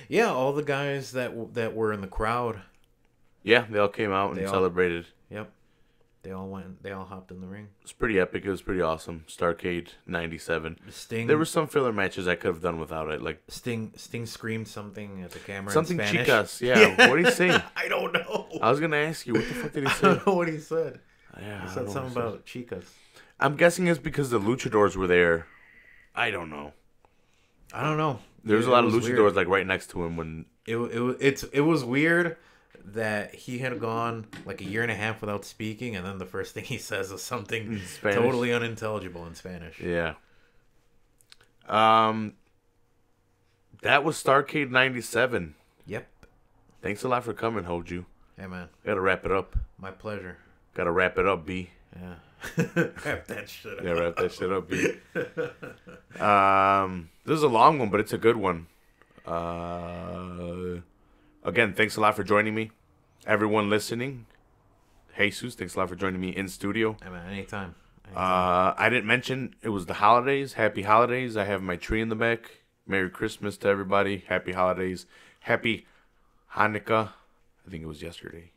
[SPEAKER 2] yeah, all the guys that were in the crowd.
[SPEAKER 1] Yeah, they all came out and celebrated.
[SPEAKER 2] Yep. They all hopped in the ring.
[SPEAKER 1] It was pretty epic. It was pretty awesome. STARRCADE 97.
[SPEAKER 2] Sting.
[SPEAKER 1] There were some filler matches I could have done without it. Like
[SPEAKER 2] Sting screamed something at the camera
[SPEAKER 1] something
[SPEAKER 2] in Spanish.
[SPEAKER 1] chicas. Yeah. What did he say?
[SPEAKER 2] I don't know.
[SPEAKER 1] I was going to ask you, what the fuck did he
[SPEAKER 2] I
[SPEAKER 1] say?
[SPEAKER 2] don't know what he said.
[SPEAKER 1] Yeah,
[SPEAKER 2] He said something about chicas.
[SPEAKER 1] I'm guessing it's because the luchadors were there. I don't know.
[SPEAKER 2] I don't know.
[SPEAKER 1] There was a lot of luchadors like right next to him when
[SPEAKER 2] it was weird that he had gone like a year and a half without speaking, and then the first thing he says is something totally unintelligible in Spanish.
[SPEAKER 1] Yeah. That was STARRCADE 97.
[SPEAKER 2] Yep.
[SPEAKER 1] Thanks a lot for coming, Hoju.
[SPEAKER 2] Hey, man.
[SPEAKER 1] Gotta wrap it up.
[SPEAKER 2] My pleasure.
[SPEAKER 1] Gotta wrap it up, B.
[SPEAKER 2] Yeah. Wrap that shit up.
[SPEAKER 1] Yeah, wrap that shit up, B. This is a long one, but it's a good one. Again, thanks a lot for joining me. Everyone listening. Jesus, thanks a lot for joining me in studio.
[SPEAKER 2] Hey, man, anytime.
[SPEAKER 1] I didn't mention it was the holidays. Happy holidays. I have my tree in the back. Merry Christmas to everybody. Happy holidays. Happy Hanukkah. I think it was yesterday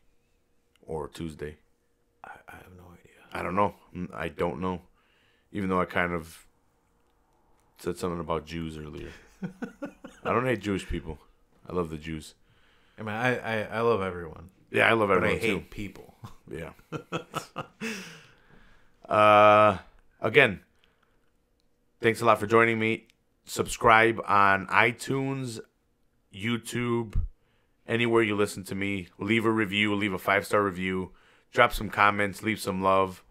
[SPEAKER 1] or Tuesday.
[SPEAKER 2] I have no idea.
[SPEAKER 1] I don't know. I don't know. Even though I kind of said something about Jews earlier. I don't hate Jewish people. I love the Jews.
[SPEAKER 2] I mean, I love everyone.
[SPEAKER 1] Yeah, I love everyone
[SPEAKER 2] but I hate
[SPEAKER 1] too.
[SPEAKER 2] people.
[SPEAKER 1] Yeah. Again, thanks a lot for joining me. Subscribe on iTunes, YouTube, anywhere you listen to me. Leave a review. Leave a 5-star review. Drop some comments. Leave some love.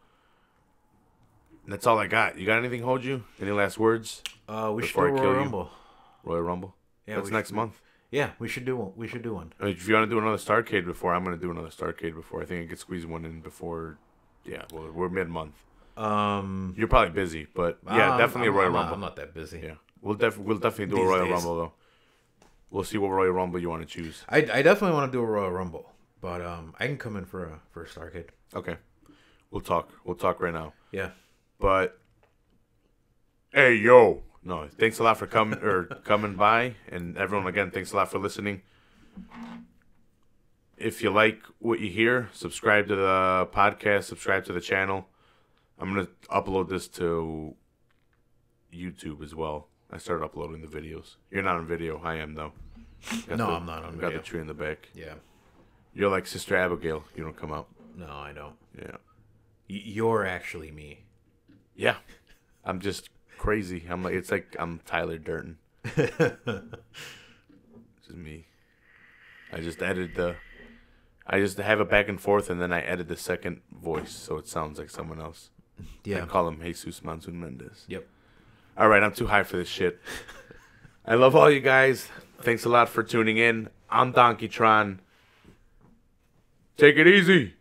[SPEAKER 1] And that's all I got. You got anything, Hoju? Any last words?
[SPEAKER 2] We should do a Royal Rumble.
[SPEAKER 1] Royal Rumble?
[SPEAKER 2] Yeah,
[SPEAKER 1] that's next month.
[SPEAKER 2] Yeah, we should do one. We should do one.
[SPEAKER 1] If you want to do another STARRCADE before, I'm going to do another STARRCADE before. I think I could squeeze one in before. Yeah, well, we're mid-month. You're probably busy, but yeah, definitely a Royal Rumble.
[SPEAKER 2] I'm not that busy.
[SPEAKER 1] Yeah, we'll definitely do a Royal Rumble though. We'll see what Royal Rumble you want to choose.
[SPEAKER 2] I definitely want to do a Royal Rumble, but I can come in for a STARRCADE.
[SPEAKER 1] Okay, we'll talk. We'll talk right now.
[SPEAKER 2] Yeah,
[SPEAKER 1] but hey yo. No, thanks a lot for coming by, and everyone again, thanks a lot for listening. If you like what you hear, subscribe to the podcast, subscribe to the channel. I'm gonna upload this to YouTube as well. I started uploading the videos. You're not on video. I am though.
[SPEAKER 2] I'm not on video.
[SPEAKER 1] Got the tree in the back.
[SPEAKER 2] Yeah.
[SPEAKER 1] You're like Sister Abigail. You don't come out.
[SPEAKER 2] No, I don't.
[SPEAKER 1] Yeah.
[SPEAKER 2] You're actually me.
[SPEAKER 1] Yeah. I'm just crazy. I'm Tyler Durden. This is me. I just have it back and forth, and then I edit the second voice so it sounds like someone else.
[SPEAKER 2] Yeah.
[SPEAKER 1] I call him Jesus Monsoon Mendez.
[SPEAKER 2] Yep.
[SPEAKER 1] All right, I'm too high for this shit. I love all you guys. Thanks a lot for tuning in. I'm Donkey Tron. Take it easy.